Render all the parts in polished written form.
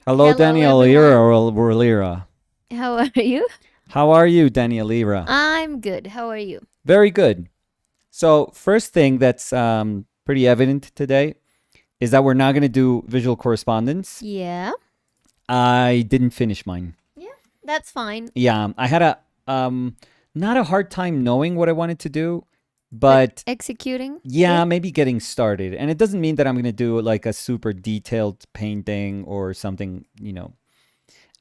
Hello, Hello, Daniel Lira everyone. or Lira. How are you? How are you, Daniel Lira? I'm good. How are you? Very good. So, first thing that's pretty evident today is that we're not going to do visual correspondence. Yeah. I didn't finish mine. Yeah, that's fine. Yeah, I had a not a hard time knowing what I wanted to do, But but executing yeah, it? maybe getting started. And it doesn't mean that I'm going to do like a super detailed painting or something,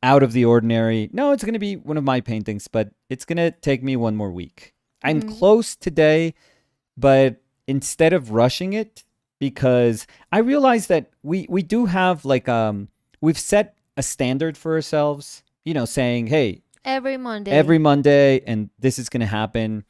out of the ordinary. No, it's going to be one of my paintings, but it's going to take me one more week. I'm Mm-hmm. close today, but instead of rushing it, because I realize that we do have like we've set a standard for ourselves, saying, "Hey, Every Monday. every Monday and this is going to happen."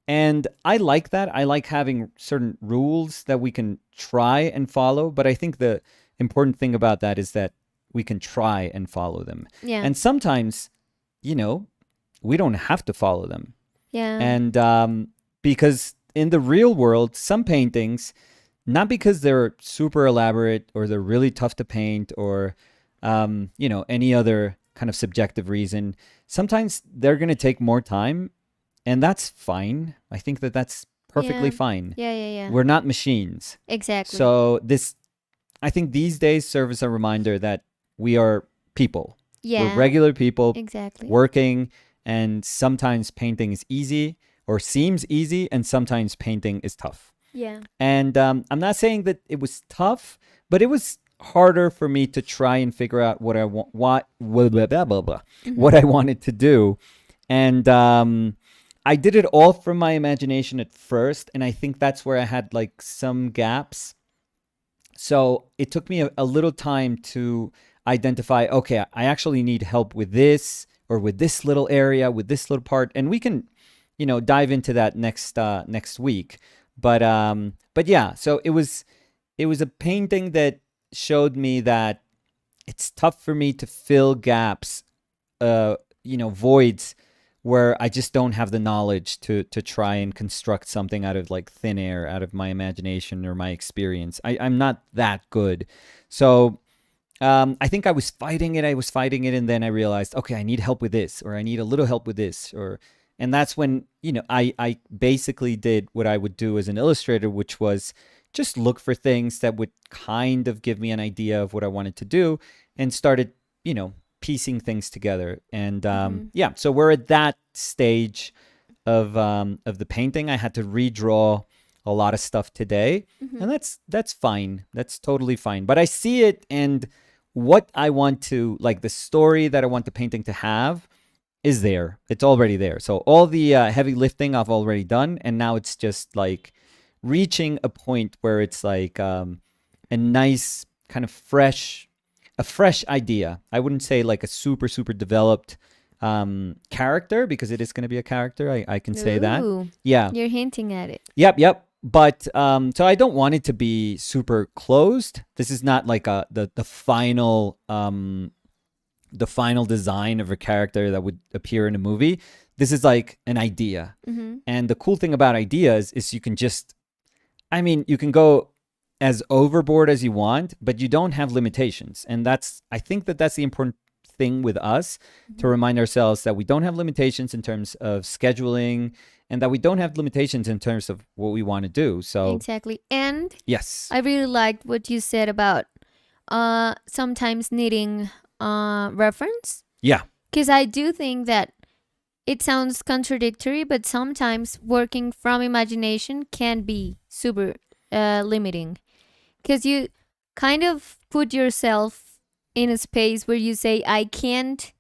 And I like that. I like having certain rules that we can try and follow, but I think the important thing about that is that we can try and follow them. Yeah. And sometimes, you know, we don't have to follow them. Yeah. And because in the real world, some paintings, not because they're super elaborate or they're really tough to paint or, any other kind of subjective reason, sometimes they're going to take more time, and that's fine. I think that that's perfectly Yeah. fine. Yeah. We're not machines. Exactly. So I think these days serve as a reminder that we are people. We're Yeah. regular people Exactly. working, and sometimes painting is easy or seems easy, and sometimes painting is tough. Yeah. And I'm not saying that it was tough, but it was harder for me to try and figure out what I want, Mm-hmm. what I wanted to do, and I did it all from my imagination at first, and I think that's where I had like some gaps. So it took me a little time to identify, okay, I actually need help with this or with this little area, with this little part, and we can, dive into that next week. But yeah, so it was a painting that showed me that it's tough for me to fill gaps, voids where I just don't have the knowledge to try and construct something out of like thin air, out of my imagination or my experience. I'm not that good. So I think I was fighting it. And then I realized, okay, I need help with this, or I need a little help with this, and that's when I basically did what I would do as an illustrator, which was just look for things that would kind of give me an idea of what I wanted to do, and started piecing things together. And Mm-hmm. yeah, so we're at that stage of the painting. I had to redraw a lot of stuff today, Mm-hmm. and that's fine. That's totally fine. But I see it, and what I want to, like, the story that I want the painting to have is there. It's already there. So all the heavy lifting I've already done, and now it's just like reaching a point where it's like a nice kind of a fresh idea. I wouldn't say like a super developed character, because it is going to be a character. I can say that. Ooh. Yeah. You're hinting at it. Yep. But so I don't want it to be super closed. This is not like the final design of a character that would appear in a movie. This is like an idea. Mm-hmm. And the cool thing about ideas is you can just, you can go as overboard as you want, but you don't have limitations. And I think that that's the important thing with us, to Mm-hmm. remind ourselves that we don't have limitations in terms of scheduling, and that we don't have limitations in terms of what we want to do. So, Exactly. And yes. I really liked what you said about sometimes needing reference, Yeah. because I do think that it sounds contradictory, but sometimes working from imagination can be super limiting, because you kind of put yourself in a space where you say, I can't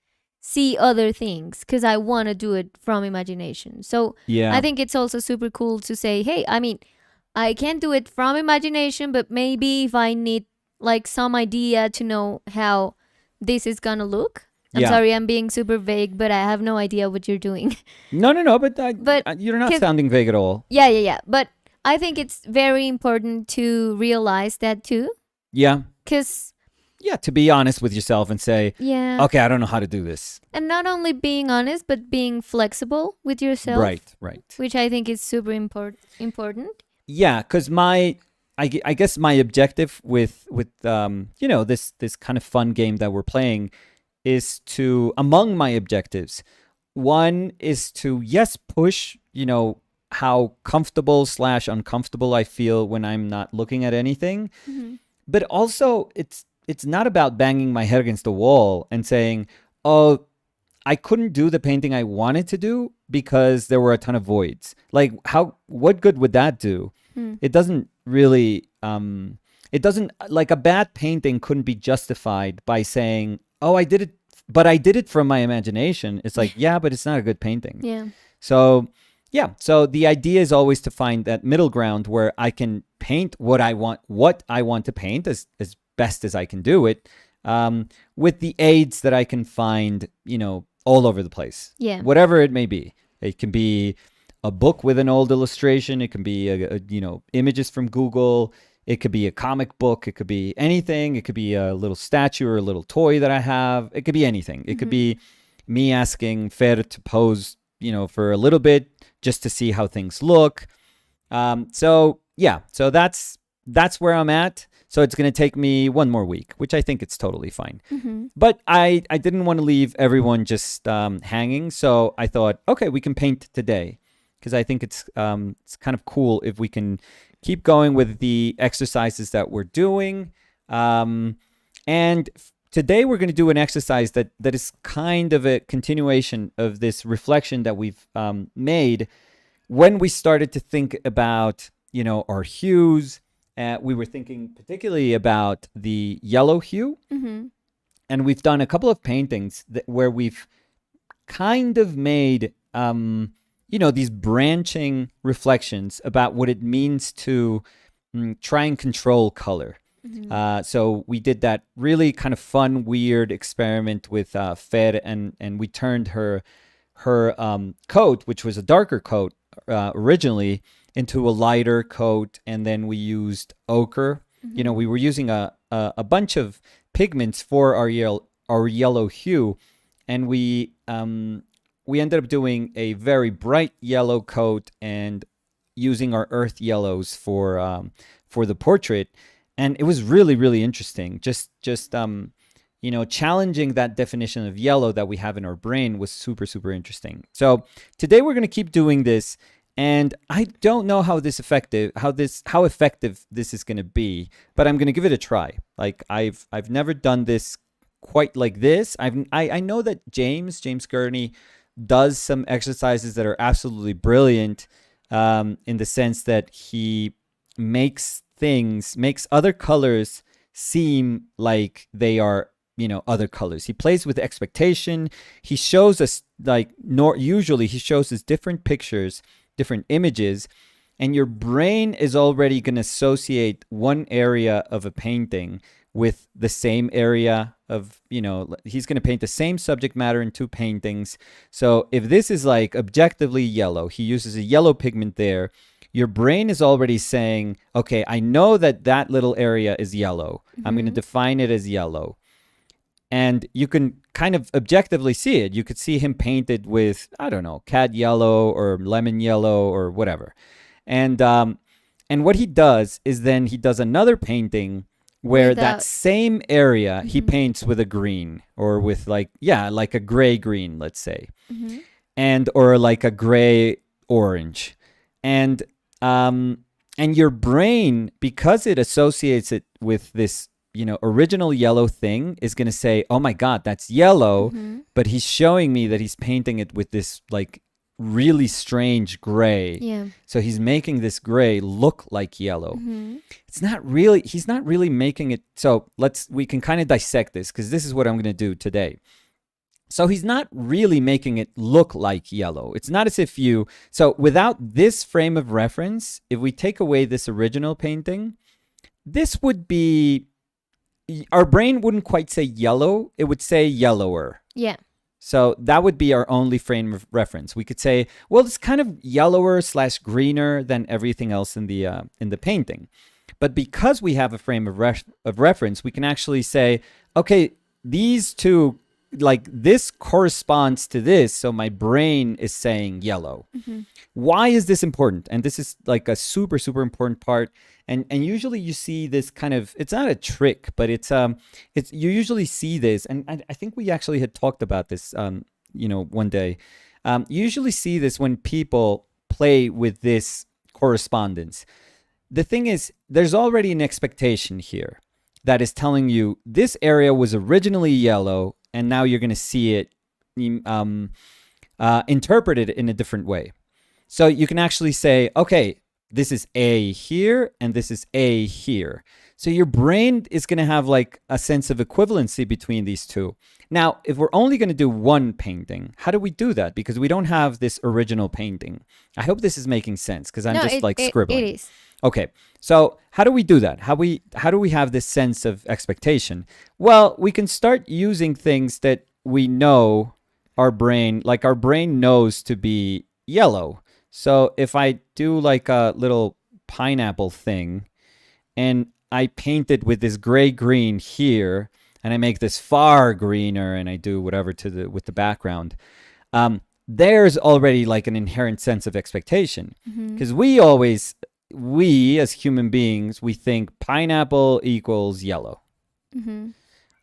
see other things because I want to do it from imagination. So I Yeah. think it's also super cool to say, hey, I mean, I can't do it from imagination, but maybe if I need like some idea to know how this is gonna look. I'm Yeah. sorry, I'm being super vague, but I have no idea what you're doing. No, but But you're not 'cause- sounding vague at all. yeah. But I think it's very important to realize that too. Yeah. Because, Yeah, to be honest with yourself and say, yeah. okay, I don't know how to do this. And not only being honest, but being flexible with yourself. Right. Which I think is super important. Yeah, because I guess my objective with this kind of fun game that we're playing is to, among my objectives, one is to, yes, push, how comfortable slash uncomfortable I feel when I'm not looking at anything. Hmm. But also it's not about banging my head against the wall and saying, oh, I couldn't do the painting I wanted to do because there were a ton of voids. Like, what good would that do? Hmm. It doesn't really it doesn't, like, a bad painting couldn't be justified by saying, oh, I did it, but I did it from my imagination. It's like, yeah, but it's not a good painting. Yeah. So yeah, so the idea is always to find that middle ground where I can paint what I want to paint as best as I can do it, with the aids that I can find, all over the place, Yeah. whatever it may be. It can be a book with an old illustration. It can be images from Google. It could be a comic book. It could be anything. It could be a little statue or a little toy that I have. It could be anything. It could be me asking Fer to pose, for a little bit just to see how things look. So yeah, so that's where I'm at. So it's going to take me one more week, which I think it's totally fine. Hmm. But I didn't want to leave everyone just hanging. So I thought, okay, we can paint today, because I think it's kind of cool if we can keep going with the exercises that we're doing. And today we're going to do an exercise that is kind of a continuation of this reflection that we've made when we started to think about, our hues. We were thinking particularly about the yellow hue. Hmm. And we've done a couple of paintings where we've kind of made, these branching reflections about what it means to try and control color. Hmm. So we did that really kind of fun, weird experiment with Fer, and we turned her coat, which was a darker coat originally, into a lighter coat, and then we used ochre. We were using a bunch of pigments for our yellow hue, and we ended up doing a very bright yellow coat and using our earth yellows for the portrait. And it was really, really interesting. Just challenging that definition of yellow that we have in our brain was super, super interesting. So today we're going to keep doing this. And I don't know how effective this is going to be, but I'm going to give it a try. Like, I've never done this quite like this. I know that James Gurney does some exercises that are absolutely brilliant, in the sense that he makes other colors seem like they are, other colors. He plays with expectation. He shows us, usually he shows us different pictures, different images, and your brain is already going to associate one area of a painting with the same area of, he's going to paint the same subject matter in two paintings. So if this is like objectively yellow, he uses a yellow pigment there, your brain is already saying, okay, I know that little area is yellow. I'm going to define it as yellow. And you can kind of objectively see it. You could see him painted with, I don't know, cat yellow or lemon yellow or whatever. And what he does is then he does another painting where that same area he paints with a green, or with like a gray green, let's say, or like a gray orange. And your brain, because it associates it with this, original yellow thing, is going to say, oh my God, that's yellow. But he's showing me that he's painting it with this like really strange gray. Yeah. So he's making this gray look like yellow. He's not really making it. So we can kind of dissect this, because this is what I'm going to do today. So he's not really making it look like yellow. It's not as if so without this frame of reference, if we take away this original painting, this would be, our brain wouldn't quite say yellow. It would say yellower. Yeah. So that would be our only frame of reference. We could say, well, it's kind of yellower / greener than everything else in the painting. But because we have a frame of reference, we can actually say, okay, these two like this corresponds to this, so my brain is saying yellow. Why is this important? And this is like a super super important part. And usually you see this kind of, it's not a trick, but it's you usually see this, and I think we actually had talked about this one day. You usually see this when people play with this correspondence. The thing is, there's already an expectation here that is telling you this area was originally yellow, and now you're going to see it interpreted in a different way. So you can actually say, okay, this is A here, and this is A here. So your brain is going to have like a sense of equivalency between these two. Now, if we're only going to do one painting, how do we do that? Because we don't have this original painting. I hope this is making sense, because I'm just scribbling. It is. Okay, so how do we do that? How do we have this sense of expectation? Well, we can start using things that we know our brain knows to be yellow. So if I do like a little pineapple thing, and I paint it with this gray-green here, and I make this far greener, and I do whatever with the background, there's already like an inherent sense of expectation. Because we as human beings, we think pineapple equals yellow.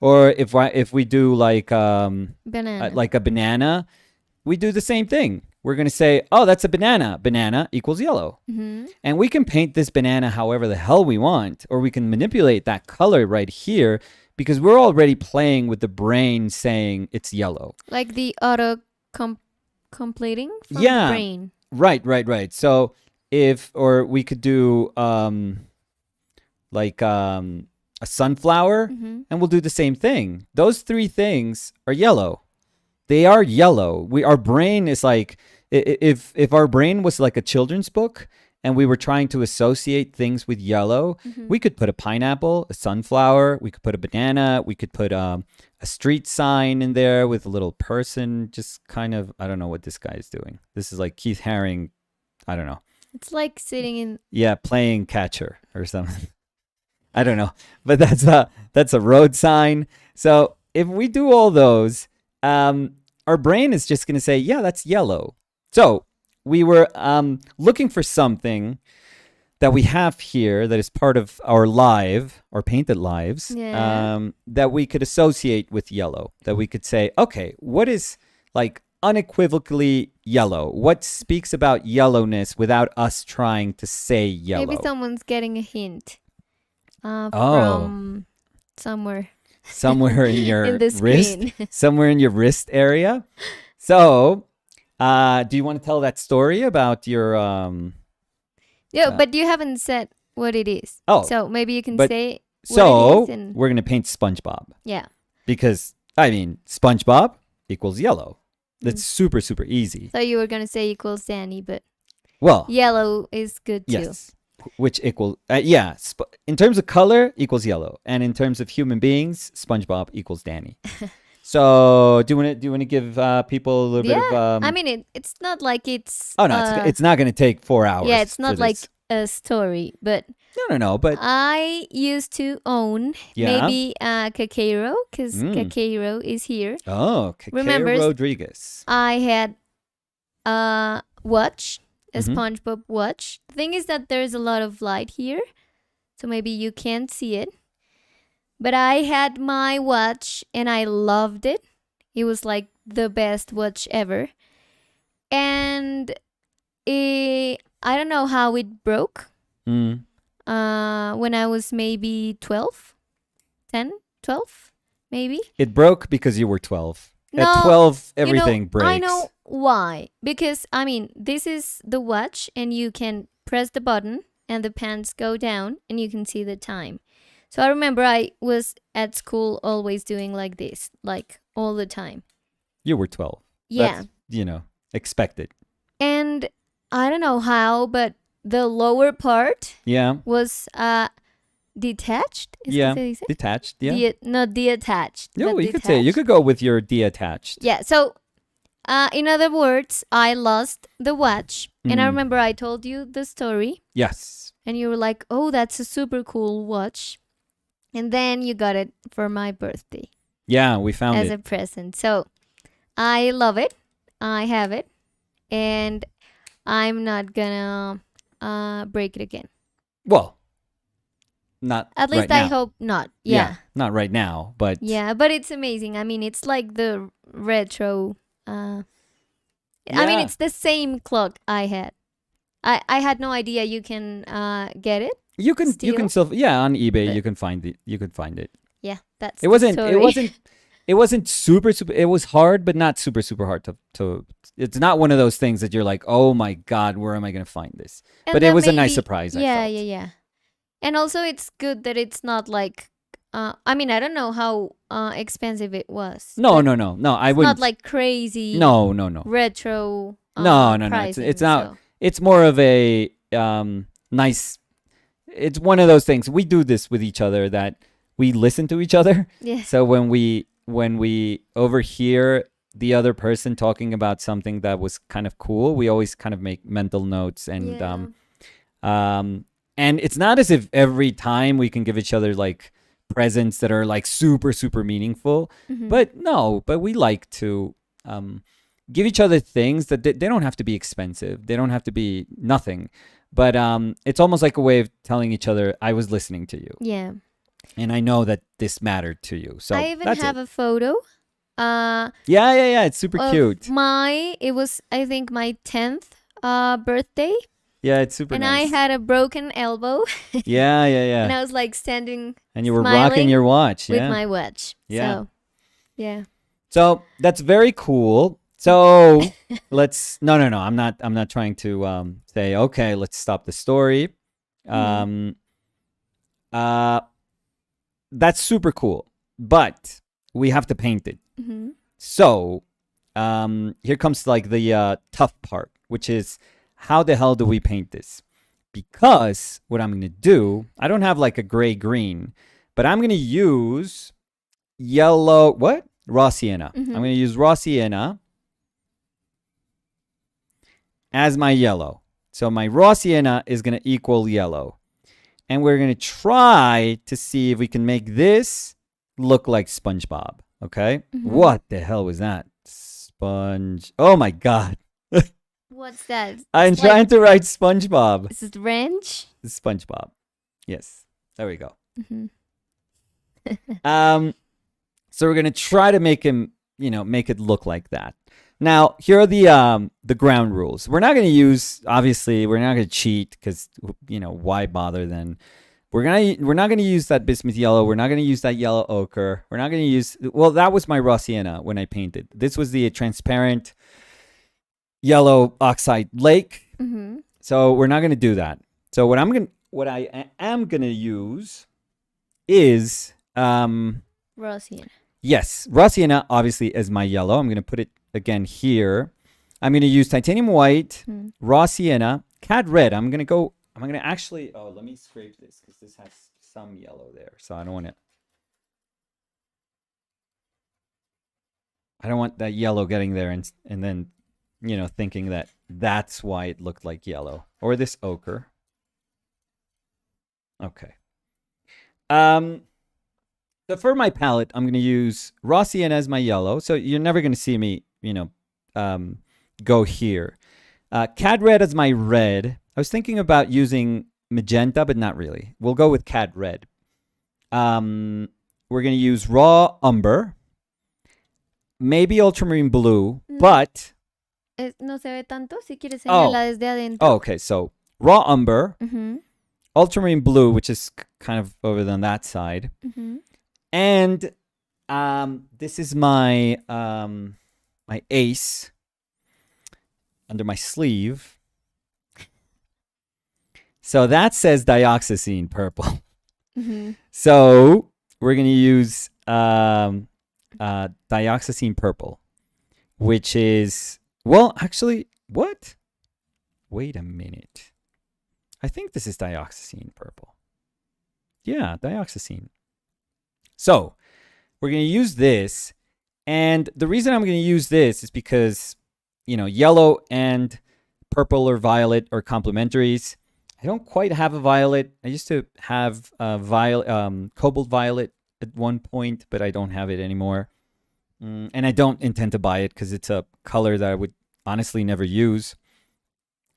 Or if we do like like a banana, we do the same thing. We're going to say, oh, that's a banana. Banana equals yellow. And we can paint this banana however the hell we want, or we can manipulate that color right here, because we're already playing with the brain saying it's yellow. Like the auto completing from the brain. Right. So or we could do like a sunflower, and we'll do the same thing. Those three things are yellow. They are yellow. Our brain is like, if our brain was like a children's book and we were trying to associate things with yellow, we could put a pineapple, a sunflower, we could put a banana, we could put a street sign in there with a little person, just kind of, I don't know what this guy is doing. This is like Keith Haring, I don't know. It's like sitting in... Yeah, playing catcher or something. I don't know. But that's a road sign. So if we do all those, our brain is just going to say, yeah, that's yellow. So we were looking for something that we have here that is part of our painted lives, that we could associate with yellow, that we could say, okay, what is like unequivocally yellow? What speaks about yellowness without us trying to say yellow? Maybe someone's getting a hint from somewhere. Somewhere in your in the wrist, somewhere in your wrist area. So, do you want to tell that story about your? But you haven't said what it is. Oh, so maybe you can say. So what it is we're gonna paint SpongeBob. Yeah. Because SpongeBob equals yellow. That's super super easy. So you were gonna say equals Danny, but yellow is good too. Yes. Which equal in terms of color equals yellow, and in terms of human beings, SpongeBob equals Danny. So do you want to give people a little bit of? I mean it's not like it's. Oh no, it's not going to take 4 hours. Yeah, it's not like a story, but no. But I used to own maybe Caqueiro, because Caqueiro is here. Oh, Caqueiro Rodriguez. I had a watch. A SpongeBob watch. The thing is that there's a lot of light here, so maybe you can't see it. But I had my watch and I loved it. It was like the best watch ever. And I don't know how it broke. When I was maybe 12, 10, 12, maybe. It broke because you were 12. No, at 12, everything breaks. I know why. Because, this is the watch, and you can press the button, and the pants go down, and you can see the time. So I remember I was at school always doing like this, like all the time. You were 12. Yeah. That's, expected. And I don't know how, but the lower part was detached? Detached. Yeah. Not detached. No, you could say, you could go with your detached. Yeah. So, in other words, I lost the watch, and I remember I told you the story. Yes. And you were like, "Oh, that's a super cool watch," and then you got it for my birthday. Yeah, we found as it. a present. So I love it. I have it, and I'm not gonna break it again. Well, not At right least I now. hope not. Yeah, Yeah. not right now, but Yeah, but it's amazing. I mean, it's like the retro. Uh, I mean, yeah, it's the same clock I had. I had no idea you can get it you can still. still, yeah, on eBay But you can find it. You can find it. yeah, that's It the wasn't it story. wasn't it wasn't super, it was hard, but not super hard to it's not one of those things that you're like, "Oh my god, where am I going to find this?" But And it then was a nice maybe, surprise, I yeah, yeah, felt. yeah. And also, it's good that it's not like, I mean, I don't know how expensive it was, No, but no, no. No, I it's not wouldn't. like crazy No, no, no. retro No, no, no. It's pricing. not. So, It's more of a nice. It's one of those things. We do this with each other that we listen to each other. yeah. So when we overhear the other person talking about something that was kind of cool, we always kind of make mental notes, Yeah. and it's not as if every time we can give each other like presents that are like super meaningful, Hmm. but we like to give each other things that they don't have to be expensive. They don't have to be nothing. But it's almost like a way of telling each other, I was listening to you, Yeah. and I know that this mattered to you. So I even that's have it. a photo uh, Yeah. It's super of cute. it was, I think, my 10th birthday. Yeah, it's super And I nice. had a broken elbow. Yeah. And I was like standing, And you were rocking your smiling watch. with Yeah. my watch. Yeah. So, yeah. So that's very cool. So let's no. I'm not trying to say, okay, let's stop the story. Hmm. Um uh that's super cool. But we have to paint it. Hmm. So here comes like the tough part, which is how the hell do we paint this? Because what I'm gonna do, I don't have like a gray green, but I'm gonna use yellow, what? Raw sienna. I'm Hmm. gonna use raw sienna as my yellow. So my raw sienna is gonna equal yellow. And we're gonna try to see if we can make this look like SpongeBob. Okay? Hmm. What the hell was that? Sponge. Oh my god. What's that? I'm It's like, trying to write SpongeBob. is it wrench? SpongeBob. Yes. There we go. Hmm. Um, so we're gonna try to make him, make it look like that. Now, here are the ground rules. Obviously, we're not gonna cheat because why bother then? We're not gonna use that bismuth yellow. We're not gonna use that yellow ochre. We're not gonna use. Well, that was my raw sienna when I painted. This was the transparent yellow oxide lake. Hmm. So we're not gonna do that. So what I am gonna use is Rosian. yes, raw sienna obviously is my yellow. I'm going to put it again here. I'm going to use titanium white, Mm. raw sienna, cad red. I'm going to actually, oh, let me scrape this because this has some yellow there. So I don't want that yellow getting there and then, thinking that that's why it looked like yellow or this ochre. Okay. So for my palette, I'm going to use raw sienna as my yellow. So you're never going to see me, go here. Cad red as my red. I was thinking about using magenta, but not really. We'll go with cad red. We're going to use raw umber, maybe ultramarine blue, Mm. but No se ve tanto. Si quieres oh, señalar desde adentro. okay. So raw umber, Mm-hmm. ultramarine blue, which is kind of over on that side. Mm-hmm. And this is my my ace under my sleeve. So that says dioxazine purple. Mm-hmm. So we're gonna use dioxazine purple, which is actually what? Wait a minute. I think this is dioxazine purple. Yeah, dioxazine. So we're going to use this. And the reason I'm going to use this is because, yellow and purple or violet are complementaries. I don't quite have a violet. I used to have a cobalt violet at one point, but I don't have it anymore. And I don't intend to buy it because it's a color that I would honestly never use.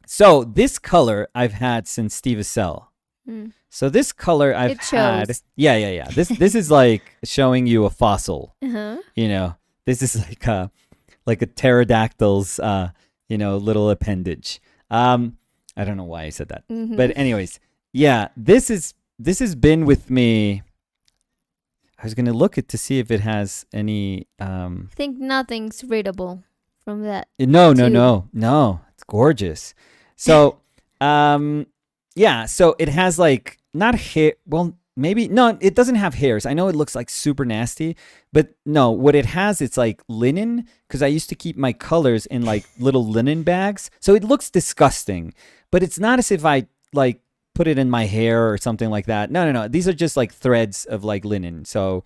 So this color I've had since Steve Assel. Mm. So this color I've It had, shows. yeah. This is like showing you a fossil. Uh-huh. You know, this is like a pterodactyl's little appendage. I don't know why I said that, Mm-hmm. but anyways, yeah, this has been with me. I was gonna look it to see if it has any. I think nothing's readable from that No, no, tube. no, no. It's gorgeous. So, yeah. So it has like not hair. Well, maybe no. It doesn't have hairs. I know it looks like super nasty, but no. What it has, it's like linen. Because I used to keep my colors in like little linen bags, so it looks disgusting. But it's not as if I like put it in my hair or something like that. No, no, no. These are just like threads of like linen. So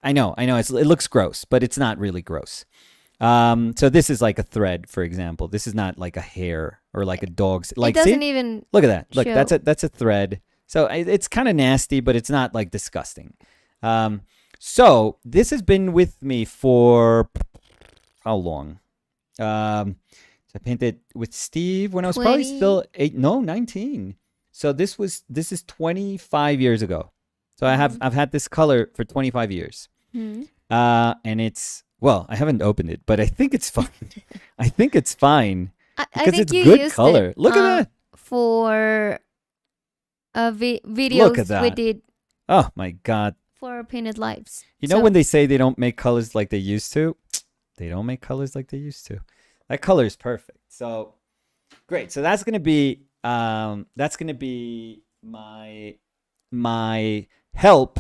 I know, it looks gross, but it's not really gross. So this is like a thread, for example. This is not like a hair or like a dog's. It Like, doesn't see, even look at that. Look, show. that's a thread. So it's kind of nasty, but it's not like disgusting. So this has been with me for how long? So I painted with Steve when I was probably 20. still 19. So this is 25 years ago. So I've had this color for 25 years. Hmm. And it's well, I haven't opened it, but I think it's fine. I think it's fine I because think it's you good used color. it Look at that. for Look at videos we that. did Oh my god. for Painted Lives. You know So when they say they don't make colors like they used to? They don't make colors like they used to. That color is perfect. So great. So that's gonna be my help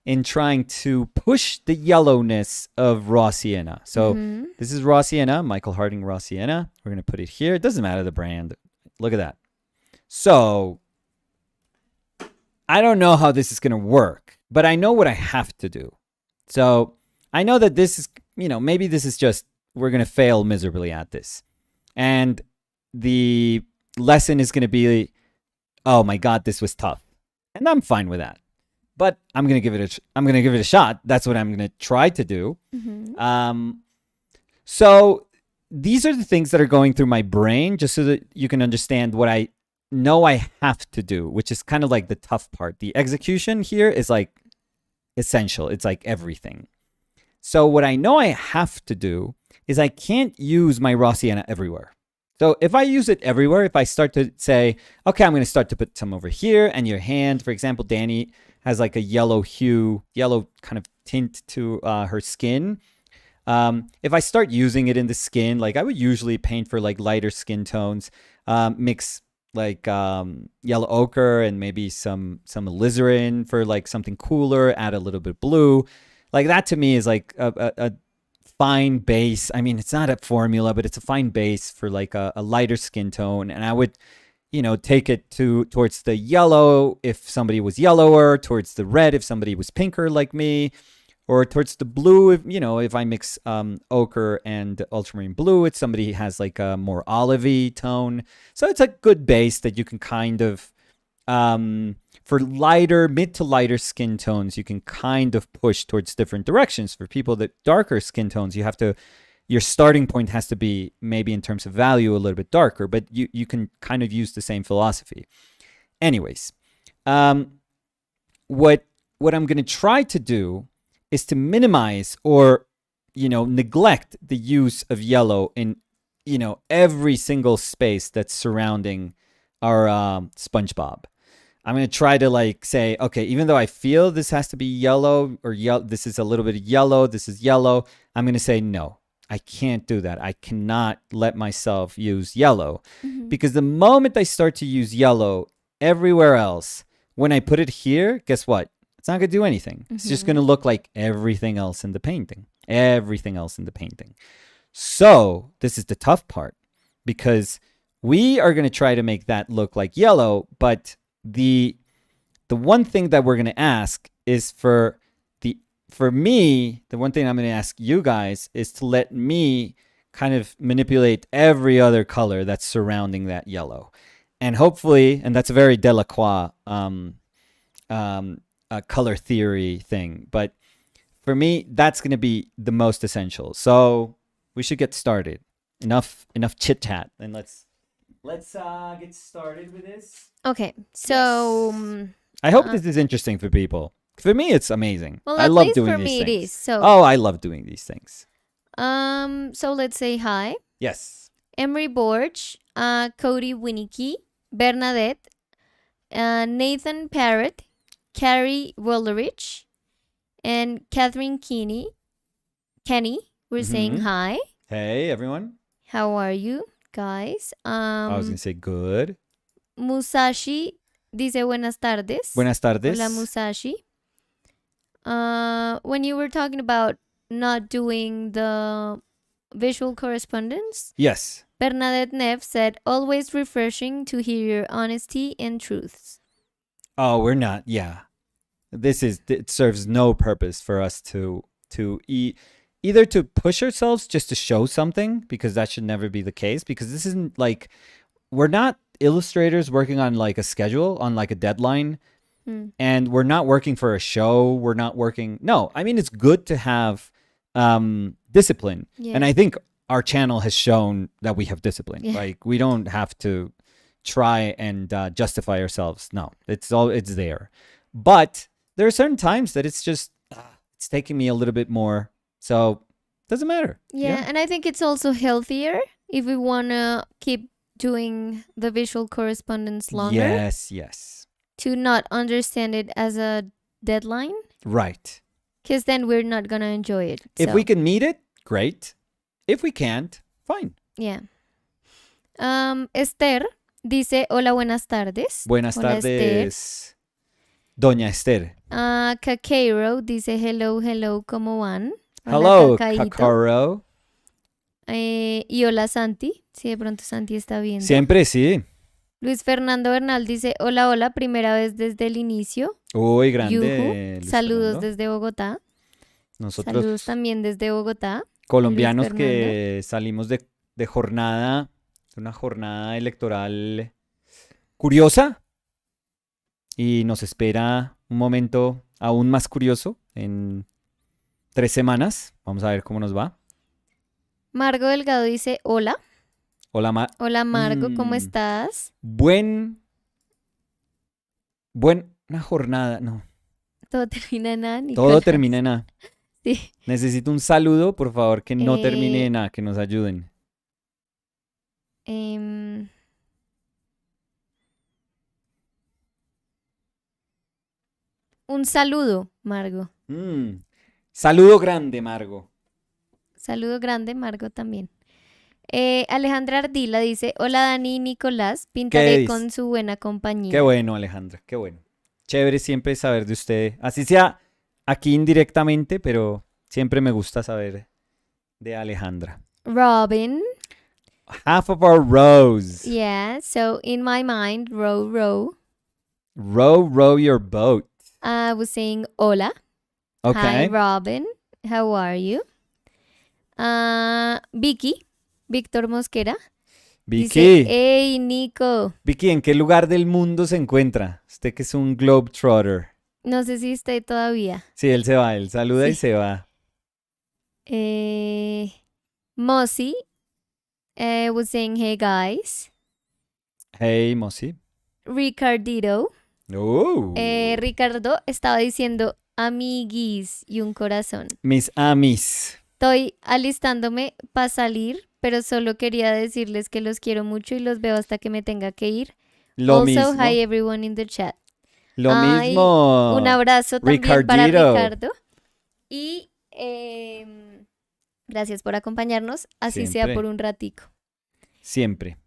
in trying to push the yellowness of raw sienna. So mhm. this is raw sienna, Michael Harding raw sienna. We're gonna put it here. It doesn't matter the brand. Look at that. So I don't know how this is gonna work, but I know what I have to do. So I know that this is, maybe this is just we're gonna fail miserably at this, and the lesson is gonna be, oh my god, this was tough, and I'm fine with that. But I'm gonna give it a shot. That's what I'm gonna try to do. Mhm. So these are the things that are going through my brain, just so that you can understand what I know I have to do, which is kind of like the tough part. The execution here is like essential. It's like everything. So what I know I have to do is I can't use my raw sienna everywhere. So if I use it everywhere, if I start to say, okay, I'm going to start to put some over here, and your hand, for example, Danny has like a yellow kind of tint to her skin. If I start using it in the skin, like I would usually paint for like lighter skin tones, mix like yellow ochre and maybe some alizarin for like something cooler, add a little bit of blue. Like that to me is like a fine base. I mean, it's not a formula, but it's a fine base for like a lighter skin tone. And I would, take it towards the yellow if somebody was yellower, towards the red if somebody was pinker like me, or towards the blue if I mix ochre and ultramarine blue, if somebody has like a more olivey tone. So it's a good base that you can kind of for mid to lighter skin tones, you can kind of push towards different directions. For people that darker skin tones, your starting point has to be maybe in terms of value a little bit darker, but you can kind of use the same philosophy. Anyways, what I'm going to try to do is to minimize or neglect the use of yellow in every single space that's surrounding our SpongeBob. I'm going to try to like say, okay, even though I feel this has to be yellow or this is a little bit of yellow, this is yellow, I'm going to say, no, I can't do that. I cannot let myself use yellow Mhm. because the moment I start to use yellow everywhere else, when I put it here, guess what? It's not going to do anything. It's just going to Mhm. look like everything else in the painting. Everything else in the painting. So this is the tough part because we are going to try to make that look like yellow, but the one thing that we're going to ask is for me, the one thing I'm going to ask you guys is to let me kind of manipulate every other color that's surrounding that yellow. And hopefully, and that's a very Delacroix color theory thing, but for me, that's going to be the most essential. So we should get started. Enough chit chat, and let's get started with this. Okay, so I hope this is interesting for people. For me, it's amazing. well, I at love least doing for these me it things. is. So Oh, I love doing these things. so let's say hi. Yes. Emery Borch, Cody Winnicky, Bernadette, Nathan Parrott, Carrie Wollerich, and Catherine Kenny. We're saying Mhm. hi. Hey, everyone. How are you, guys? I was going to say good. Musashi dice buenas tardes. Buenas tardes. Hola, Musashi. When you were talking about not doing the visual correspondence, Yes. Bernadette Neff said, always refreshing to hear your honesty and truths. Oh, we're not. Yeah. It serves no purpose for us to either to push ourselves just to show something, because that should never be the case, because this isn't like, we're not illustrators working on like a schedule, on like a deadline, and we're not working for a show. We're not working. No, I mean, it's good to have discipline. Yeah. And I think our channel has shown that we have discipline. Yeah. Like, we don't have to try and justify ourselves. No, it's there. But there are certain times that it's just, it's taking me a little bit more. So it doesn't matter. Yeah, and I think it's also healthier if we want to keep doing the visual correspondence longer. Yes. To not understand it as a deadline. Right. Because then we're not going to enjoy it. If so. we can meet it, great. If we can't, fine. Yeah. Esther dice, hola, buenas tardes. Buenas Hola, tardes, Doña Esther. Caqueiro dice, hello, ¿cómo van? Hola, Hello, Cacaíto. Kakaro. Y hola, Santi. Si de pronto Santi está viendo. Siempre sí. Luis Fernando Bernal dice, hola, primera vez desde el inicio. Uy, grande. Yujú. Luis Saludos Fernando. desde Bogotá. Nosotros, Saludos también desde Bogotá. colombianos Luis que salimos de jornada, una jornada electoral curiosa, y nos espera un momento aún más curioso en 3 semanas. Vamos a ver cómo nos va. Margo Delgado dice, hola. Hola, Hola, Margo, ¿cómo estás? Buena jornada. No, Todo termina en A, todo Nicolás. termina en A. Sí. Necesito un saludo, por favor, que no termine en A, que nos ayuden. Un saludo, Margo. Saludo grande, Margo. Saludo grande, Margo también. Alejandra Ardila dice, hola Dani y Nicolás, pintaré con su buena compañía. Qué bueno, Alejandra, qué bueno. Chévere siempre saber de usted, así sea aquí indirectamente, pero siempre me gusta saber de Alejandra. Robin. Half of our rows. Yeah, so in my mind, row. Row your boat. I was saying hola. Okay. Hi, Robin. How are you? Vicky, Víctor Mosquera. Vicky. Dice, hey, Nico. Vicky, ¿en qué lugar del mundo se encuentra? Usted que es un globetrotter. No sé si está todavía. Sí, él se va, él saluda Sí. y se va. Mossy was saying, hey, guys. Hey, Mosi. Ricardito. Ricardo estaba diciendo amiguis y un corazón. Mis amis. Estoy alistándome para salir, pero solo quería decirles que los quiero mucho y los veo hasta que me tenga que ir. Lo mismo. Hi everyone in the chat. Lo mismo. Un abrazo también para Ricardo. Y gracias por acompañarnos, así Siempre. sea por un ratico. Siempre.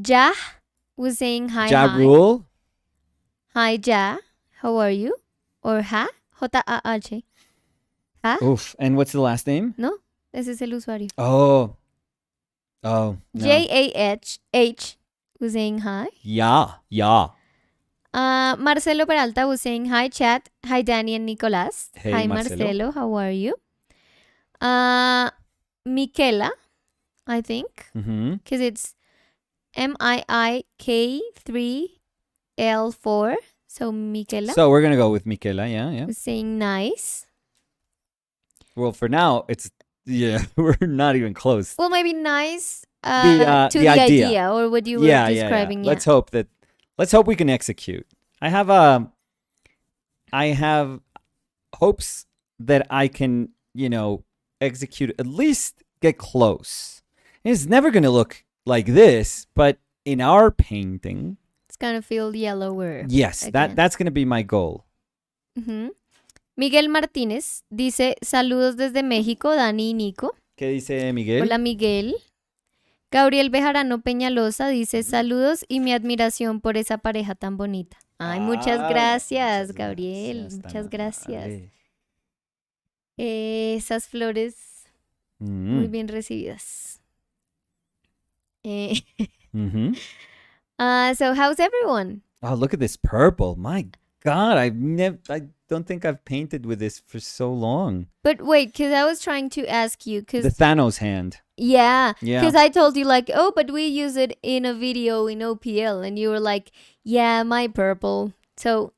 Ja was saying hi. Ja Rule. Hi Ja, how are you? Or Ha, J-A-H. ¿Ah? Oof. And what's the last name? No, ese es el usuario. Oh. No. J-A-H was saying hi. Yeah. Marcelo Peralta was saying hi chat. Hi Danny and Nicolás. Hey, Hi Marcelo. How are you? Miquela, I think. Because it's MIIK3L4 So Michaela So we're gonna go with Michaela. Yeah, yeah. was saying nice. Well, for now, it's yeah. We're not even close. Well, maybe nice to The the idea. idea or what you were Yeah, yeah, yeah. describing. Yeah. Let's hope we can execute. I have hopes that I can, execute, at least get close. It's never going to look like this, but in our painting, It's gonna feel yellower. yes, Again. that's going to be my goal. Ujú. Miguel Martínez dice saludos desde México, Dani y Nico. ¿Qué dice Miguel? Hola Miguel. Gabriel Bejarano Peñalosa dice saludos y mi admiración por esa pareja tan bonita. Ay, muchas gracias, muchas Gabriel. gracias, tan Muchas gracias. amable. Esas flores muy Mm. bien recibidas. Eh, Mhm. so how's everyone? Oh, look at this purple. My God, I don't think I've painted with this for so long. But wait, because I was trying to ask you, The because Thanos hand. yeah, Yeah. because I told you like, oh, but we use it in a video in OPL, and you were like, yeah, my purple. So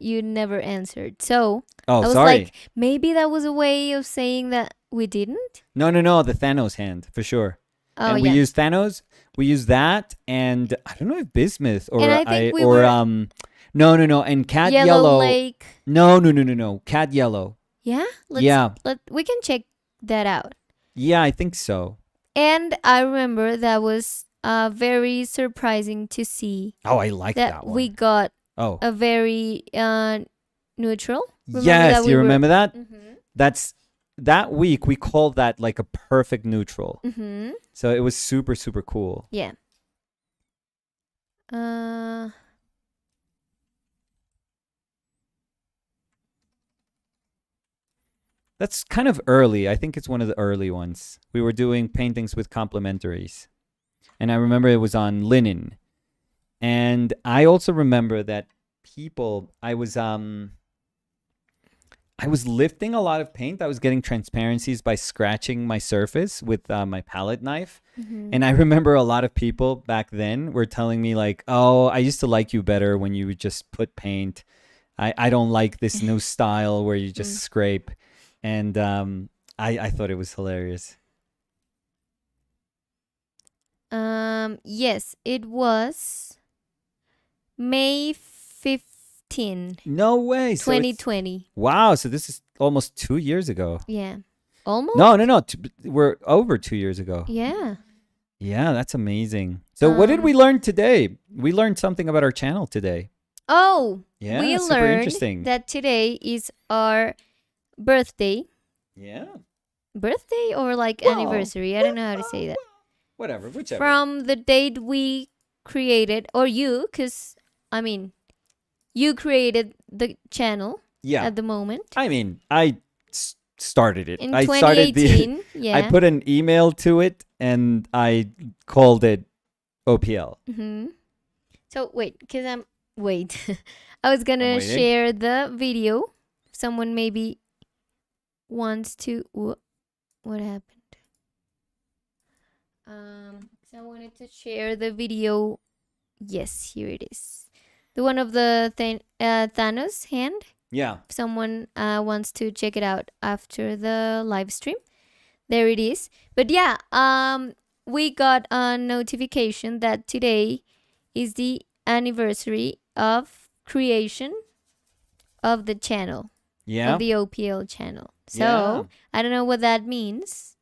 you never answered. So Oh, I was sorry. like, maybe that was a way of saying that we didn't. No, the Thanos hand for sure. Oh And yeah, we use Thanos. We use that, and I don't know if bismuth or And I think we or were- no, and cat Yellow yellow. Lake. No, cat yellow. Yeah, Yeah. we can check that out. Yeah, I think so. And I remember that was very surprising to see Oh, I like that that one. we got Oh, a very neutral. Remember yes, that we you were- remember that? Mhm. That's that week we called that like a perfect neutral. Mhm. So it was super super cool. Yeah. That's kind of early. I think it's one of the early ones. We were doing paintings with complementaries. And I remember it was on linen. And I also remember that I was lifting a lot of paint. I was getting transparencies by scratching my surface with my palette knife. Mhm. And I remember a lot of people back then were telling me like, "Oh, I used to like you better when you would just put paint. I don't like this new style where you just scrape." And I thought it was hilarious. Yes, it was May 15, No way. So it's- 2020. wow. So this is almost 2 years ago. Yeah. Almost? No. We're over 2 years ago. Yeah. Yeah, that's amazing. So what did we learn today? We learned something about our channel today. Oh, Yeah, we super learned interesting. that today is our birthday. Yeah. Birthday or like Well, anniversary? I don't know how to say that. Whatever, whichever. From the date we created, or you, because I mean, you created the channel yeah. at the moment. I mean, I started it. In I started 2018, yeah. I put an email to it and I called it OPL. Mm-hmm. So wait, because wait. I was gonna waiting. share the video. Someone maybe wants to. What happened? So I wanted to share the video. Yes, here it is. The one of the Thanos hand. Yeah. If someone wants to check it out after the live stream, there it is. But yeah, we got a notification that today is the anniversary of creation of the channel, Yeah. of the OPL channel. So Yeah. I don't know what that means.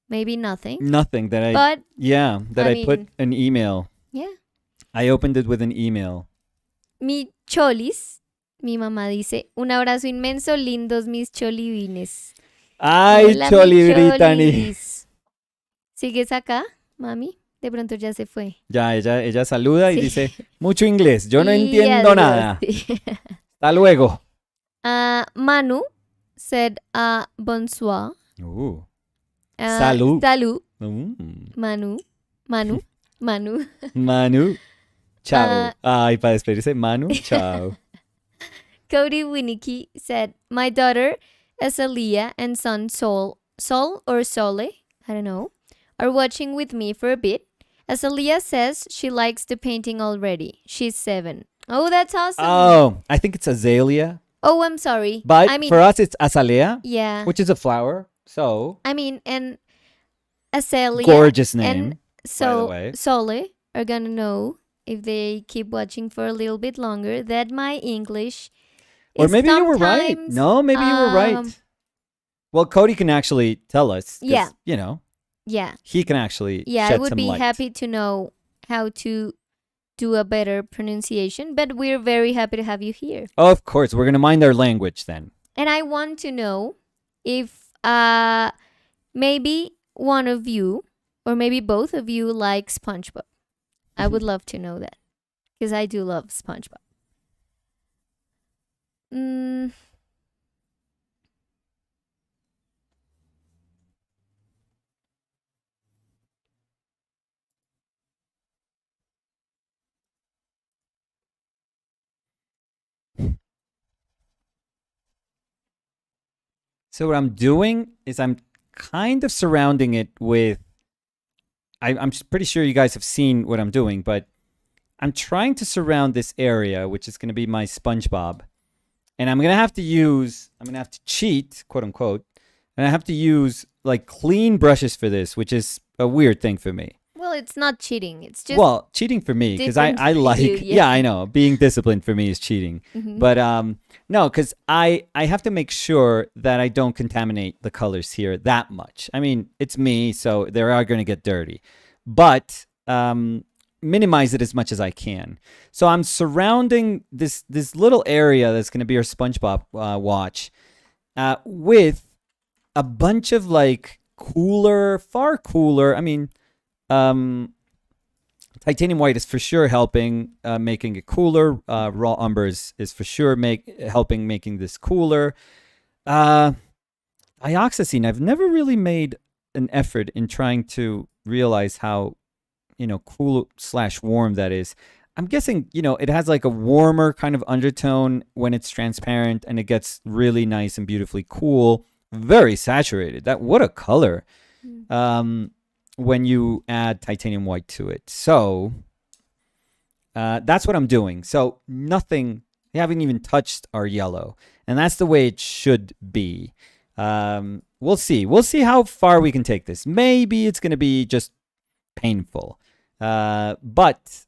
Maybe nothing. Nothing that I But that I I put mean- an email. yeah, I opened it with an email. mi cholis, mi mamá dice, un abrazo inmenso, lindos mis cholivines. Ay, Hola, mi Choli Brittany. cholis. ¿Sigues acá, mami? De pronto ya se fue. Ya, ella saluda y Sí. dice, mucho inglés, yo no Y entiendo adiós. nada. Sí. Hasta luego. Manu said bonsoir. Salud. Salud. Mm. Manu. Manu. Chao. Ay, para despedirse, Manu. Chao. Cody Winnicky said, my daughter, Esalia, and son, Sol or Sole, I don't know, are watching with me for a bit. Esalia says she likes the painting already. She's 7. Oh, that's awesome. Oh, I think it's azalea, Oh, I'm sorry. but I mean, for us it's azalea, yeah. which is a flower. So I mean, and Azalea gorgeous and name, by the way. Sole are gonna know if they keep watching for a little bit longer that my English Or is maybe you were right. sometimes No, maybe you were right. Well, Cody can actually tell us yeah, because, you know, yeah. he can actually Yeah, I shed would some be light. happy to know how to do a better pronunciation, but we're very happy to have you here. Of course, we're going to mind our language then. And I want to know if maybe one of you or maybe both of you like SpongeBob. I would love to know that because I do love SpongeBob. Mm, So what I'm doing is I'm kind of surrounding it with. I'm pretty sure you guys have seen what I'm doing, but I'm trying to surround this area, which is going to be my SpongeBob, and I'm going to have to use. I'm going to have to cheat, quote unquote, and I have to use like clean brushes for this, which is a weird thing for me. well, it's not cheating. It's just Well, cheating for me because I, different I for like you, yeah. yeah. I know being disciplined for me is cheating, Mhm. but no, because I have to make sure that I don't contaminate the colors here that much. I mean, it's me, so they are going to get dirty, but minimize it as much as I can. So I'm surrounding this little area that's going to be our SpongeBob watch with a bunch of like far cooler. I mean, um, titanium white is for sure helping making it cooler. Raw umber is for sure helping making this cooler. Uh, dioxazine, I've never really made an effort in trying to realize how cool slash warm that is. I'm guessing it has like a warmer kind of undertone when it's transparent, and it gets really nice and beautifully cool. Very saturated. What a color. Mm. When you add titanium white to it. So that's what I'm doing. So nothing, we haven't even touched our yellow. And that's the way it should be. We'll see. We'll see how far we can take this. Maybe it's going to be just painful. But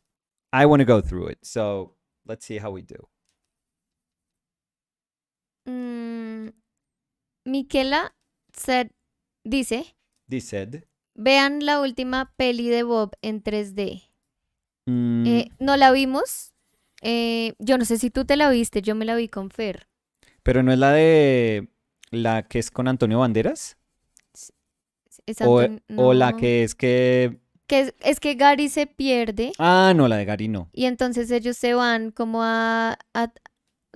I want to go through it. So let's see how we do. Miquela dice, This said. vean la última peli de Bob en 3D. Mm, No la vimos. Yo no sé si tú te la viste, yo me la vi con Fer. pero no es la que es con Antonio Banderas. Es O, no. o la que es que. Es que Gary se pierde Ah, no, la de Gary no. y entonces ellos se van como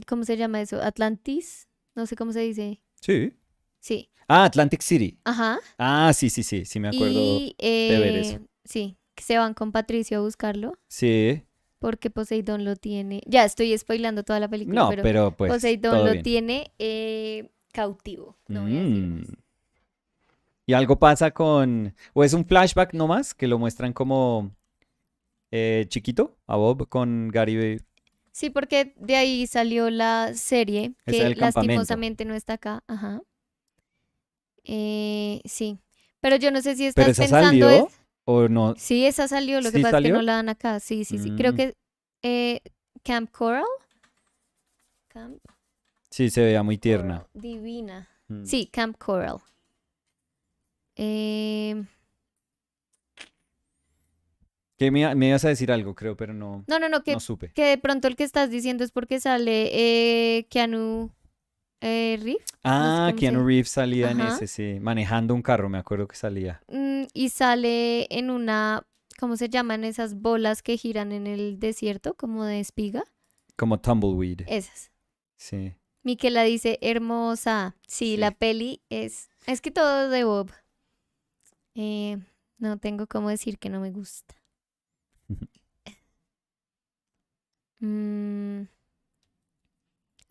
¿cómo se llama eso? Atlantis. No sé cómo se dice. Sí. Sí. Ah, Atlantic City. Ajá. Ah, sí, me acuerdo Y de ver eso. sí, que se van con Patricio a buscarlo Sí. porque Poseidón lo tiene. Ya estoy spoilando toda la película, No, pero pues Poseidón todo lo bien. tiene cautivo. No voy a decir más. Y algo pasa o es un flashback nomás, que lo muestran como chiquito a Bob con Gary. Sí, porque de ahí salió la serie Es que el campamento. lastimosamente no está acá. Ajá. Sí. Pero yo no sé si ¿Pero estás esa pensando salió o no? Sí, esa salió. Lo que ¿Sí pasa es que salió? no la dan acá. Sí. Creo Mm. que Camp Coral. Camp Sí, se veía muy tierna. Coral. Divina. Mm. Sí, Camp Coral. Que me ibas a decir algo, creo, pero no No, supe. que de pronto el que estás diciendo es porque sale Keanu Reeves. Ah, cómo Keanu se- Reeves salía en Ajá. ese, sí. Manejando un carro, me acuerdo que salía. Y sale en una, ¿cómo se llaman esas bolas que giran en el desierto? Como de espiga. Como Tumbleweed. Esas. Sí. Miquela dice, hermosa. Sí, Sí. la peli es que todo de Bob. No tengo cómo decir que no me gusta.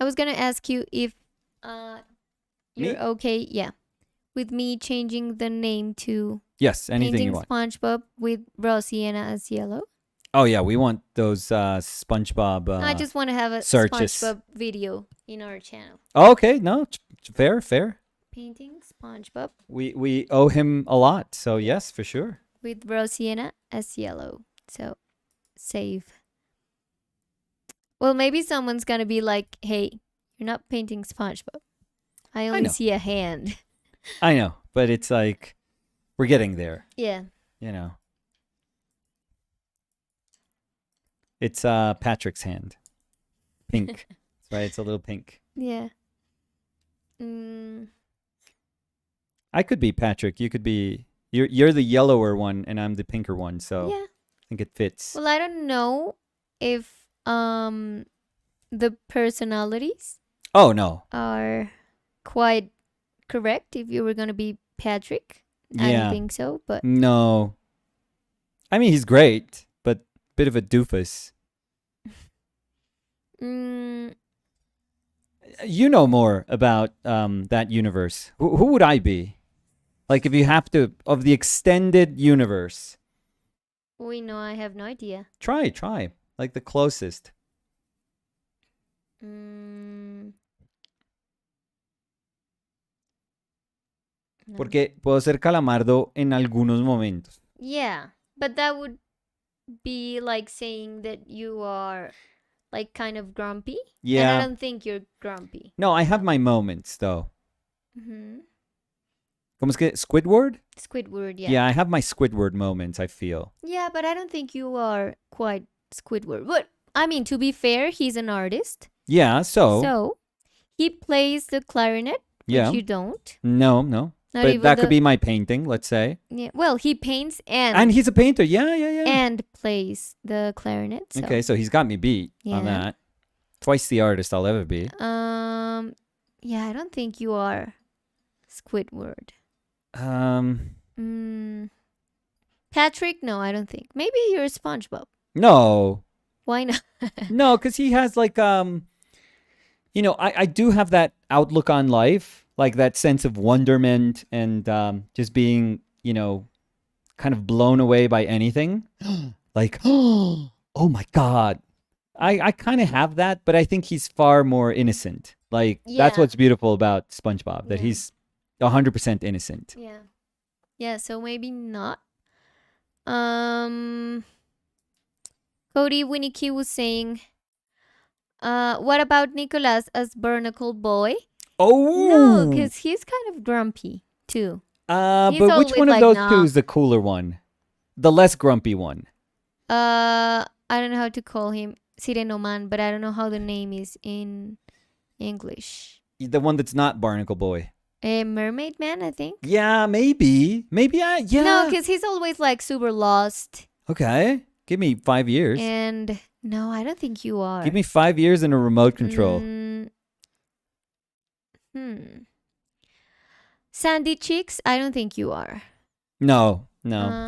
I was gonna ask you if you're Me? okay, yeah, with me changing the name to Yes, anything painting you want. SpongeBob with raw sienna as yellow. Oh yeah, we want those SpongeBob I just want to have a searches. SpongeBob video in our channel. Okay, no, fair, fair. Painting SpongeBob We owe him a lot, so yes, for sure. with Bro Sienna as yellow. So save. Well, maybe someone's gonna be like, "Hey, you're not painting SpongeBob. I I only know, see a hand." I know, but it's like we're getting there, Yeah. you know. It's Patrick's hand, pink. That's right. It's a little pink. Yeah. Mm, I could be Patrick. You could be. You're the yellower one, and I'm the pinker one. So yeah. I think it fits. Well, I don't know if the personalities Oh no. are quite correct if you were gonna be Patrick. I don't Yeah. think so, but No. I mean, he's great, but bit of a doofus. mm, You know more about that universe. Who would I be? Like, if you have to, of the extended universe, we know I have no idea. try. Like the closest. Mm, no. Porque puedo ser calamardo en algunos momentos. Yeah, but that would be like saying that you are like kind of grumpy. And I Yeah. don't think you're grumpy. No, I have my moments, though. Mm-hmm. ¿Cómo es que? Squidward? Squidward, yeah. Yeah, I have my Squidward moments, I feel. Yeah, but I don't think you are quite Squidward. But I mean, to be fair, he's an artist. Yeah, so. So he plays the clarinet, Yeah. which you don't. No. Not But even that could be my painting, let's say. Yeah, well, he paints And he's a painter. Yeah. and plays the clarinet. So. Okay, so he's got me beat on Yeah. that. Twice the artist I'll ever be. Yeah, I don't think you are Squidward. Patrick? No, I don't think. Maybe you're SpongeBob. No. Why not? No, because he has like I do have that outlook on life, like that sense of wonderment and just being, kind of blown away by anything. Like, oh my God. I kind of have that, but I think he's far more innocent. Like, that's Yeah. what's beautiful about SpongeBob, that Yeah. he's 100% innocent. Yeah. Yeah, so maybe not. Cody Winnie Q was saying, what about Nicholas as Barnacle Boy? Oh! No, because he's kind of grumpy too. he's But which always one of like, those nah. two is the cooler one? The less grumpy one. I don't know how to call him Sirenoman, but I don't know how the name is in English. The one that's not Barnacle Boy. A Mermaid Man, I think. Yeah, maybe. Yeah. No, because he's always like super lost. Okay. Give me 5 years. And no, I don't think you are. Give me 5 years in a remote control. Sandy Cheeks, I don't think you are. No.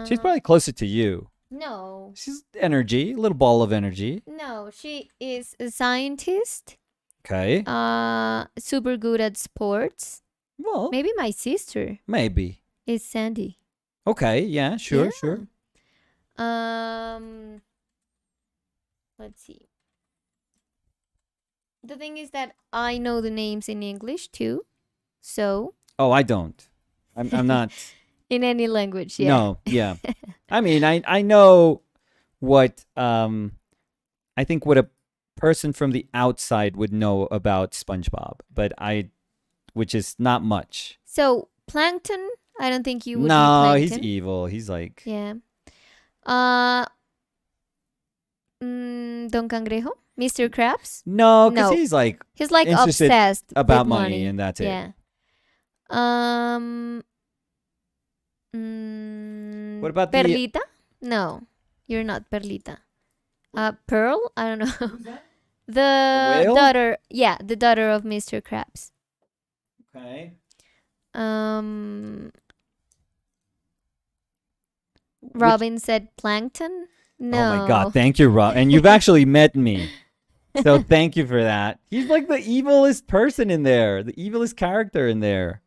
She's probably closer to you. No. She's energy, a little ball of energy. No, she is a scientist. Okay. Super good at sports. Well, Maybe my sister maybe. is Sandy. Okay, yeah, sure. Let's see. The thing is that I know the names in English too. So Oh, I don't. I'm not. in any language, yeah. No, yeah. I mean, I know what I think what a person from the outside would know about SpongeBob, but which is not much. So Plankton, I don't think you would be No, Plankton. he's evil. He's like Yeah. Don Cangrejo, Mr. Krabs. no, because No. he's like He's like interested obsessed about with money, and that's it. Yeah. What about the Perlita? No, you're not Perlita. Pearl? I don't know. The whale? daughter. Yeah, the daughter of Mr. Krabs. Okay. Robin said plankton. No. Oh my God! Thank you, Rob. And you've actually met me, so thank you for that. He's like the evilest person in there, the evilest character in there.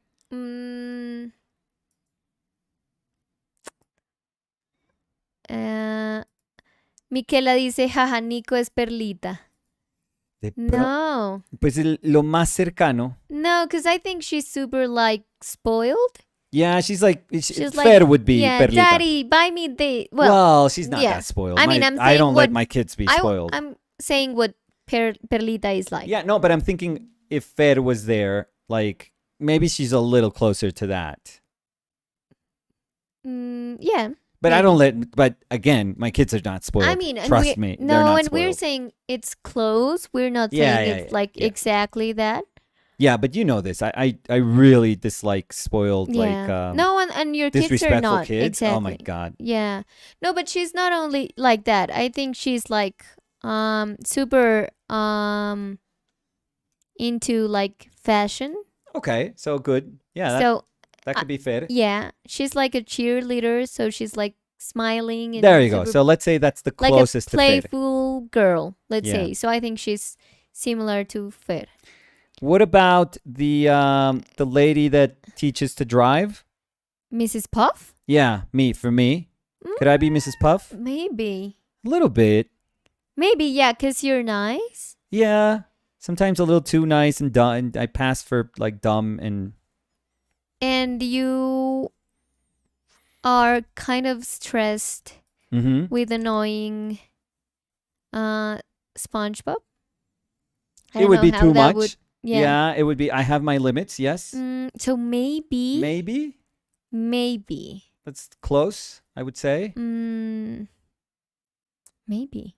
Miquela dice, jaja, Nico es Perlita. No. Pues lo más cercano. No, because I think she's super, like, spoiled. Yeah, she's like, She's Fer like, would be yeah, Perlita. Daddy, buy me the. Well, she's not yeah. that spoiled. I mean, I don't let my kids be spoiled. I'm saying what Perlita is like. Yeah, no, but I'm thinking if Fer was there, like, maybe she's a little closer to that. Yeah. But maybe. I don't but again, my kids are not spoiled. I mean, trust me. No, they're not and we're spoiled. saying it's close. We're not Yeah, saying yeah, it's yeah, like yeah. exactly that. Yeah, but you know this. I really dislike spoiled, Yeah. like, no, and your kids are disrespectful not. kids. Exactly. Oh my god. Yeah. No, but she's not only like that. I think she's like super into like fashion. Okay, so good. Yeah, So that could be fair. yeah, she's like a cheerleader, so she's like smiling and There you go. super- So let's say that's the like closest a to fair. playful girl, let's Yeah. say. So I think she's similar to Fer. What about the lady that teaches to drive? Mrs. Puff? Yeah, for me. Could I be Mrs. Puff? Maybe. A little bit. Maybe, yeah, because you're nice. Yeah. Sometimes a little too nice and dumb. And I pass for like dumb and. And you are kind of stressed Mm-hmm. with annoying SpongeBob. I It don't would know be how too that much. would- Yeah, it would be. I have my limits. Yes. So maybe. Maybe. Maybe. That's close, I would say. Maybe.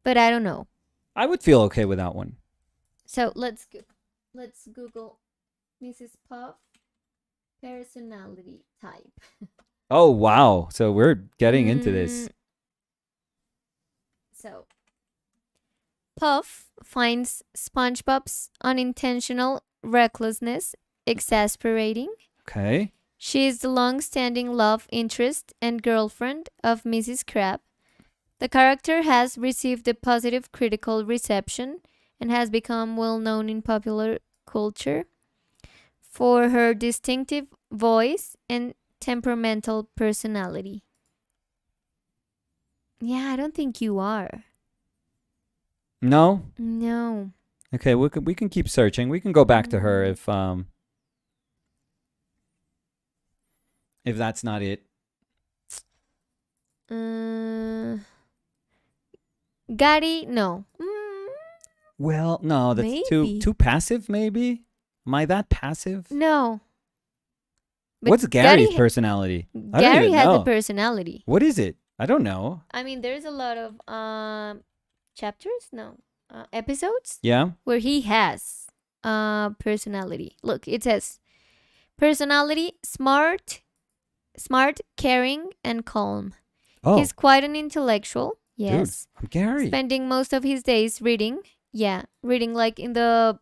But I don't know. I would feel okay with that one. So let's Google Mrs. Puff personality type. Oh, wow. So we're getting into this. So Puff finds SpongeBob's unintentional recklessness exasperating. Okay. She is the long-standing love interest and girlfriend of Mrs. Crab. The character has received a positive critical reception and has become well known in popular culture for her distinctive voice and temperamental personality. Yeah, I don't think you are. No? No. Okay, we can keep searching. We can go back to her if that's not it. Gary, no. Well, no, that's Maybe. too passive. Maybe. Am I that passive? No. But What's Gary's personality? I don't Gary even has know. a personality. What is it? I don't know. I mean, there's a lot of chapters, no, episodes Yeah. where he has personality. Look, it says personality smart, caring, and calm. Oh, He's quite an intellectual. Yes. dude, I'm Gary. Spending most of his days reading. Yeah, reading like in the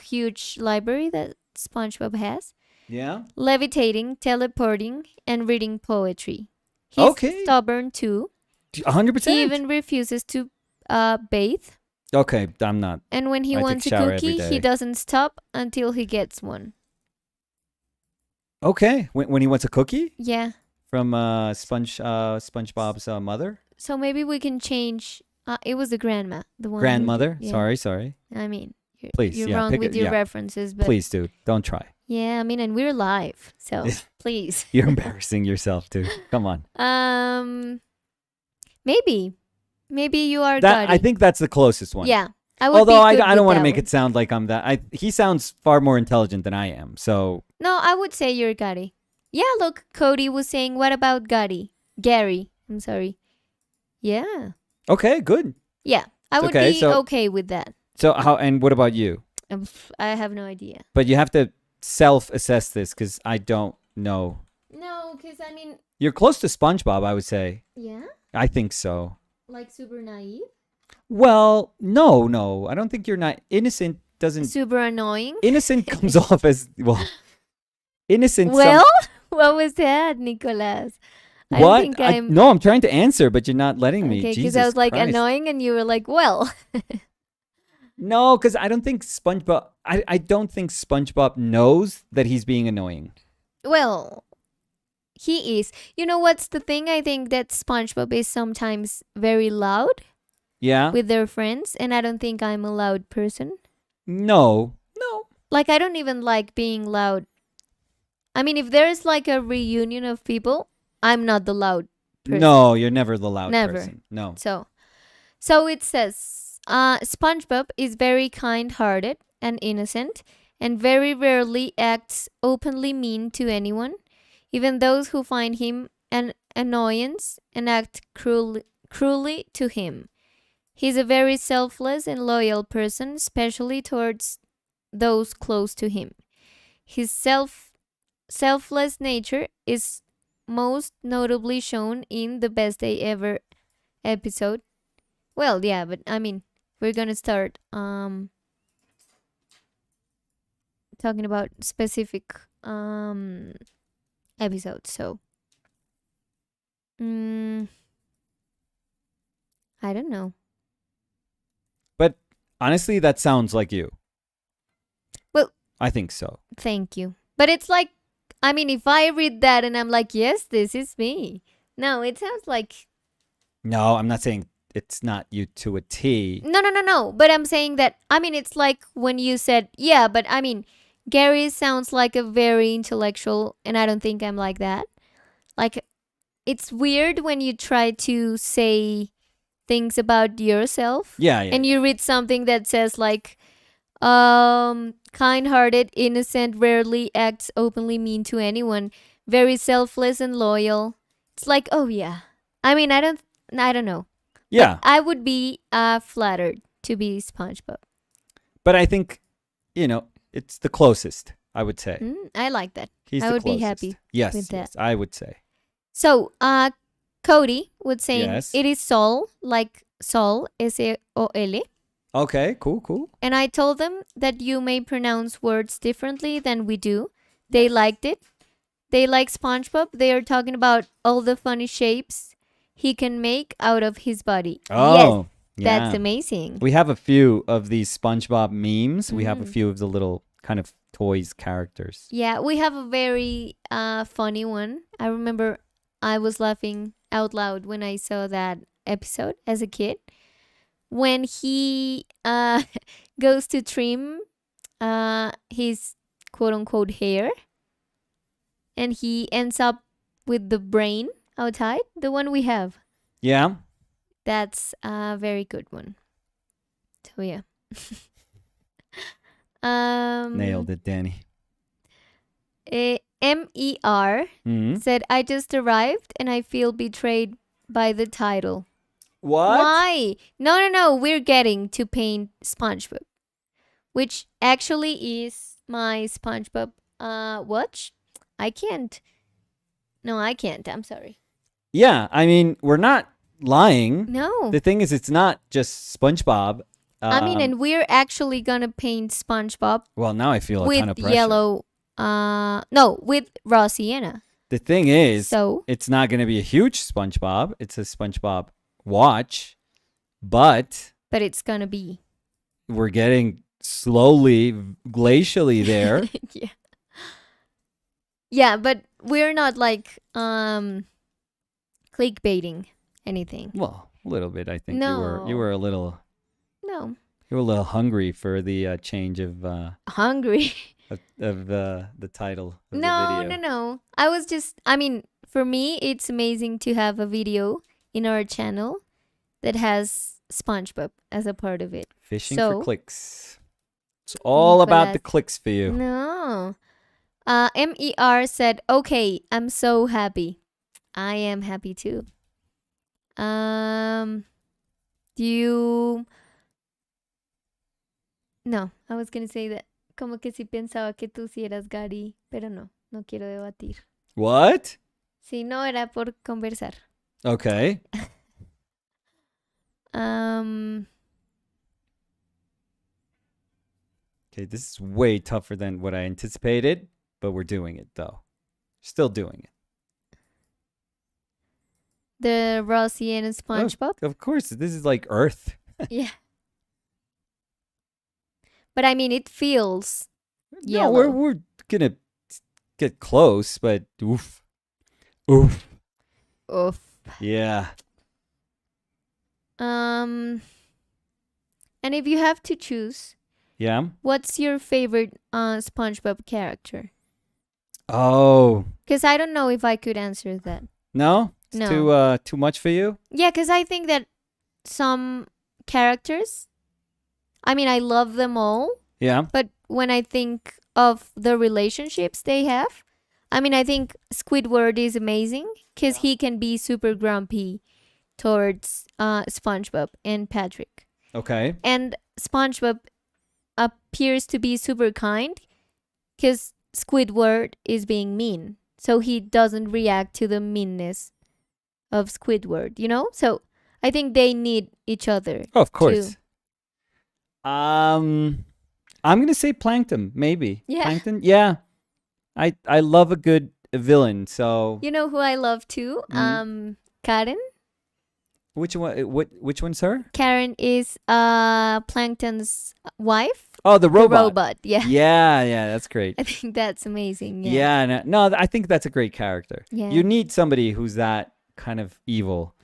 huge library that SpongeBob has. Yeah. Levitating, teleporting, and reading poetry. He's Okay. stubborn too. 100%. He even refuses to bathe. Okay, I'm not. And when he I take wants a a shower every cookie, day. he doesn't stop until he gets one. Okay, when he wants a cookie Yeah. from SpongeBob's mother, So maybe we can change. It was the grandma, the one. who- grandmother. yeah. Sorry. I mean, Please, you're yeah, wrong pick with it- your yeah. references, but Please, dude, don't try. yeah, I mean, and we're live, so please. You're embarrassing yourself, dude. Come on. Maybe you are. That I Gotti. think that's the closest one. Yeah, I would. Although be good I don't with want to that make one. it sound like I'm that. He sounds far more intelligent than I am. So No, I would say you're Gotti. Yeah, look, Cody was saying, what about Gotti? Gary, I'm sorry. Yeah. okay, good. Yeah, I would Okay, be so- okay with that. So how and what about you? I have no idea. But you have to self-assess this because I don't know. No, because I mean, You're close to SpongeBob, I would say. yeah, I think so. like super naive, Well, no. I don't think you're not innocent. Doesn't super annoying. innocent comes off as well. Innocent. Well, what was that, Nicolas? I what? think I'm no, I'm trying to answer, but you're not letting me. okay because Jesus I was like Christ. annoying, and you were like, well, No, because I don't think SpongeBob. I don't think SpongeBob knows that he's being annoying. well, He is. You know what's the thing? I think that SpongeBob is sometimes very loud Yeah. with their friends, and I don't think I'm a loud person. No. No. Like, I don't even like being loud. I mean, if there's like a reunion of people, I'm not the loud person. No, you're never the loud Never. person. No. So it says SpongeBob is very kind hearted and innocent and very rarely acts openly mean to anyone, even those who find him an annoyance and act cruelly to him. He's a very selfless and loyal person, especially towards those close to him. His selfless nature is most notably shown in the Best Day Ever episode. Well, yeah, but I mean, we're gonna start talking about specific episodes. So, mm, I don't know. But honestly, that sounds like you. Well, I think so. thank you. But it's like, I mean, if I read that and I'm like, yes, this is me. No, it sounds like No, I'm not saying it's not you to a T. no. But I'm saying that, I mean, it's like when you said, yeah, but I mean, Gary sounds like a very intellectual, and I don't think I'm like that. Like, it's weird when you try to say things about yourself Yeah, yeah. and you read something that says, like, kind-hearted, innocent, rarely acts openly mean to anyone, very selfless and loyal. It's like, oh yeah. I mean, I don't know. Yeah. I would be flattered to be SpongeBob. But I think, it's the closest, I would say. I like that. He's I the would be closest. happy Yes, with that. yes, I would say. So, Cody would say Yes. it is Sol, like Sol, Sol. Okay, cool. And I told them that you may pronounce words differently than we do. They liked it. They like SpongeBob. They are talking about all the funny shapes he can make out of his body. Oh, yes, yeah. that's amazing. We have a few of these SpongeBob memes. We have a Mm. few of the little kind of toys characters. Yeah, we have a very funny one. I remember I was laughing out loud when I saw that episode as a kid. When he goes to trim his quote unquote hair and he ends up with the brain outside, the one we have. Yeah. That's a very good one. So yeah. Nailed it, Danny. MER Mhm. said, I just arrived and I feel betrayed by the title. What? Why? No. We're getting to paint SpongeBob, which actually is my SpongeBob watch. I can't. No, I can't. I'm sorry. Yeah, I mean, we're not lying. No. The thing is, it's not just SpongeBob. I mean, and we're actually gonna paint SpongeBob Well, now I feel a with ton of pressure. yellow. No, with raw sienna. The thing is, So it's not going to be a huge SpongeBob. It's a SpongeBob watch, but it's gonna be. we're getting slowly, glacially there. Yeah. Yeah, but we're not like clickbaiting anything. Well, a little bit, I think. No. You were a little No. you were a little hungry for the change of Hungry. the title of No, the video. no. I was just, I mean, for me, it's amazing to have a video in our channel that has SpongeBob as a part of it. Fishing So- for clicks. It's all about the Nicolas. clicks for you. No. MER said, okay, I'm so happy. I am happy too. Do you... No, I was going to say that. Como que sí pensaba que tú sí eras Gary, pero no quiero debatir. What? Sí, no, era por conversar. Okay. Okay, this is way tougher than what I anticipated, but we're doing it though. Still doing it. The Rossi and SpongeBob? Of course, this is like Earth. Yeah. But I mean, it feels No, yellow. we're gonna get close, but oof. Oof. Oof. Yeah. Um, and if you have to choose, Yeah. what's your favorite SpongeBob character? Oh Because I don't know if I could answer that. no, it's No. too much for you. Yeah, because I think that some characters, I mean, I love them all, Yeah. but when I think of the relationships they have, I mean, I think Squidward is amazing because he can be super grumpy towards SpongeBob and Patrick. Okay. And SpongeBob appears to be super kind because Squidward is being mean. So he doesn't react to the meanness of Squidward, you know? So I think they need each other Oh, of too. course. I'm gonna say Plankton. Maybe Yeah. Plankton. Yeah. I love a good villain. So You know who I love too? mm, Karen. which one? Which one's her? Karen is Plankton's wife, Oh, the the robot. robot. Yeah. Yeah. Yeah. That's great. I think that's amazing. Yeah. Yeah. No, I think that's a great character. Yeah. You need somebody who's that kind of evil.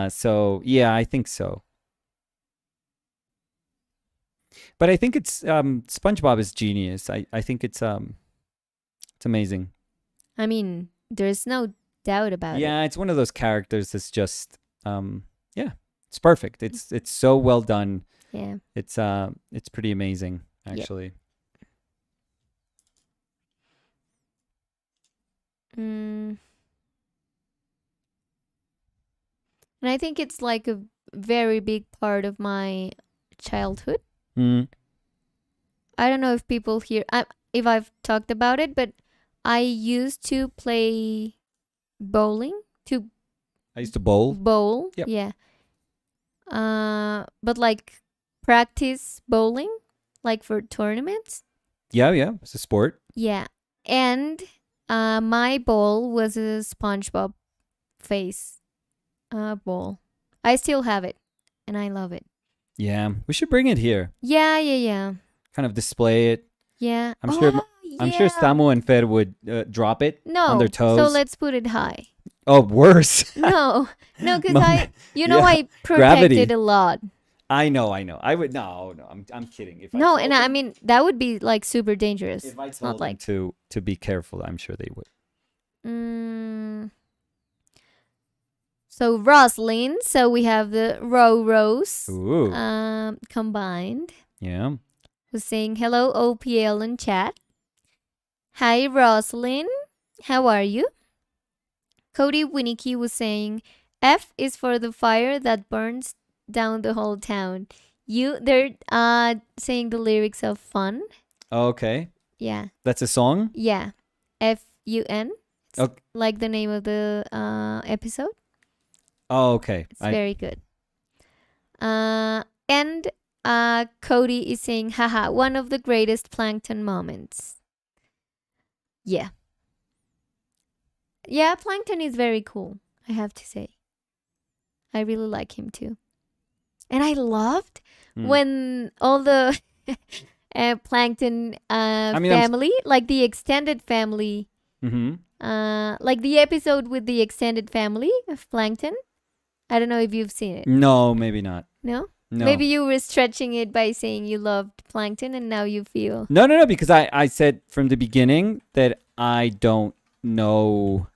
So yeah, I think so. But I think it's SpongeBob is genius. I think it's amazing. I mean, there's no doubt about it. Yeah, it's one of those characters that's just yeah, it's perfect. It's so well done. Yeah. It's pretty amazing Yep. actually. Mm. And I think it's like a very big part of my childhood. Mm. I don't know if people here, if I've talked about it, but I used to play bowling, to I used to bowl. bowl. Yep. Yeah. But like practice bowling, like for tournaments. Yeah, it's a sport. Yeah. And my bowl was a SpongeBob face bowl. I still have it, and I love it. Yeah, we should bring it here. Yeah. Kind of display it. Yeah. I'm sure. Oh, I'm sure yeah. Samu and Fer would drop it on No. their toes. So let's put it high. Oh, worse. No, because Mom- I yeah, I protect gravity. it a lot. I know. I would no. I'm kidding. If I No, told and them- I mean that would be like super dangerous. if I It's not told them like to be careful, I'm sure they would. mm, so Roslyn. So we have the rows Ooh. combined. Yeah. Was saying hello OPL in chat. Hi Roslyn, how are you? Cody Winicky was saying F is for the fire that burns down the whole town. They're saying the lyrics of Fun. Okay. Yeah. That's a song. Yeah. FUN. It's Okay. like the name of the episode. Oh, okay. It's very good. And Cody is saying, haha, one of the greatest Plankton moments. Yeah. Yeah, Plankton is very cool, I have to say. I really like him too. And I loved when all the Plankton family, like the extended family, like the episode with the extended family of Plankton. I don't know if you've seen it. No, maybe not. No? No. Maybe you were stretching it by saying you loved Plankton and now you feel. No, because I said from the beginning that I don't know.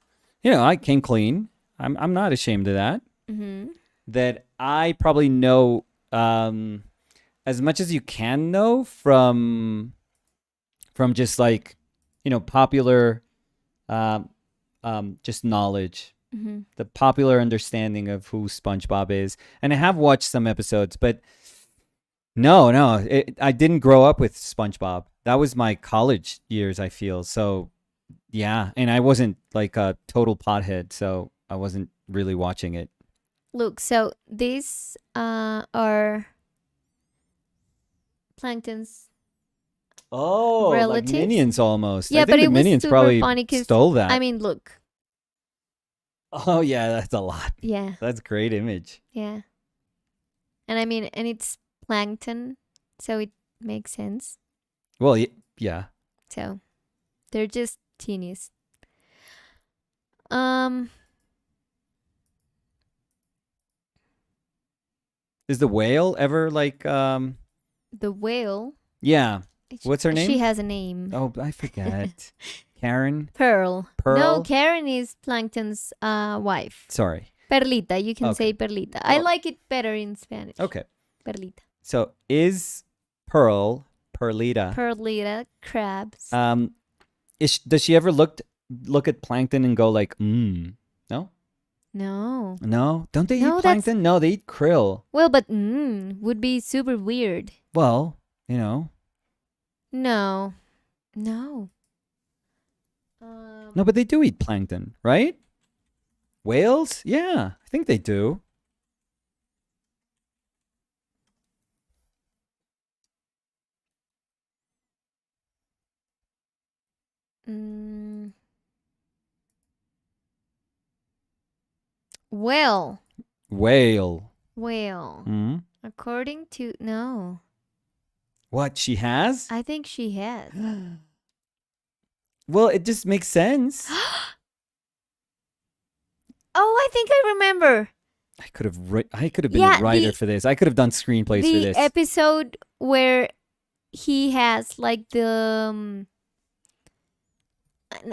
I came clean. I'm not ashamed of that. Mm-hmm. That I probably know as much as you can know from just like popular just knowledge, the popular understanding of who SpongeBob is. And I have watched some episodes, but no, I didn't grow up with SpongeBob. That was my college years, I feel. So yeah, and I wasn't like a total pothead, so I wasn't really watching it. Look, so these are Plankton's like relatives? Minions almost. Yeah, I think but the it was Minions super probably funny 'cause, stole that. I mean, look. Oh yeah, that's a lot. Yeah. That's great image. Yeah. And I mean, and it's Plankton, so it makes sense. Well, yeah. So they're just genius. Um, Is the whale ever like the whale. yeah. What's her She name? has a name. Oh, I forget. Karen? Pearl. No, Pearl? Karen is Plankton's wife. Sorry. Perlita. You can say Okay. Perlita. I Well, like it better in Spanish. okay. Perlita. So is Perlita, Perlita crabs. does she ever look at plankton and go like, no? No. No? Don't they No, eat plankton? No, they eat krill. Well, but would be super weird. Well, you know. No. No. No, but they do eat plankton, right? Whales? Yeah, I think they do. Mm, well, Whale. whale. Hmm. According to no, What, she has? I think she has. Well, it just makes sense. Oh, I think I remember I could have been Yeah, a writer the- for this. I could have done screenplays for the this. episode where he has like the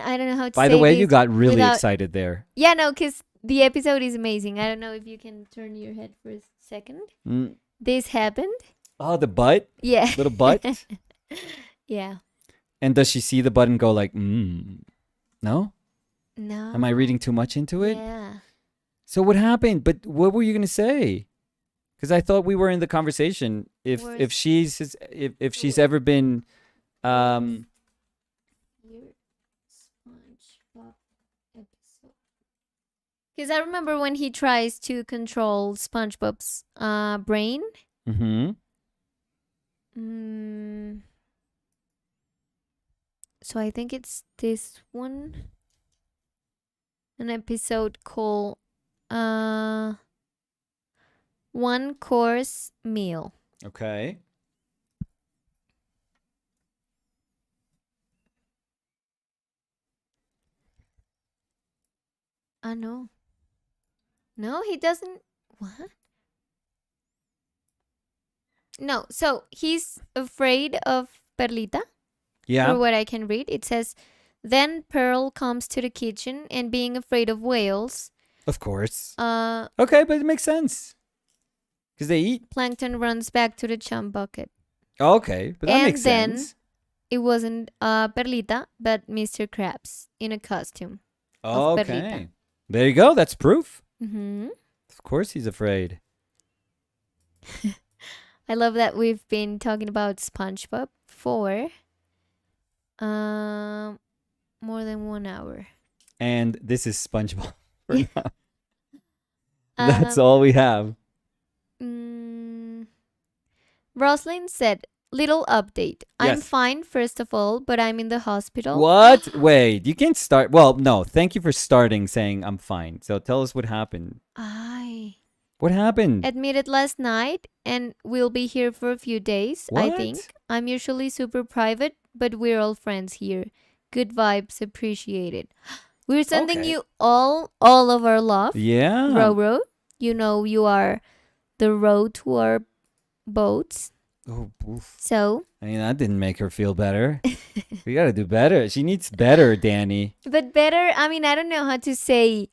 I don't know how to By say the way, you this got really without- excited there. Yeah, no, because the episode is amazing. I don't know if you can turn your head for a second. Mm. This happened. Oh, the butt? Yeah. Little butt? Yeah. And does she see the butt and go like, no? No. Am I reading too much into it? Yeah. So what happened? But what were you going to say? Because I thought we were in the conversation. If Where's- if she's ever been, Your SpongeBob episode. Because I remember when he tries to control SpongeBob's brain. mm-hmm. So I think it's this one. An episode called One Course Meal. Okay. No. No, he doesn't. What? No, so he's afraid of Perlita. Yeah. For what I can read, it says, then Pearl comes to the kitchen and being afraid of whales, Of course. uh, Okay, but it makes sense. Because they eat. Plankton runs back to the chum bucket. Okay, but that And makes then- sense. It wasn't Perlita, but Mr. Krabs in a costume. of Okay. Perlita. There you go. That's proof. Mm-hmm. Of course he's afraid. I love that we've been talking about SpongeBob for more than 1 hour. And this is SpongeBob. Yeah. That's all we have. Rosalind said, little update. I'm Yes. fine, first of all, but I'm in the hospital. What? Wait, you can't start. Well, no, thank you for starting saying I'm fine. So tell us what happened. I What happened? admitted last night and we'll be here for a few days, I What? think. I'm usually super private, but we're all friends here. Good vibes appreciated. We're sending Okay. you all of our love. Yeah. Ro. You know you are the row to our boats. Oh, oof. So, I mean, that didn't make her feel better. We got to do better. She needs better, Danny. but better, I mean, I don't know how to say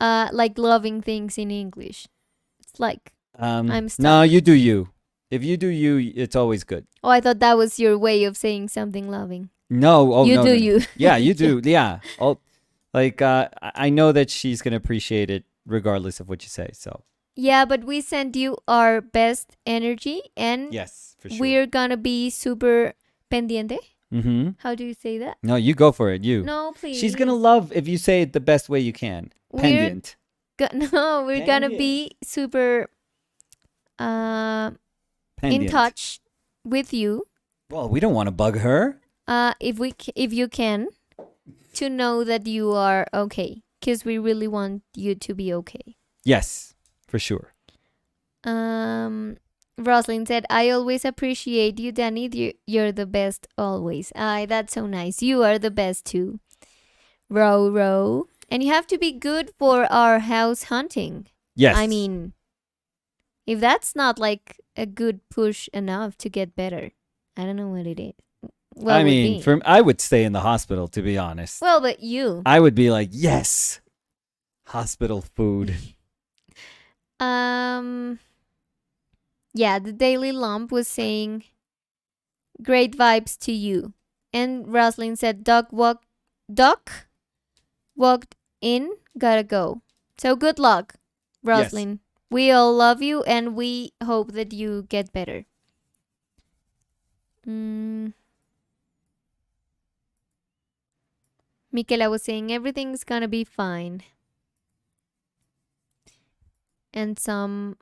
like loving things in English. It's like, I'm No, stuck. you do you. If you do you, it's always good. oh, I thought that was your way of saying something loving. No, oh you no, do no. you. Yeah, you do. Yeah. I know that she's gonna appreciate it regardless of what you say. So Yeah, but we send you our best energy and yes, for sure. we're gonna be super pendiente. Mm-hmm. How do you say that? No, you go for it. You. No, please. She's gonna love if you say it the best way you can. We're Pendant. No, we're gonna Pendiente. be super in Pendant. touch with you. Well, we don't want to bug her. If you can, to know that you are okay, because we really want you to be okay. Yes, for sure. Roslyn said, I always appreciate you, Danny. You're the best always. That's so nice. You are the best too. Row. And you have to be good for our house hunting. Yes. I mean, if that's not like a good push enough to get better, I don't know what it is. What I would mean, be? I would stay in the hospital, to be honest. Well, but you. I would be like, yes, hospital food. Yeah, the Daily Lump was saying, great vibes to you. And Roslyn said, Duck walked in, gotta go. So good luck, Yes. Roslyn. We all love you and we hope that you get better. Michaela was saying, everything's gonna be fine. And some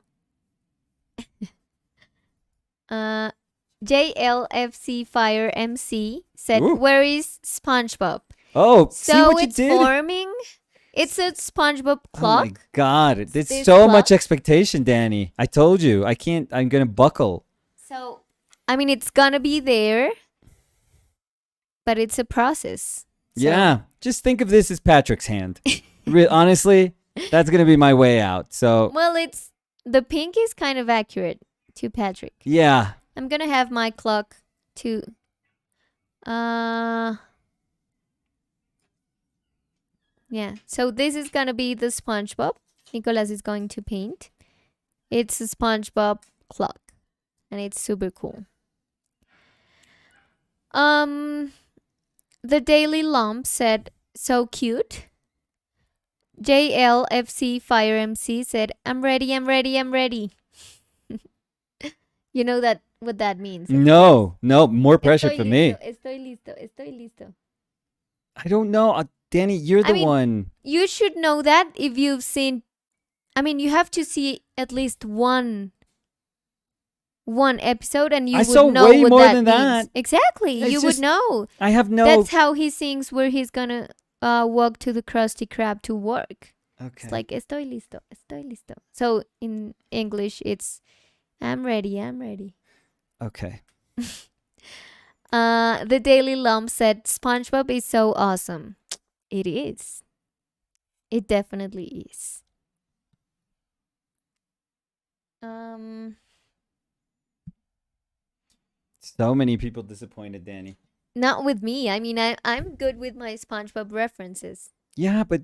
JLFC Fire MC said, Ooh. where is SpongeBob? Oh, see So what you it's did? forming. It's a SpongeBob Oh clock. my God. There's This so clock. much expectation, Danny. I told you. I'm going to buckle. So, I mean, it's gonna be there, but it's a process. So- Yeah. Just think of this as Patrick's hand. Honestly, that's going to be my way out. So, Well, the pink is kind of accurate to Patrick. yeah. I'm gonna have my clock too. Yeah. So this is gonna be the SpongeBob. Nicolas is going to paint. It's a SpongeBob clock, and it's super cool. The Daily Lump said, so cute. JLFC Fire MC said, I'm ready, I'm ready, I'm ready. You know what that means? No, more pressure Estoy for listo, me. Estoy listo, estoy listo. I don't know. Danny, you're the one. You should know that if you've seen. I mean, you have to see at least one episode, and you I would saw know way what more that than means. that. Exactly, It's you just- would know. I have no. That's how he sings, where he's gonna walk to the Krusty Krab to work. Okay. It's like estoy listo, estoy listo. So in English, it's I'm ready, I'm ready. Okay. The Daily Lump said SpongeBob is so awesome. It is. It definitely is. So many people disappointed, Danny. Not with me. I mean, I'm good with my SpongeBob references. Yeah, but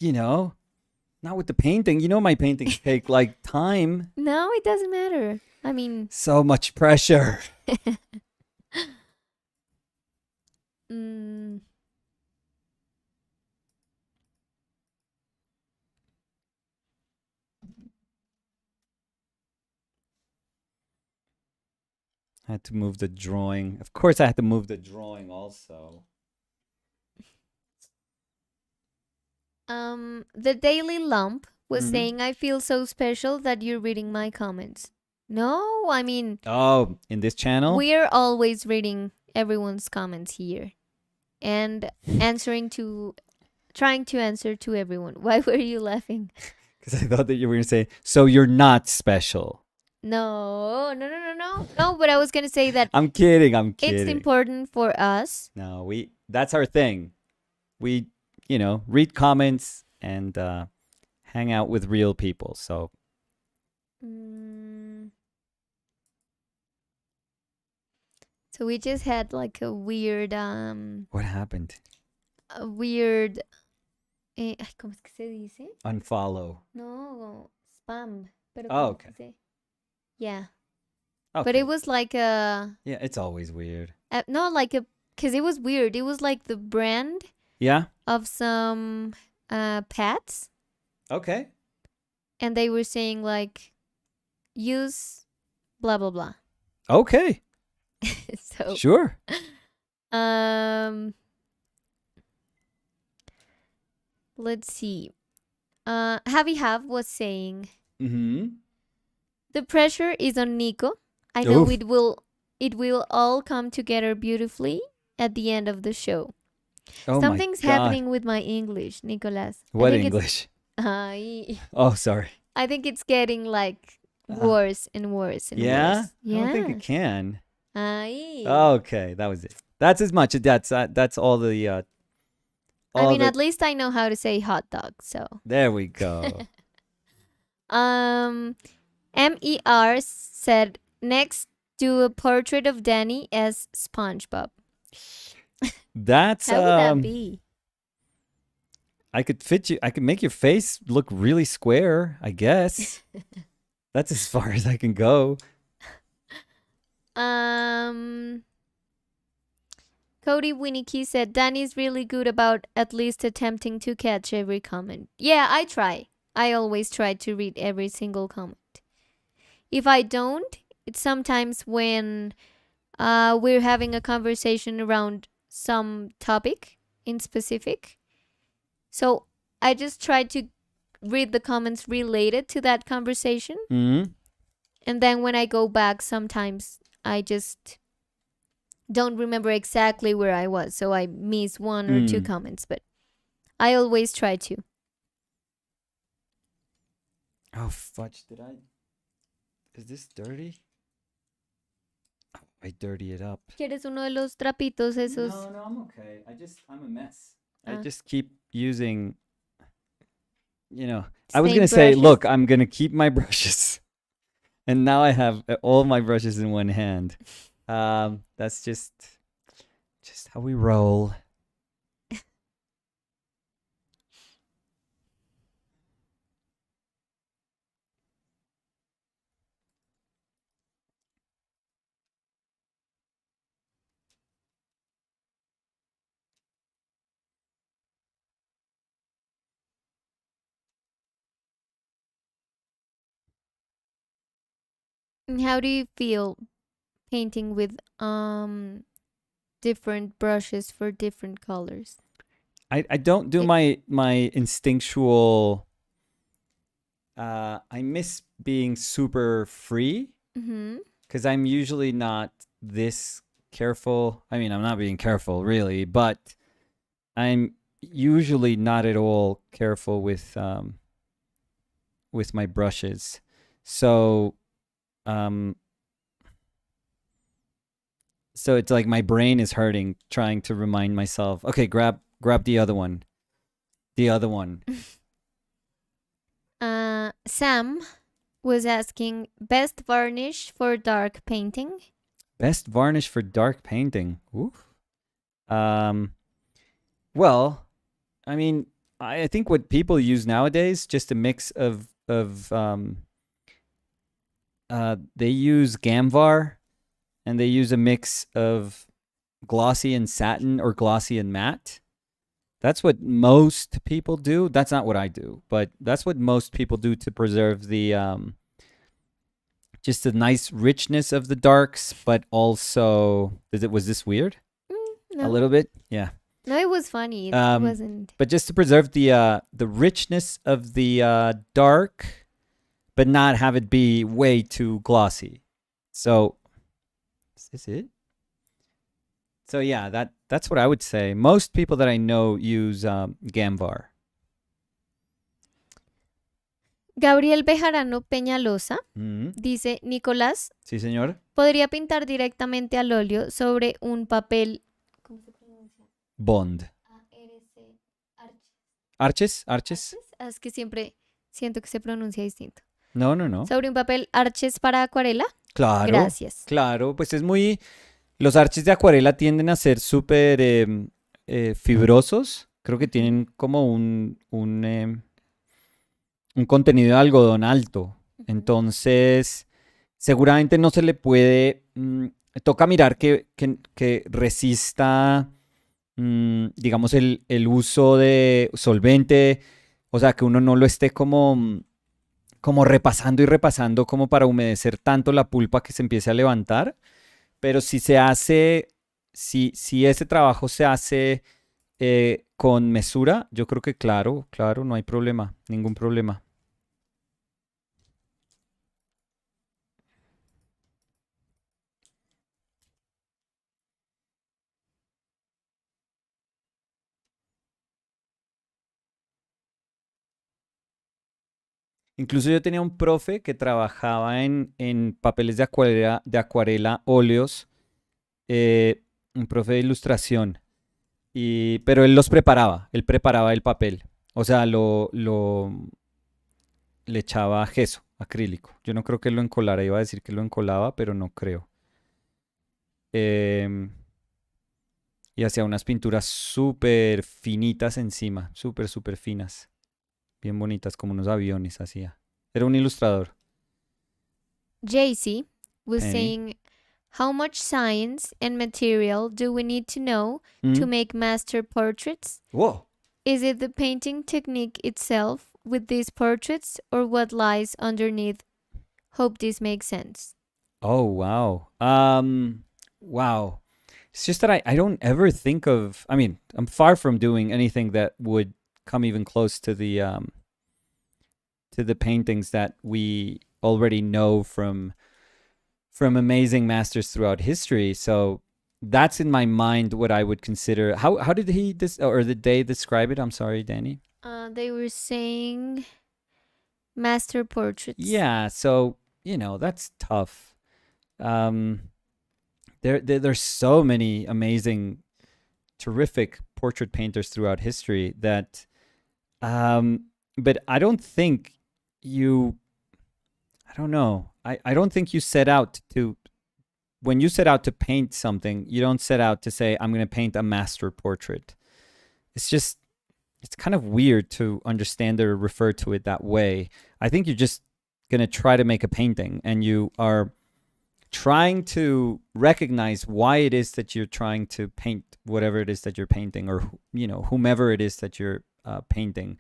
not with the painting. My paintings take like time. No, it doesn't matter. I mean, So much pressure. I had to move the drawing. Of course, I had to move the drawing also. The Daily Lump was Mhm. saying, I feel so special that you're reading my comments. No, I mean, Oh, in this channel? we're always reading everyone's comments here and trying to answer to everyone. Why were you laughing? Because I thought that you were going to say, so you're not special. No, but I was going to say that I'm kidding. it's important for us. No, that's our thing. We, read comments and hang out with real people. So So we just had like a weird what happened? ay, ¿cómo es que se dice? Unfollow. No, spam. Pero Oh, ¿cómo okay. se dice? Yeah. Okay. But it was like Yeah, it's always weird. no, like because it was weird. It was like the brand Yeah? of some pets, Okay. and they were saying like, use blah blah blah. Okay. So Sure. let's see. Javi Hav was saying, Mm-hmm. the pressure is on Nico. I know Oof. it will all come together beautifully at the end of the show. Oh Something's my God. happening with my English, Nicolas. What I think English? I Oh, sorry. think it's getting like worse and worse and Yeah? worse. I don't think it can. Ay. Okay, that was it. That's as much. That's all the I all mean, the. at least I know how to say hot dog. So, There we go. um, Mer said next, do a portrait of Danny as SpongeBob. That's How would that be? I could fit you. I could make your face look really square. I guess that's as far as I can go. Um, Cody Winnicky said Danny's really good about at least attempting to catch every comment. Yeah, I try. I always try to read every single comment. If I don't, it's sometimes when we're having a conversation around some topic in specific. So I just try to read the comments related to that conversation. Hmm. And then when I go back, sometimes I just don't remember exactly where I was. So I miss one or two Mm. comments, but I always try to. Oh fudge! Did I? Is this dirty? Oh, I dirty it up. ¿Quieres uno de los trapitos esos? No, I'm okay. I'm a mess. I Ah. just keep using. I was gonna Same say, brushes? look, I'm gonna keep my brushes, and now I have all my brushes in one hand. That's just how we roll. And how do you feel painting with different brushes for different colors? I don't do It- my instinctual. I miss being super free Mm-hmm. because I'm usually not this careful. I mean, I'm not being careful really, but I'm usually not at all careful with my brushes. So um so it's like my brain is hurting trying to remind myself, okay, grab the other one. The other one. Sam was asking best varnish for dark painting. Best varnish for dark painting. Oof. Um well, I mean, I think what people use nowadays just a mix of they use Gamvar and they use a mix of glossy and satin or glossy and matte. That's what most people do. That's not what I do, but that's what most people do to preserve the just the nice richness of the darks, but also was this weird? No. A little bit? Yeah. No, it was funny. It Um, wasn't. But just to preserve the richness of the dark, but not have it be way too glossy. So is this it? So yeah, that's what I would say. Most people that I know use Gamvar. Gabriel Bejarano Peñalosa Mm. dice, Nicolás, Sí, señor. podría pintar directamente al óleo sobre un papel. ¿Cómo se pronuncia? Bond. ARC. Arches. Arches. Es que siempre siento que se pronuncia distinto. No, no, no. Sobre un papel arches para acuarela. Claro. Gracias. Claro, pues es muy. Los arches de acuarela tienden a ser súper fibrosos. Creo que tienen como un contenido de algodón alto. Entonces, seguramente no se le puede. Toca mirar que resista, digamos, el uso de solvente. O sea, que uno no lo esté como repasando y repasando como para humedecer tanto la pulpa que se empiece a levantar. Pero si se hace, si ese trabajo se hace con mesura, yo creo que claro, no hay problema, ningún problema. Incluso yo tenía un profe que trabajaba en papeles de acuarela óleos, un profe de ilustración. Pero él preparaba el papel. O sea, le echaba gesso acrílico. Yo no creo que lo encolara, iba a decir que lo encolaba, pero no creo. Em, y hacía unas pinturas súper finitas encima, súper, súper finas, bien bonitas, como unos aviones hacía. Era un ilustrador. JC was Penny. saying, how much science and material do we need to know to Mm. make master portraits? Whoa. Is it the painting technique itself with these portraits or what lies underneath? Hope this makes sense. Oh, wow. Wow. It's just that I don't ever think of, I mean, I'm far from doing anything that would come even close to the paintings that we already know from amazing masters throughout history. So that's in my mind what I would consider. How did he this or the day describe it? I'm sorry, Danny. They were saying master portraits. Yeah, so that's tough. Um, there's so many amazing, terrific portrait painters throughout history that, but I don't think you. I don't know. I don't think you set out to when you set out to paint something, you don't set out to say, I'm going to paint a master portrait. It's just, it's kind of weird to understand or refer to it that way. I think you're just going to try to make a painting and you are trying to recognize why it is that you're trying to paint whatever it is that you're painting or, whomever it is that you're painting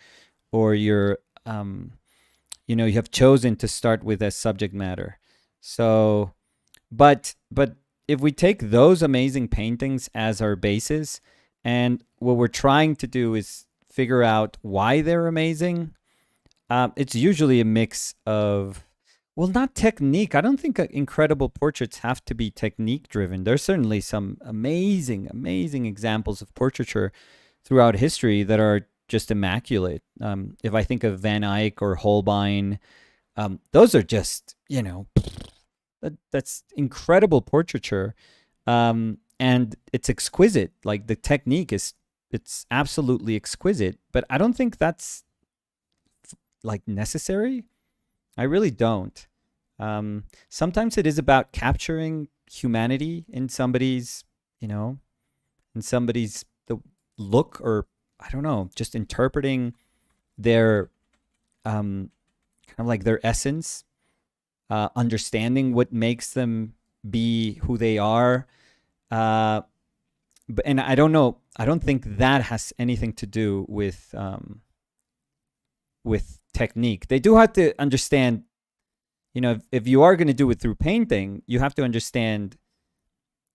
or you have chosen to start with as subject matter. So, but if we take those amazing paintings as our basis, and what we're trying to do is figure out why they're amazing, it's usually a mix of, well, not technique. I don't think incredible portraits have to be technique driven. There's certainly some amazing, amazing examples of portraiture throughout history that are just immaculate. If I think of Van Eyck or Holbein, those are just, that's incredible portraiture, and it's exquisite. Like the technique it's absolutely exquisite. But I don't think that's like necessary. I really don't. Sometimes it is about capturing humanity in somebody's, in somebody's the look, or I don't know, just interpreting their kind of like their essence, understanding what makes them be who they are. And I don't know. I don't think that has anything to do with technique. They do have to understand. If you are going to do it through painting, you have to understand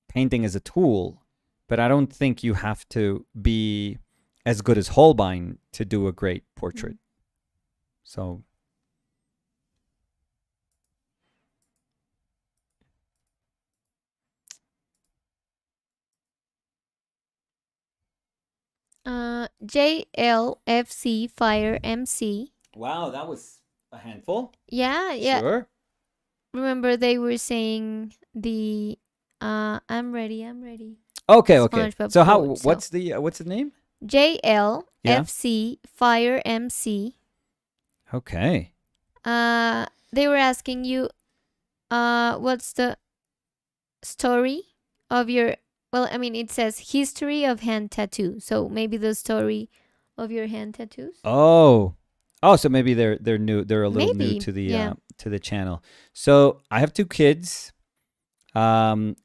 painting as a tool. But I don't think you have to be as good as Holbein to do a great portrait. So JLFC Fire MC. wow, that was a handful. Yeah, yeah. Sure. Remember they were saying the I'm ready, I'm ready. Okay, okay. SpongeBob So how? quote. What's the name? JLFC Fire MC. Okay. They were asking you what's the story of your, well, I mean, it says history of hand tattoo. So maybe the story of your hand tattoos. Oh, so maybe they're new. They're a little Maybe, new to the yeah. to the channel. So I have two kids, and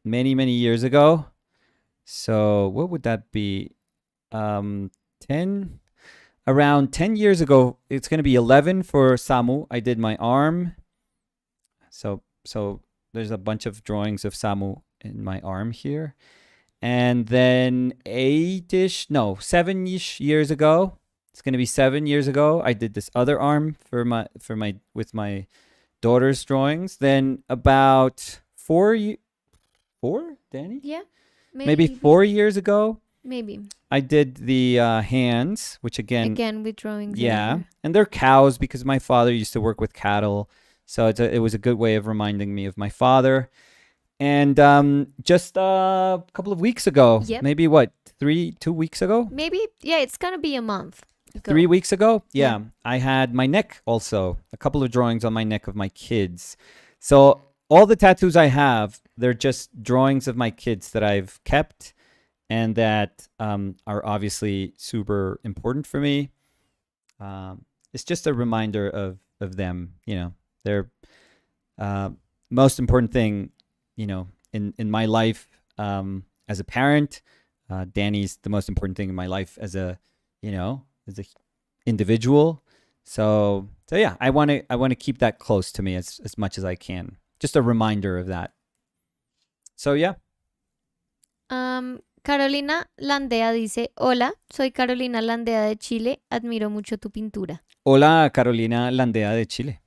many years ago. So what would that be? 10 around 10 years ago. It's going to be 11 for Samu. I did my arm. So there's a bunch of drawings of Samu in my arm here. And then 7-ish years ago, it's going to be 7 years ago, I did this other arm for my with my daughter's drawings. Then about 4, Danny? Yeah. Maybe 4 years ago, Maybe. I did the hands, which Again with drawings. yeah, over. and they're cows because my father used to work with cattle, so it was a good way of reminding me of my father. And just a couple of weeks ago, Yep. maybe what, 2 weeks ago? Maybe, yeah, it's gonna be a month ago. 3 weeks ago? Yeah. Yeah. I had my neck also, a couple of drawings on my neck of my kids. So all the tattoos I have, they're just drawings of my kids that I've kept and that are obviously super important for me. It's just a reminder of them. They're most important thing, in my life as a parent. Danny's the most important thing in my life as a individual. So yeah, I want to keep that close to me as much as I can. Just a reminder of that. So yeah. Carolina Landea dice, hola, soy Carolina Landea de Chile, admiro mucho tu pintura. Hola, Carolina Landea de Chile.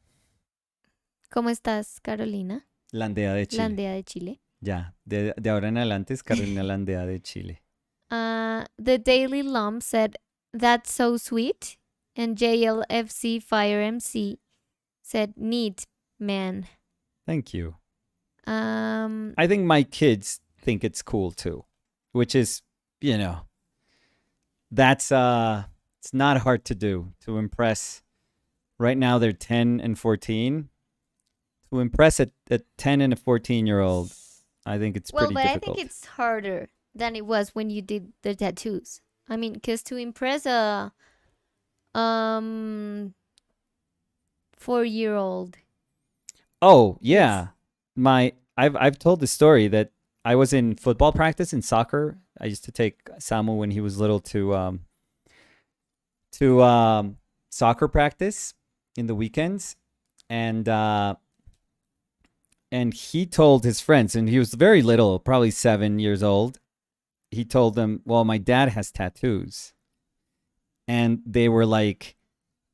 ¿Cómo estás, Carolina? Landea de Chile. Landea de Chile. Ya, de ahora en adelante es Carolina Landea de Chile. The Daily Lump said, that's so sweet. And JLFC Fire MC said, neat, man. Thank you. Um, I think my kids think it's cool too, which is, that's it's not hard to do, to impress. Right now they're 10 and 14. To impress a 10 and a 14-year-old, I think it's well, pretty but difficult. I think it's harder than it was when you did the tattoos. I mean, because to impress a 4-year-old. Oh, yeah. I've told the story that I was in football practice in soccer. I used to take Samu when he was little to soccer practice in the weekends, and he told his friends, and he was very little, probably 7 years old. He told them, "Well, my dad has tattoos," and they were like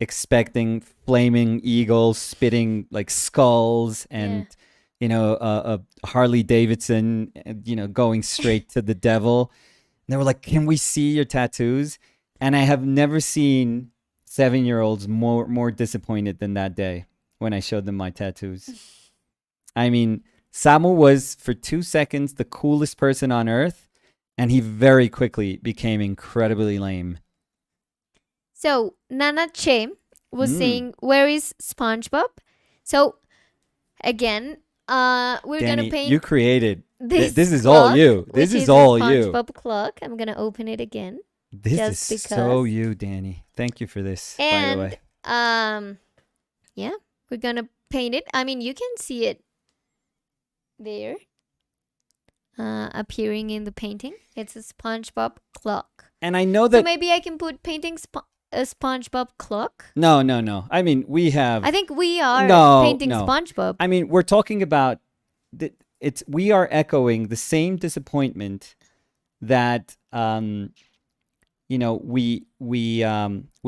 expecting flaming eagles, spitting like skulls, and a Harley Davidson, going straight to the devil. And they were like, "Can we see your tattoos?" And I have never seen 7-year-olds more disappointed than that day when I showed them my tattoos. I mean, Samu was for 2 seconds the coolest person on earth, and he very quickly became incredibly lame. So Nana Che was saying, where is SpongeBob? So again, we're Danny, gonna paint you created this. This is clock, all you. This which is all a you. SpongeBob clock. I'm gonna open it again. This just is because. so you, Danny. Thank you for this, by the way. And yeah, we're gonna paint it. I mean, you can see it there, appearing in the painting. It's a SpongeBob clock. And I know that. So maybe I can put painting a SpongeBob clock. No. I mean, we have. I think we are painting no. SpongeBob. I mean, we're talking about. We are echoing the same disappointment that we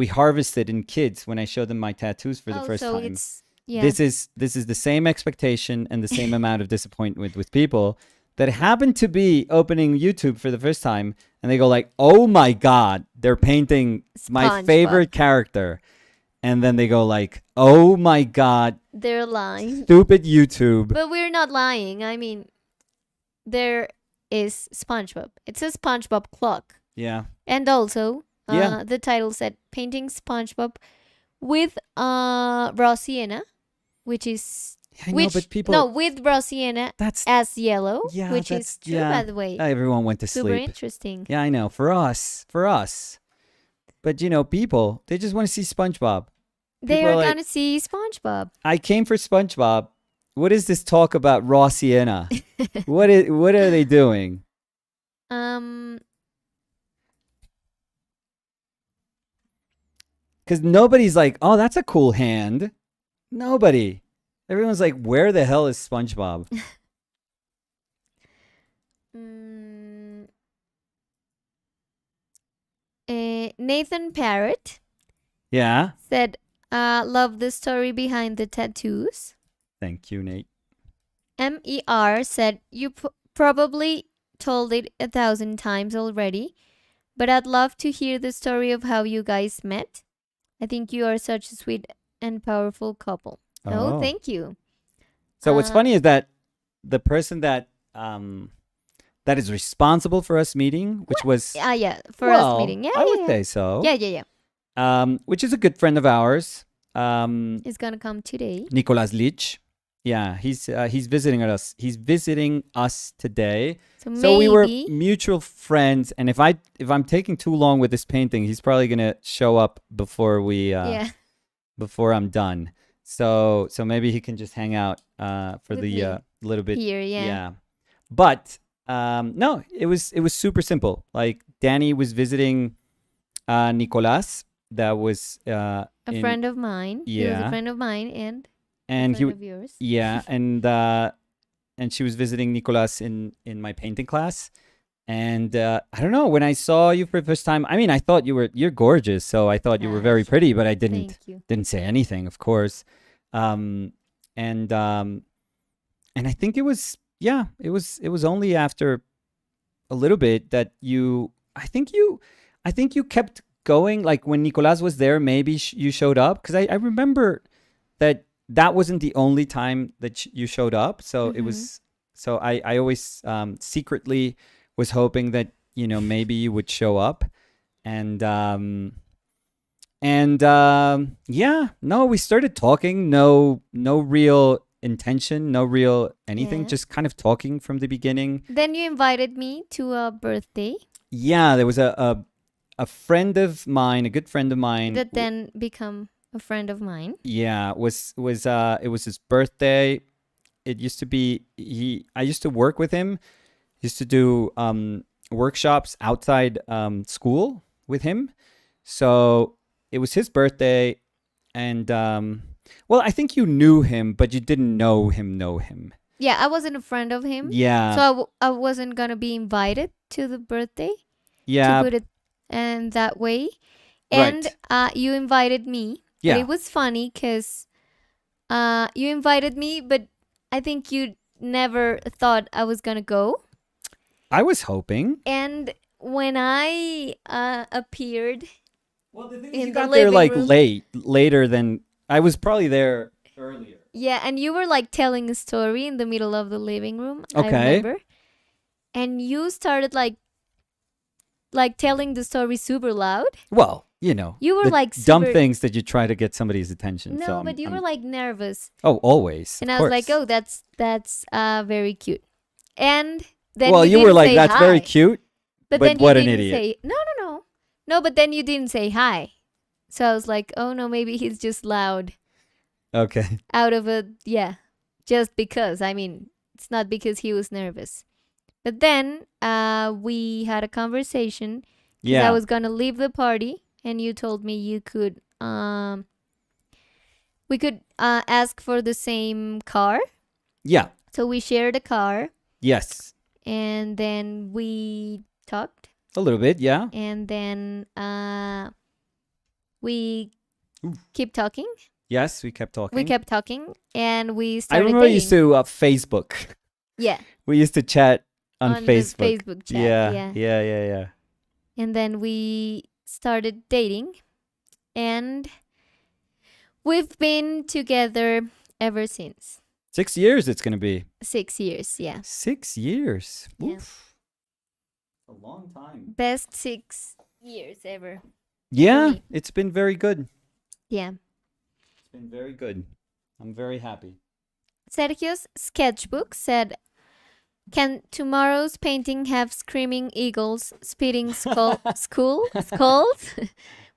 harvested in kids when I showed them my tattoos for the first time. This is the same expectation and the same amount of disappointment with people that happen to be opening YouTube for the first time, and they go like, "Oh my God, they're painting my favorite character," and then they go like, "Oh my God, they're lying." Stupid YouTube. But we're not lying. I mean, there is SpongeBob. It's a SpongeBob clock. Yeah. And also, the title said painting SpongeBob with raw sienna, which is but people with raw sienna as yellow, which is true, by the way. Everyone went to sleep. Super interesting. Yeah, I know. For us. But people, they just want to see SpongeBob. They are gonna see SpongeBob. I came for SpongeBob. What is this talk about raw sienna? What are they doing? Because nobody's like, "Oh, that's a cool hand." Nobody. Everyone's like, "Where the hell is SpongeBob?" Nathan Parrott. Yeah. Said, love the story behind the tattoos. Thank you, Nate. MER said, you probably told it 1,000 times already, but I'd love to hear the story of how you guys met. I think you are such a sweet and powerful couple. Oh, thank you. So what's funny is that the person that that is responsible for us meeting, which was, Yeah, for us well, meeting. Yeah, I yeah, would yeah. say so. Yeah, yeah. Which is a good friend of ours. It's gonna come today. Nicolas Lich. Yeah, he's visiting us. He's visiting us today. So So we were maybe. mutual friends, and if I'm taking too long with this painting, he's probably gonna show up Yeah. before I'm done. So maybe he can just hang out for With the me. little bit. Here, yeah. Yeah. But no, it was super simple. Like Danny was visiting Nicolas. That was A friend of mine. He was a yeah, friend of mine and a and friend of yours. yeah, and she was visiting Nicolas in my painting class. And I don't know, when I saw you for the first time, I mean, I thought you're gorgeous, so I thought you were very pretty, but I Thank you. didn't say anything, of course. Um, and I think it was only after a little bit that I think you kept going. Like when Nicolas was there, maybe you showed up, because I remember that wasn't the only time that you showed up. So it was. So I always secretly was hoping that maybe you would show up, and yeah, no, we started talking. No real intention, no real anything. Yeah. Just kind of talking from the beginning. Then you invited me to a birthday Yeah, there was a friend of mine, a good friend of mine. that then become a friend of mine. Yeah, it was his birthday. It used to be I used to work with him. Used to do workshops outside school with him. So it was his birthday, and well, I think you knew him, but you didn't know him. Yeah, I wasn't a friend of him. Yeah. So I wasn't going to be invited to the birthday, Yeah. to put it in that way. And you invited me. Yeah. But it was funny because you invited me, but I think you never thought I was going to go. I was hoping. And when I appeared, Well, the thing in is, you the got there living like room. later than I was probably there earlier. Yeah, and you were like telling a story in the middle of the living room. I Okay. remember. And you started like telling the story super loud. Well, You were the like dumb super. things that you try to get somebody's attention. No, So but you were like nervous, oh, always. and of I was like, course. "Oh, that's very cute." And then Well, you you were didn't like, say that's hi. very cute. But but then what you an didn't idiot. say no. But then you didn't say hi, so I was like, "Oh no, maybe he's just loud Okay. out of just because." I mean, it's not because he was nervous. But then we had a conversation. Because Yeah. I was gonna leave the party, and you told me we could ask for the same car. Yeah. So we shared a car, Yes. and then we talked, A little bit. Yeah. and then we keep talking. Yes. We kept talking. We kept talking, and we I started remember we dating. used to Facebook. Yeah, We used to chat on the Facebook. Facebook chat. Yeah. Yeah. Yeah. And then we started dating, and we've been together ever since. 6 years it's going to be. 6 years, yeah. 6 years. Yeah. Oof. A long time. Best 6 years ever. Yeah, me. it's been very good. Yeah. It's been very good. I'm very happy. Sergio's sketchbook said, "Can tomorrow's painting have screaming eagles spitting skulls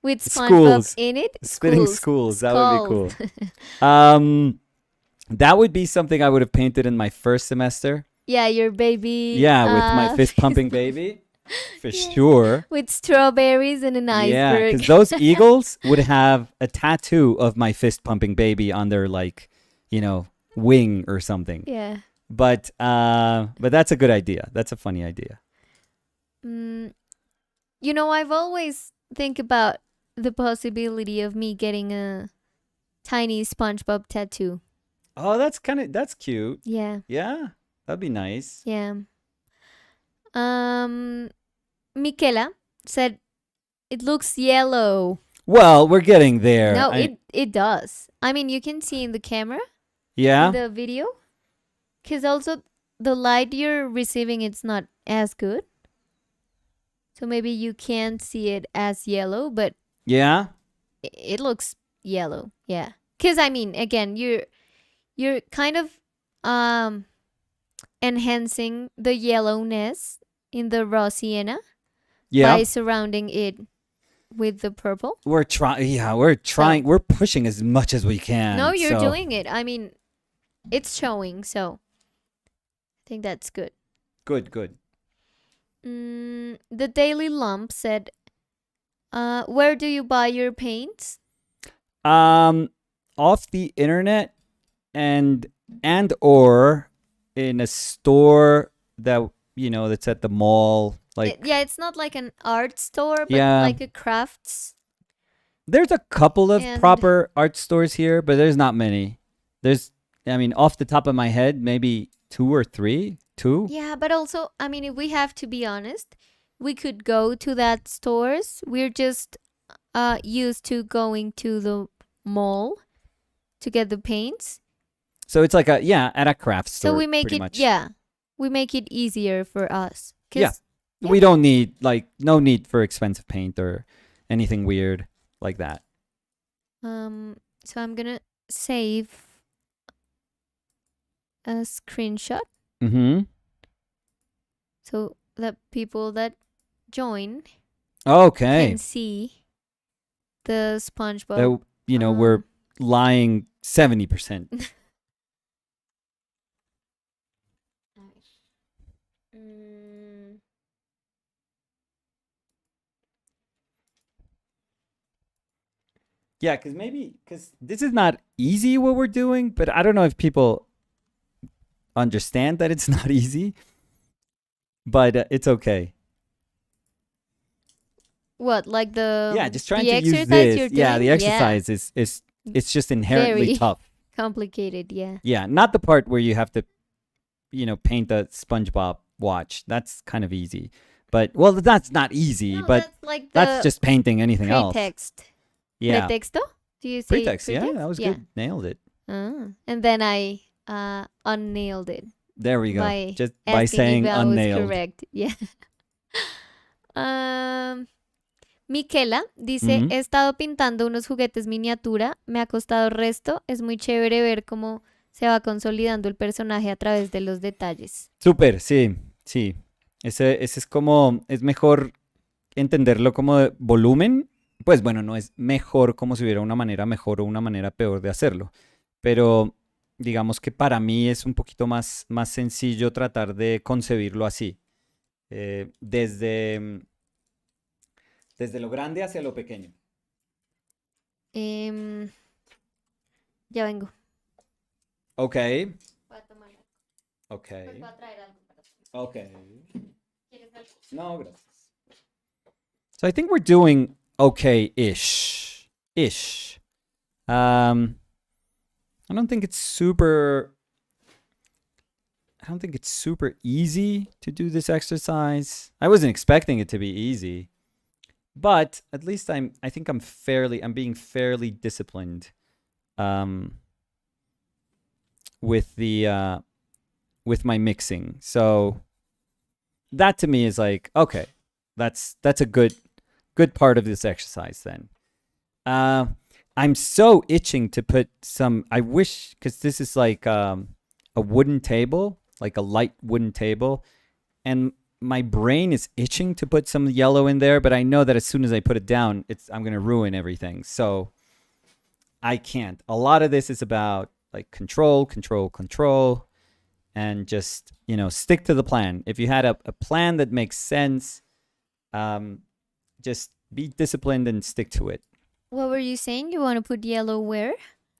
with SpongeBob Schools. in it?" Spitting schools. That would be cool. Skulls. That would be something I would have painted in my first semester. Yeah, your baby. Yeah, with my fist pumping baby. For sure. With strawberries and an Yeah, iceberg. because those eagles would have a tattoo of my fist pumping baby on their wing or something. Yeah. But that's a good idea. That's a funny idea. I've always think about the possibility of me getting a tiny SpongeBob tattoo. Oh, that's cute. Yeah. Yeah, that'd be nice. Yeah. Michaela said it looks yellow. Well, we're getting there. No, it does. I mean, you can see in the camera, Yeah. in the video. Because also the light you're receiving it's not as good. So maybe you can't see it as yellow, but Yeah. it looks yellow. Yeah. Cuz I mean, again, you're kind of um enhancing the yellowness in the raw sienna Yeah. by surrounding it with the purple. We're trying. Yeah, we're So, trying. We're pushing as much as we no, can. you're So doing it. I mean, it's showing, so I think that's good. good, good. The Daily Lump said, where do you buy your paints? Um, off the internet and or in a store that that's at the mall. Like Yeah, it's not like an art store, but yeah, like a crafts. there's a couple of And proper art stores here, but there's not many. There's, I mean, off the top of my head, maybe two or three. Two. yeah, but also, I mean, if we have to be honest, we could go to that stores. We're just used to going to the mall to get the paints. So it's like at a craft So store, we make pretty it, much. yeah, we make it easier for us. Yeah. Cause yeah. We don't need no need for expensive paint or anything weird like that. So I'm gonna save a screenshot Mm-hmm. so that people that join Okay. can see the SpongeBob. That we're lying 70%. Mm, Yeah, because this is not easy what we're doing, but I don't know if people understand that it's not easy, but it's okay. what, like Yeah, just trying the to use exercise you're this. Yeah, doing? the exercise is it's just inherently Very tough. complicated. Yeah. Yeah, not the part where you have to paint a SpongeBob watch. That's kind of easy. But well, that's not easy, No, but that's like that's the just painting anything else. pretext. Yeah. Pretexto? Do you say Pretext. Yeah, pretext? that was Yeah. good. Nailed it. And then I unnailed it There we go. by Just by asking saying if I was unnailed. correct. Yeah. Miquela dice, Mhm. he estado pintando unos juguetes miniatura, me ha costado resto, es muy chévere ver cómo se va consolidando el personaje a través de los detalles. Súper, sí, sí. Ese es como, es mejor entenderlo como de volumen. Pues bueno, no es mejor como si hubiera una manera mejor o una manera peor de hacerlo. Pero digamos que para mí es un poquito más sencillo tratar de concebirlo así. Desde lo grande hacia lo pequeño. Em, ya vengo. Ok, Voy a tomar algo. ok, Pues voy a traer algo para ti. ok. ¿Quieres algo? No, gracias. So I think we're doing okay-ish. Ish. I don't think it's super easy to do this exercise. I wasn't expecting it to be easy. But at least I think I'm being fairly disciplined with the with my mixing. So that to me is like, okay, that's a good part of this exercise then. I'm so itching to put some, I wish, because this is like a wooden table, like a light wooden table, and my brain is itching to put some yellow in there, but I know that as soon as I put it down, I'm going to ruin everything. So I can't. A lot of this is about like control, and just, stick to the plan. If you had a plan that makes sense, just be disciplined and stick to it. What were you saying? You want to put yellow where?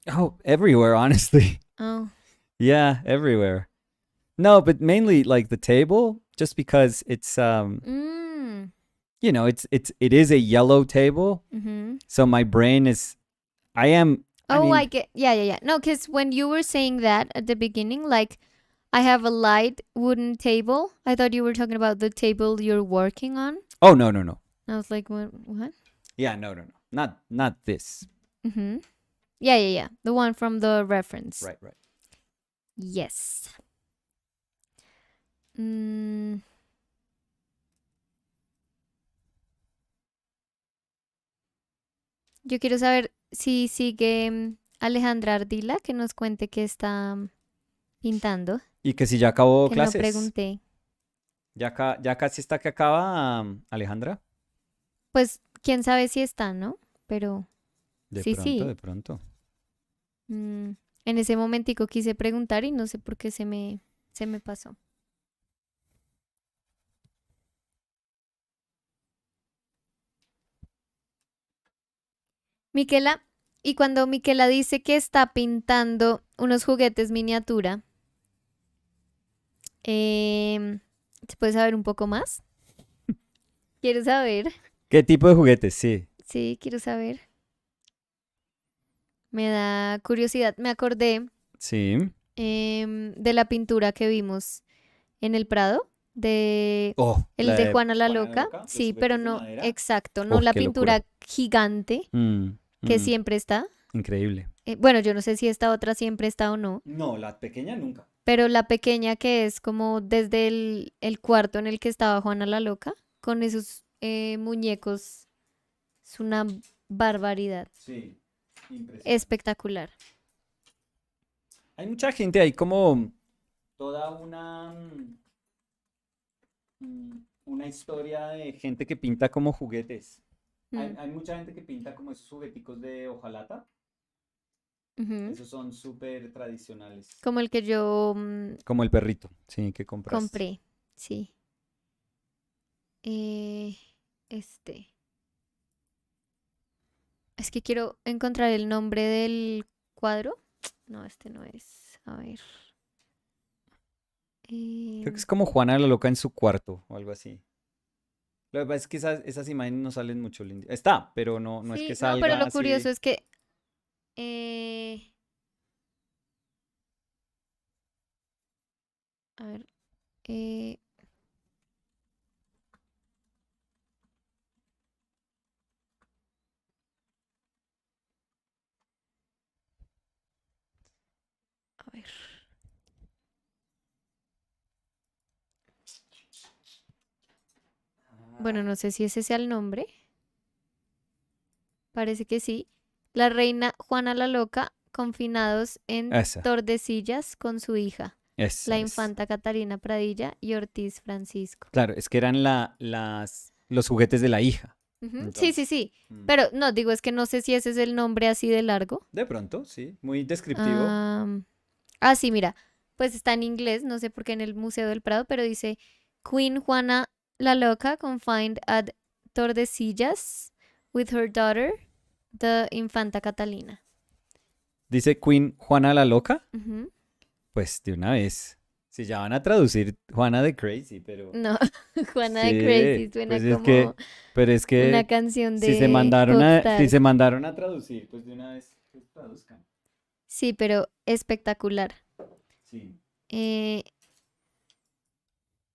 Oh, everywhere, honestly. Oh. Yeah, everywhere. No, but mainly like the table, just because it's it is a yellow table. Mm-hmm. So my brain is I get. Yeah. No, because when you were saying that at the beginning, like, I have a light wooden table. I thought you were talking about the table you're working on. Oh, no. I was like, what? Yeah, no. Not this. Mm-hmm. Yeah. The one from the reference. Right. Yes. Mm, yo quiero saber si sigue Alejandra Ardila, que nos cuente qué está pintando, Y que si ya acabó que no clases, pregunté. ya casi está que acaba, Alejandra. Pues quién sabe si está, ¿no? Pero De sí, pronto, sí. de pronto. Mm, en ese momentico quise preguntar y no sé por qué se me pasó. Miquela, y cuando Miquela dice que está pintando unos juguetes miniatura, em, ¿se puede saber un poco más? Quiero saber. ¿Qué tipo de juguetes? Sí. Sí, quiero saber. Me da curiosidad. Me acordé Sí. de la pintura que vimos en el Prado, de Oh, el la de de Juana la Juana la Loca. Loca, los Sí, pero juguetes de no, madera. exacto, no Oh, la qué locura. pintura gigante Mm, que mm, siempre está. increíble. Bueno, yo no sé si esta otra siempre está o no, No, la pequeña nunca. pero la pequeña que es como desde el cuarto en el que estaba Juana la Loca, con esos muñecos, es una barbaridad. Sí, impresionante. Espectacular. Hay mucha gente, hay como toda una historia de gente que pinta como juguetes. Mm, Hay mucha gente que pinta como esos jugueticos de hojalata. ujú. Esos son súper tradicionales. Como el que yo Como el perrito, sí, que compraste. compré, sí. Eh, este. Es que quiero encontrar el nombre del cuadro. No, este no es. A ver. Creo que em, es como Juana la Loca en su cuarto o algo así. Lo que pasa es que esas imágenes no salen mucho, Lindy. Está, pero no, no es que sí, no, pero salga lo curioso así. es que. eh, a ver. eh, a ver. Bueno, no sé si ese sea el nombre. Parece que sí. La reina Juana la Loca, confinados en Esa, Tordesillas con su hija, esa la es. infanta Catarina Pradilla y Ortiz Francisco. Claro, es que eran los juguetes de la hija. Ujú, sí, sí, Entonces, sí. Pero no, digo, es que no sé si ese es el nombre así de largo. de pronto, sí, muy descriptivo. Am, sí, mira, pues está en inglés, no sé por qué en el Museo del Prado, pero dice Queen Juana la Loca confined at Tordesillas with her daughter, the Infanta Catalina. Dice Queen Juana la Loca, Ujú. pues de una vez. Si ya van a traducir Juana de Crazy, pero No, Juana de sí, Crazy suena pues es como que, pero es una que canción si se de mandaron si Popstar. se mandaron a traducir, pues de una vez pues, traduzcan. Sí, pero espectacular. Sí. Eh,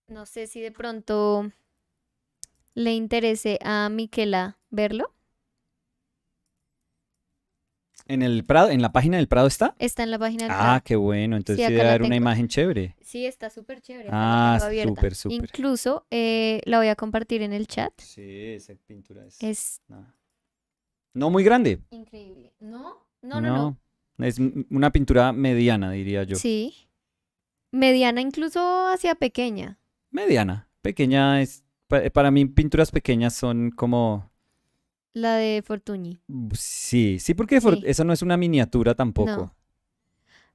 no sé si de pronto le interese a Miquela verlo. ¿En el Prado, en la página del Prado está? Está en la página del Ah, Prado. qué bueno, entonces Sí, sí acá debe la haber una tengo. imagen chévere. Sí, está súper chévere. Acá la Ah, tengo abierta. súper, súper. Incluso la voy a compartir en el chat. Sí, esa pintura es Es nada. No muy grande, increíble. ¿No? No, no, no. no. Es una pintura mediana, diría yo. Sí. Mediana, incluso hacia pequeña. Mediana. Pequeña es. Para mí, pinturas pequeñas son como. La de Fortuñi. Sí, sí, porque Sí. eso no es una miniatura No. tampoco.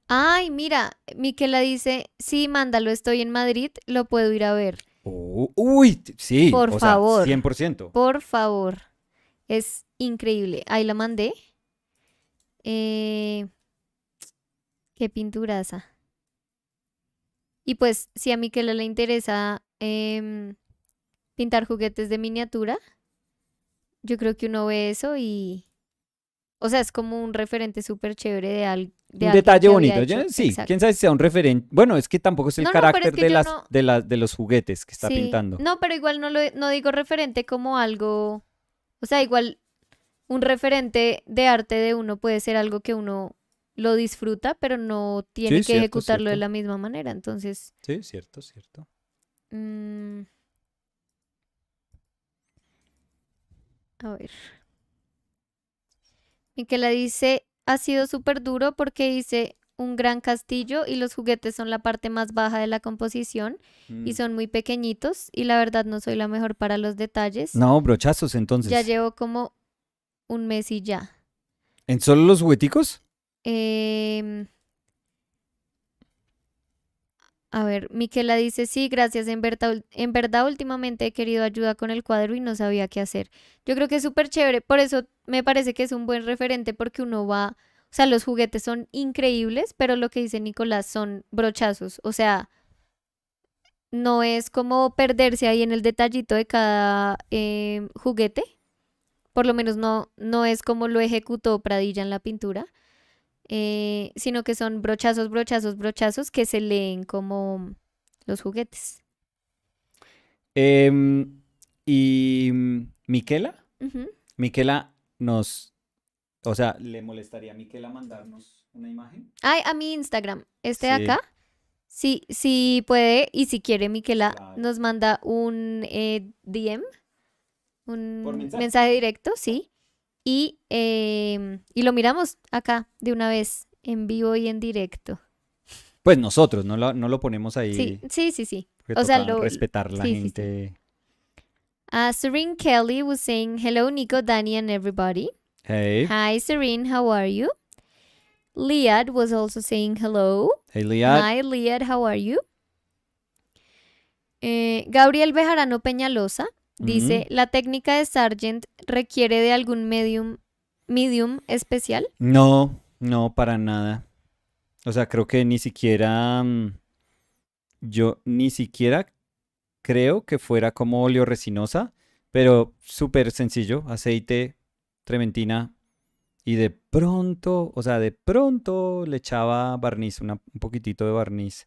Ay, mira, Miquela dice, sí, mándalo, estoy en Madrid, lo puedo ir a ver. Uy, sí, Por o sea, favor, 100%. por favor. Es increíble. Ahí la mandé. Eh, qué pinturaza. Y pues, si a Miquela le interesa pintar juguetes de miniatura, yo creo que uno ve eso y, o sea, es como un referente súper chévere de Un alguien detalle que había bonito. hecho. Sí, quién Exacto. sabe si sea un referente. Bueno, es que tampoco es el No, no, pero es carácter que de yo las, no, de los juguetes que está sí, pintando. no, pero igual no digo referente como algo, o sea, igual un referente de arte de uno puede ser algo que uno lo disfruta, pero no tiene Sí, que cierto, ejecutarlo de cierto. la misma manera. Entonces, Sí, cierto, cierto. Mm, a ver. Miquela dice, ha sido súper duro porque hice un gran castillo y los juguetes son la parte más baja de la composición y Mm. son muy pequeñitos y la verdad no soy la mejor para los detalles. No, brochazos Ya entonces. llevo como un mes y ya. ¿En solo los jugueticos? Em, a ver, Miquela dice, sí, gracias, en verdad últimamente he querido ayuda con el cuadro y no sabía qué hacer. Yo creo que es súper chévere, por eso me parece que es un buen referente porque uno va, o sea, los juguetes son increíbles, pero lo que dice Nicolás son brochazos, o sea, no es como perderse ahí en el detallito de cada juguete, por lo menos no es como lo ejecutó Pradilla en la pintura, sino que son brochazos, brochazos, brochazos que se leen como los juguetes. Em, y Miquela, Ujú. Miquela nos, o sea, ¿le molestaría a Miquela mandarnos una imagen? Ay, a mi Instagram, este de acá, Sí, sí, sí puede y si quiere, Miquela claro. nos manda un DM, ¿Por un mensaje? mensaje directo, sí, y lo miramos acá de una vez, en vivo y en directo. Pues nosotros, no lo ponemos Sí, ahí sí, sí, sí. porque O sea, toca respetar la sí, sí, sí. gente. Serene Kelly was saying, hello, Nico, Danny, and everybody. Hey, Hi, Serene, how are you? Liad was also saying hello. hey Liat. Hi, Liad, how are you? Gabriel Bejarano Peñalosa Mm. dice, ¿la técnica de Sargent requiere de algún medium especial? No, no, para nada. O sea, creo que ni siquiera, yo ni siquiera creo que fuera como oleoresinosa, pero súper sencillo, aceite, trementina y de pronto, o sea, de pronto le echaba barniz, un poquitito de barniz,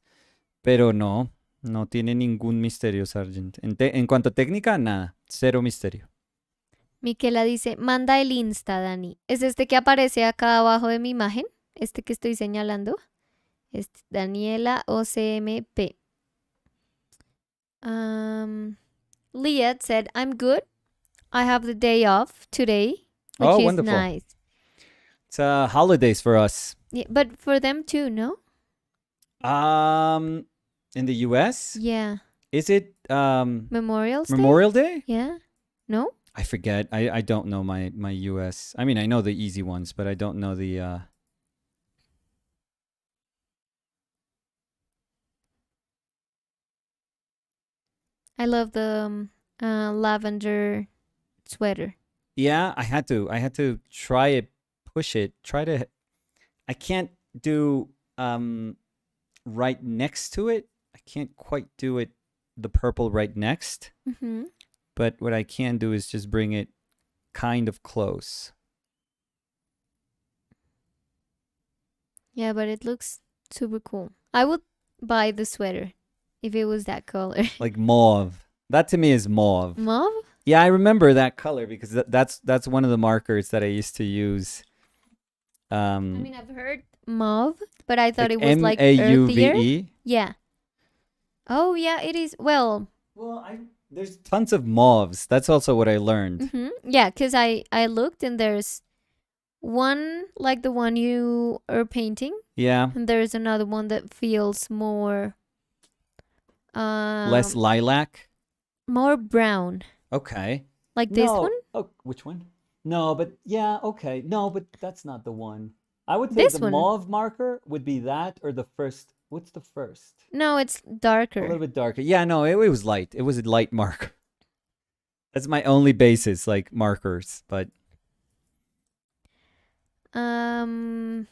pero no, no tiene ningún misterio, Sargent. En cuanto a técnica, nada, cero misterio. Miquela dice, manda el Insta, Dani. ¿Es este que aparece acá abajo de mi imagen? Este que estoy señalando. Este, Daniela OCMP. Um, Liat said, I'm good. I have the day off today, which Oh, is wonderful. nice. It's holidays for us. Yeah, but for them too, no? Um, in the US, Yeah. is it Memorial's Day? Memorial Day? Yeah. No? I forget. I don't know my US. I mean, I know the easy ones, but I don't know the I love the lavender sweater. Yeah, I had to try it, push it, try to I can't do right next to it. I can't quite do it the purple right next, Hmm. but what I can do is just bring it kind of close. Yeah, but it looks super cool. I would buy the sweater if it was that color. Like mauve. That to me is mauve. Mauve? Yeah, I remember that color because that's one of the markers that I used to use. I Um mean, I've heard mauve, but I thought like it was like earthier. MAUVE. Yeah. Oh, yeah, it is. Well, Well, there's tons of mauves. That's also what I learned. yeah, because I looked and there's one like the one you are painting, Yeah, and there's another one that feels less um lilac. more brown, Okay. like this one. No. Oh, which one? No, but yeah, okay. No, but that's not the one. I would say the This one. mauve marker would be that or the first. What's the first? No, it's A little darker. bit darker. Yeah, no, it was light. It was a light marker. That's my only basis, like markers. But Um,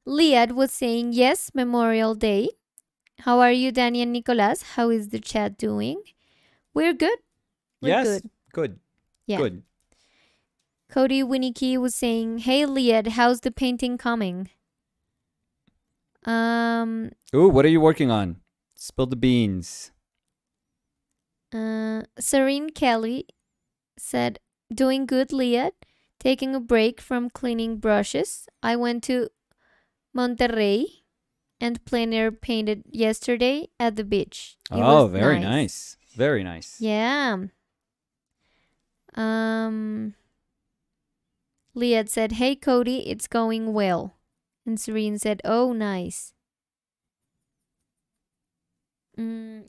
Liad was saying yes, Memorial Day. How are you, Danny and Nicolas? How is the chat doing? We're good. We're yes, good. good, Yeah. good. Cody Winnicky was saying, "Hey, Liad, how's the painting coming?" Um, Ooh, what are you working on? Spill the beans. Serene Kelly said, "Doing good, Liad. Taking a break from cleaning brushes. I went to Monterrey and plein air painted yesterday at the beach. It Oh, was very nice. nice. Very nice. Yeah. Liat said, "Hey Cody, it's going well." And Serene said, "Oh, nice."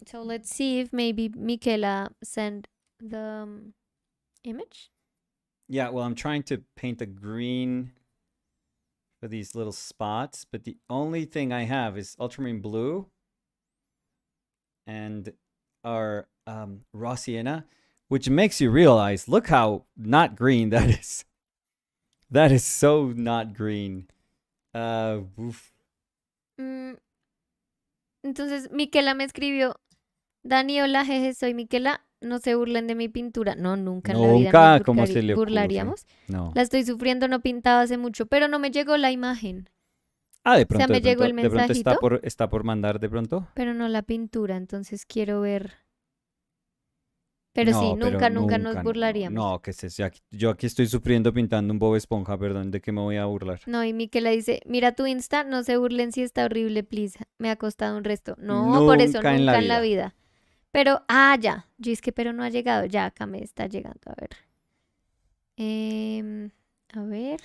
So let's see if maybe Michaela sent the image. Yeah, well, I'm trying to paint a green for these little spots, but the only thing I have is ultramarine blue and our raw sienna, which makes you realize, look how not green that is. That is so not green. Oof. Entonces Miquela me escribió, Dani, hola, jeje, soy Miquela, no se burlen de mi pintura. No, nunca en la vida nos Nunca, ¿cómo se le ocurre? burlaríamos. No. La estoy sufriendo, no pintaba hace mucho, pero no me llegó la imagen. Ah, O sea, me llegó el de pronto mensajito, está por mandar de pronto. pero no la pintura, entonces quiero ver. Pero sí, No, pero nunca nos nunca, burlaríamos. no, que se sea, yo aquí estoy sufriendo pintando un Bob Esponja, perdón, ¿de qué me voy a burlar? No, y Miquela dice, mira tu Insta, no se burlen si está horrible, please. Me ha costado un resto. No, por eso Nunca nunca en la vida. Pero, ya. Yo es que, pero no ha llegado. Ya, acá me está llegando. A ver. A ver.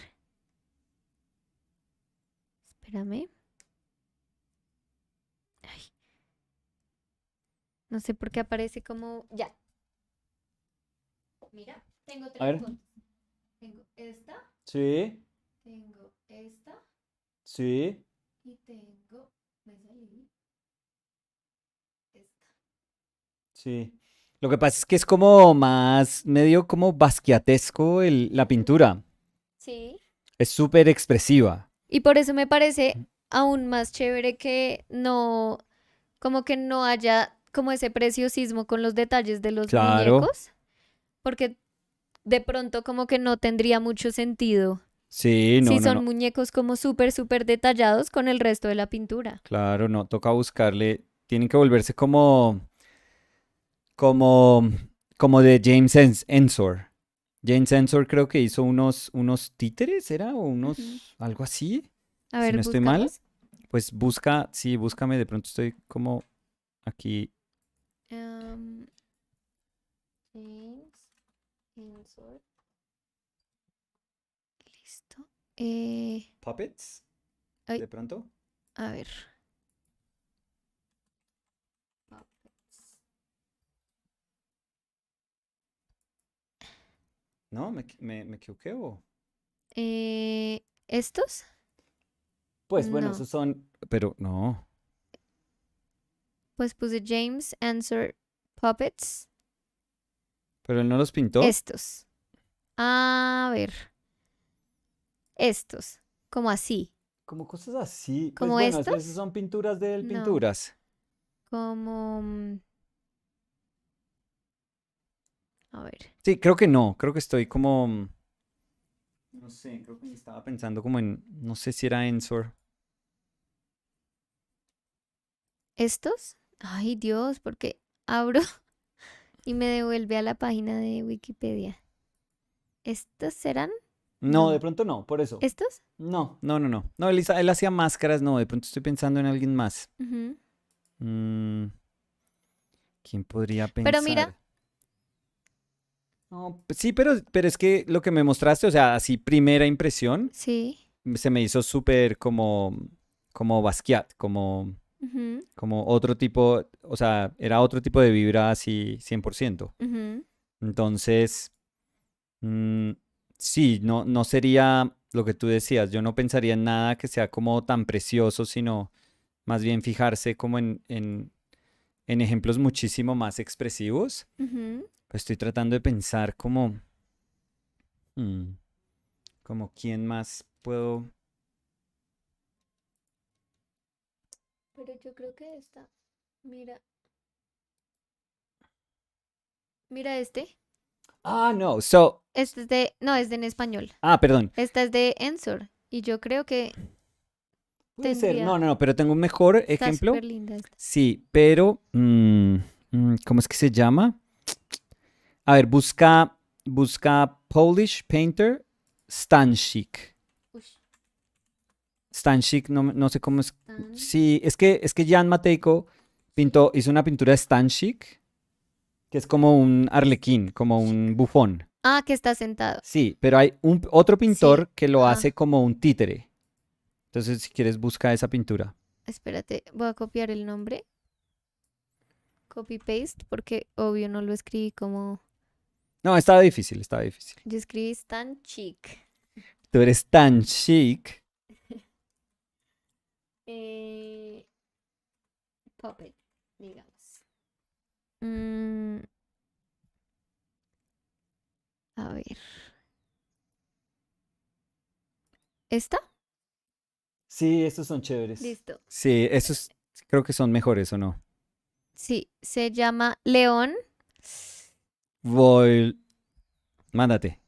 Espérame. Ay. No sé por qué aparece como. Ya. Mira, tengo A tres ver. fotos. Tengo esta, Sí, tengo esta sí. y tengo. Me salí. Esta. Sí. Lo que pasa es que es como más, medio como basquiatesco la pintura. Sí. Es súper expresiva. Y por eso me parece aún más chévere que no, como que no haya como ese preciosismo con los detalles de los Claro. muñecos, porque de pronto como que no tendría mucho sentido Sí, si no, no, son no. muñecos como súper detallados con el resto de la pintura. Claro, no. Toca buscarle. Tienen que volverse como, como de James Ensor. James Ensor creo que hizo unos títeres, ¿era? O Ujú. algo así. A Si ver, no estoy mal. buscamos. Pues sí, búscame. De pronto estoy como aquí. Em, James Ensor. Listo. Puppets, Ay, de pronto. a ver. No, me equivoqué. ¿Estos? Pues bueno, No. esos son. Pero no. Pues puse James Ensor Puppets. Pero él no los pintó. Estos. A ver. Estos. Como así. Como cosas así. Pues ¿Como bueno, esas estos? son pinturas de él, No. pinturas. Como. A ver. Sí, creo que no. Creo que estoy como. No sé, creo que estaba pensando como en. No sé si era Ensor. ¿Estos? Ay, Dios, porque abro y me devuelve a la página de Wikipedia. ¿Estos serán? No, de No. pronto no, por eso. ¿Estos? No, no, no, no. No, él hacía máscaras, no. De pronto estoy pensando en alguien más. Ujú. Mm, ¿Quién podría Pero mira. pensar? No, pues sí, pero es que lo que me mostraste, o sea, así primera impresión, Sí. se me hizo súper como Basquiat, Ujú, como otro tipo, o sea, era otro tipo de vibra así 100%. ujú. Entonces, mm, sí, no sería lo que tú decías, yo no pensaría en nada que sea como tan precioso, sino más bien fijarse como en ejemplos muchísimo más expresivos. Ujú. Pues estoy tratando de pensar mm, como quién más puedo. Pero yo creo que esta. Mira. Mira este. Ah, no, so, Este es de. No, es de en español. perdón. Esta es de Ensor. Y yo creo que Puede ser, tendría. no, pero tengo un mejor Está súper ejemplo. linda esta. Sí, pero, ¿cómo es que se llama? A ver, busca Polish Painter Stanchik. Ush. Stanchik, no, no sé cómo es. Tan- Sí, es que Jan Matejko hizo una pintura de Stanchik, que es como un arlequín, como un chic. bufón. Ah, que está sentado. Sí, pero hay otro Sí. pintor que lo Ah, hace como un títere. Entonces, si quieres, busca esa pintura. espérate, voy a copiar el nombre. Copy paste, porque obvio no lo escribí como. No, estaba difícil, estaba difícil. Yo escribí Stan Chic. Tú eres tan chic. Eh, Puppet, digamos. Mm, a ver. ¿Esta? Sí, estos son chéveres. Listo. Sí, Espérame. estos creo que son mejores, ¿o no? Sí, se llama León Voy, mándate.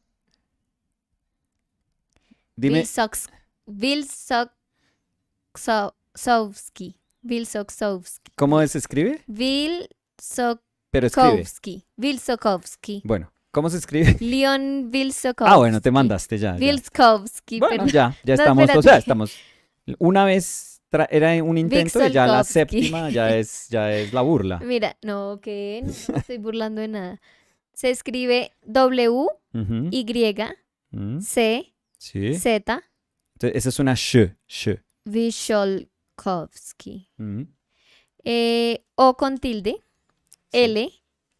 Dime, Vilsox, Vilsoksowski. Vilsoksowski. ¿cómo se escribe? Pero escribe. Vilsokovsky. Bueno, ¿cómo se escribe? Leon Ah, bueno, te Vilsokovsky. mandaste, ya, ya. Vilskovsky, Bueno, perdón. ya No, estamos, o sea, espérate. estamos. Una vez era un intento y ya la Vixolkovsky. séptima ya es la burla. Mira, no, que no me estoy burlando de nada. Se escribe W, Ujú, Y, mm, C, sí. Z, Entonces, esa es una sh. Visholkovsky. Mm, O con tilde, sí, L,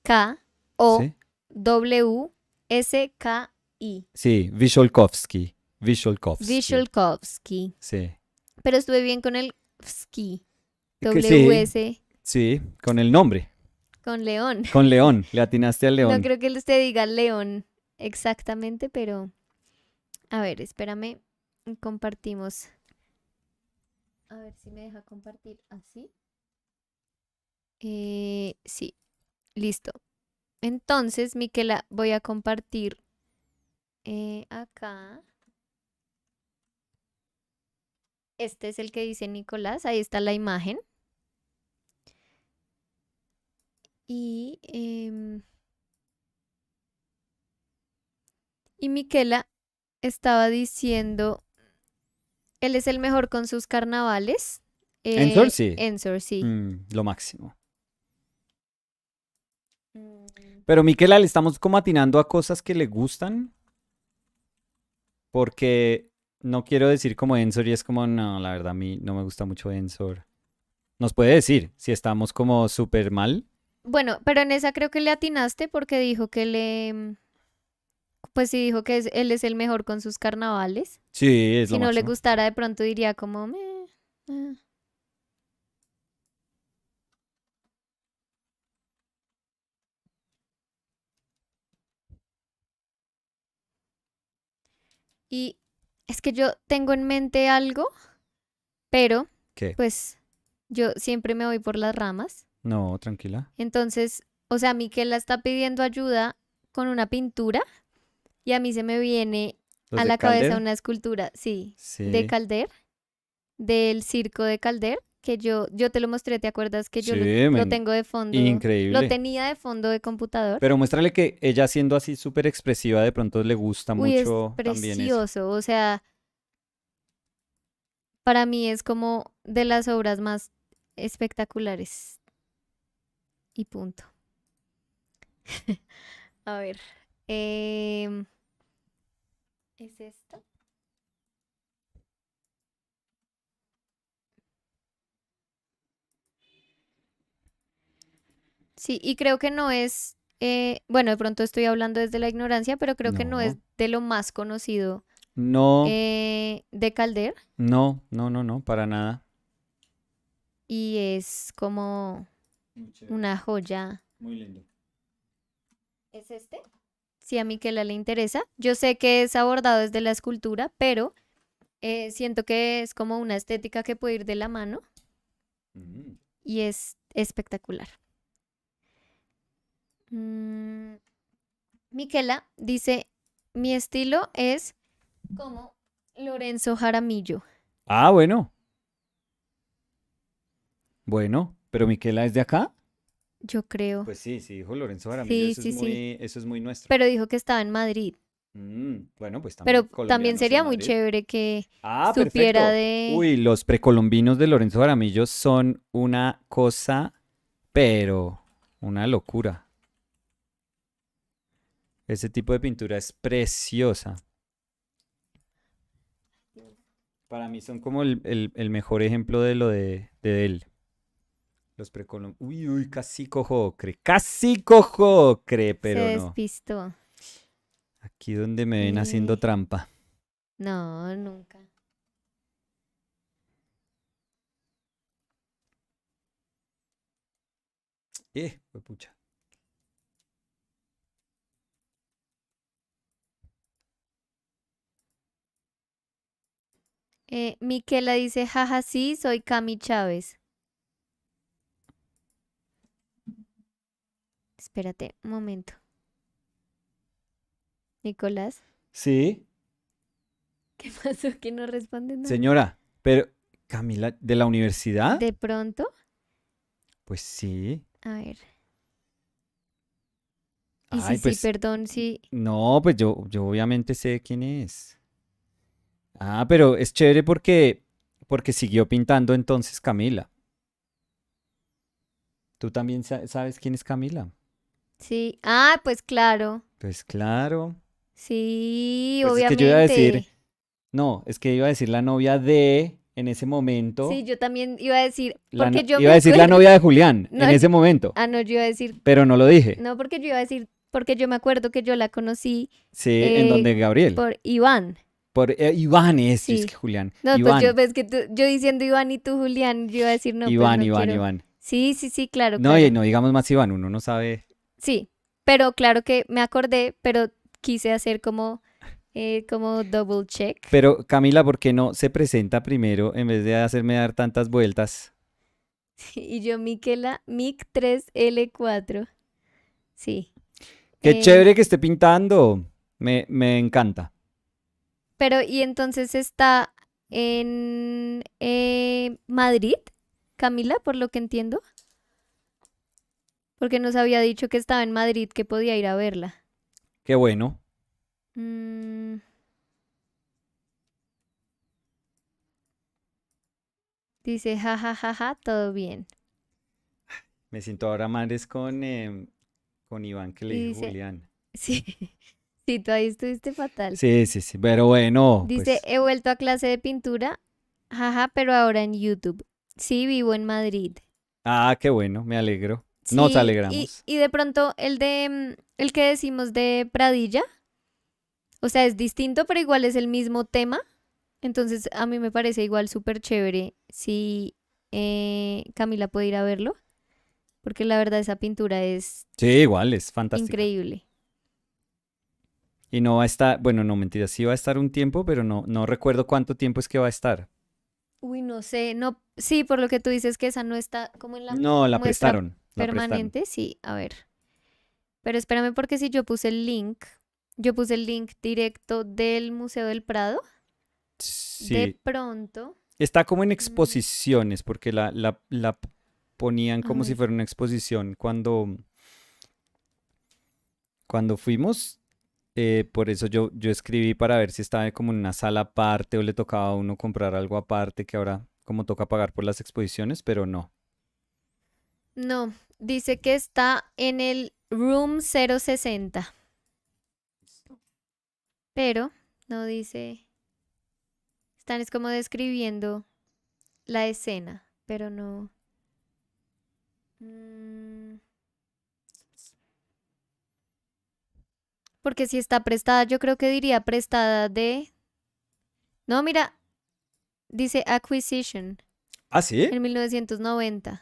K, O, sí. W, S, K, I. Sí, Visholkovsky. Visholkovsky. Visholkovsky. Sí. Pero estuve bien con el ski. Que sí, W, S, sí, con el nombre. con León. Con León, le atinaste al No León. creo que usted diga León exactamente, pero a ver, espérame. Compartimos. A ver si me deja compartir así. Sí, listo. Entonces, Miquela, voy a compartir acá. Este es el que dice Nicolás. Ahí está la imagen. Y, y Miquela estaba diciendo, él es el mejor con sus carnavales. Ensor, sí. Ensor, sí. Lo máximo. Mm, Pero Miquela, le estamos como atinando a cosas que le gustan, porque no quiero decir como Ensor y es como, no, la verdad a mí no me gusta mucho Ensor. Nos puede decir si estamos como súper mal. Bueno, pero en esa creo que le atinaste porque dijo pues sí dijo que él es el mejor con sus carnavales. Sí, es Si lo no le máximo. gustara, de pronto diría como, "Meh, eh". Y es que yo tengo en mente algo, pero ¿Qué? pues yo siempre me voy por las ramas. No, tranquila. Entonces, o sea, Miquela está pidiendo ayuda con una pintura y a mí se me viene ¿Los a de la cabeza Calder? una escultura, sí, de Sí. Calder, del circo de Calder, que yo te lo mostré, ¿te acuerdas que yo Sí, lo tengo de fondo? Lo increíble. tenía de fondo de computador. Pero muéstrale que ella siendo así súper expresiva, de pronto le gusta Uy, es mucho también eso. precioso, o sea, para mí es como de las obras más espectaculares y punto. A ver, em, ¿es esta? Sí, y creo que no es, bueno, de pronto estoy hablando desde la ignorancia, pero creo que no es No, de lo más conocido no, de Calder no, para nada. y es como Muy chévere, una joya. muy lindo. ¿Es este? Si a Miquela le interesa. Yo sé que es abordado desde la escultura, pero siento que es como una estética que puede ir de la mano Mm. y es espectacular. Mm, Miquela dice, mi estilo es como Lorenzo Jaramillo. Ah, bueno, pero Miquela es de acá. Yo creo. Pues sí, sí, dijo Lorenzo Jaramillo, Sí, sí, sí. eso es muy nuestro. Pero dijo que estaba en Madrid. Bueno, pues también Pero también colombianos en sería muy Madrid. chévere que Ah, supiera perfecto. de... Uy, los precolombinos de Lorenzo Jaramillo son una cosa, pero una locura. Ese tipo de pintura es preciosa. Para mí son como el mejor ejemplo de lo de él. Los precolombinos. Uy, uy, casi cojo ocre, Se pero no. despistó. Aquí donde me ven haciendo Eh, trampa. no, nunca. Pucha. Miquela dice, jaja, sí, soy Cami Chávez. Espérate, un momento. Nicolás, Sí, ¿qué pasó que no responde nada? señora, pero Camila, ¿de la universidad? De pronto, Pues sí. a ver. Y sí, Ay, sí, pues perdón, sí. no, pues yo obviamente sé quién es. Ah, pero es chévere porque siguió pintando entonces Camila. ¿Tú también sabes quién es Camila? Sí. Ah, pues claro. Pues claro. Sí, Pues es que yo iba a decir, obviamente. no, es que iba a decir la novia de, en ese Sí, momento, yo también iba a decir, porque yo iba me a decir la acuerdo. novia de Julián, No, en ese momento, no, yo iba a decir, pero no lo dije. no, porque yo iba a decir, porque yo me acuerdo que yo la conocí Sí, en eh, donde Gabriel. por Iván. Por Iván es que Sí. Julián. No, pues yo Iván, ves que yo diciendo Iván y tú Julián, yo iba a decir, no, pues Iván, no Iván, quiero. Iván. Sí, sí, sí, claro, No, y claro. no digamos más Iván, uno no sabe. Sí, pero claro que me acordé, pero quise hacer como double check. Pero Camila, ¿por qué no se presenta primero en vez de hacerme dar tantas vueltas? Y yo, Miquela, Mic 3L4. Sí. Qué Eh, chévere que esté pintando. Me encanta. pero, ¿y entonces está en Madrid, Camila, por lo que entiendo? Porque nos había dicho que estaba en Madrid, que podía ir a verla. Qué bueno. Mm, dice, ja, ja, ja, ja, todo bien. Me siento ahora más con Iván que le Y dije dice, Julián. sí, sí, tú ahí estuviste fatal. Sí, sí, sí. Pero bueno, Dice, pues. he vuelto a clase de pintura, jaja, pero ahora en YouTube. Sí, vivo en Madrid. Ah, qué bueno, me alegro. Nos Sí, y, alegramos. y de pronto el que decimos de Pradilla, o sea, es distinto, pero igual es el mismo tema. Entonces, a mí me parece igual súper chévere si Camila puede ir a verlo, porque la verdad esa pintura es Sí, igual, es fantástica. increíble. Y no va a estar, bueno, no, mentira, sí va a estar un tiempo, pero no recuerdo cuánto tiempo es que va a estar. Uy, no sé, no, sí, por lo que tú dices que esa no está como en la No, la muestra prestaron, la prestaron. permanente, sí, a ver. Pero espérame porque si yo puse el link directo del Museo del Prado, de Sí, pronto, está como en mm, exposiciones, porque la ponían a como si ver, fuera una exposición cuando fuimos. Por eso yo escribí para ver si estaba como en una sala aparte o le tocaba a uno comprar algo aparte, que ahora como toca pagar por las exposiciones, pero no. no, dice que está en el Room 060, pero no dice, están es como describiendo la escena, pero no. mm, Porque si está prestada, yo creo que diría prestada de... No, mira, dice Acquisition ¿Ah, sí? en 1990.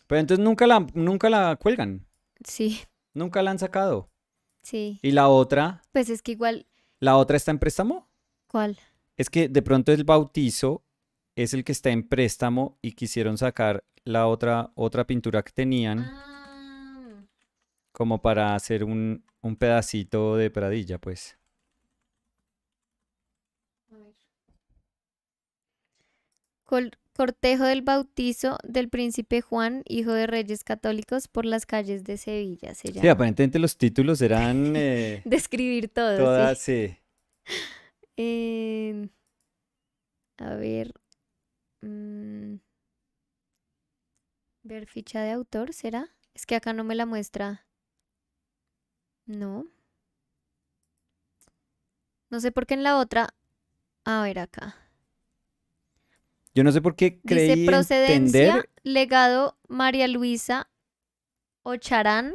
Pero entonces nunca la cuelgan, Sí, nunca la han sacado. sí. ¿Y Pues es que igual, la otra está en préstamo? ¿cuál? Es que de pronto el bautizo es el que está en préstamo y quisieron sacar la otra pintura que tenían Ah, como para hacer un pedacito de Pradilla, pues. a ver. Cortejo del bautizo del príncipe Juan, hijo de reyes católicos, por las calles de Sevilla se Sí, llama. aparentemente los títulos eran Describir todo, todas, sí. sí. Eh, a ver, mm, ver ficha de autor, ¿será? Es que acá no me la muestra. No. No sé por qué en la otra. A ver acá. Yo no sé por qué Dice creí procedencia, entender. legado María Luisa Ocharán,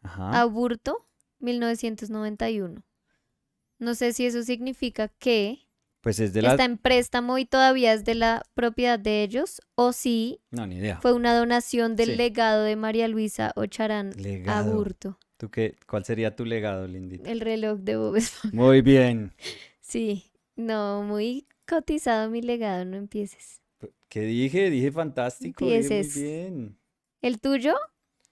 Ajá. aburto, 1991. No sé si eso significa que Pues es de está la. en préstamo y todavía es de la propiedad de ellos, o si No, ni idea. fue una donación del Sí. legado de María Luisa Ocharán, Legado. aburto. ¿Tú qué? ¿Cuál sería tu legado, Lindita? El reloj de Bob Esponja. Muy bien. Sí, no, muy cotizado mi legado, no empieces. ¿Qué dije? Dije No fantástico, dije muy empieces. bien. El tuyo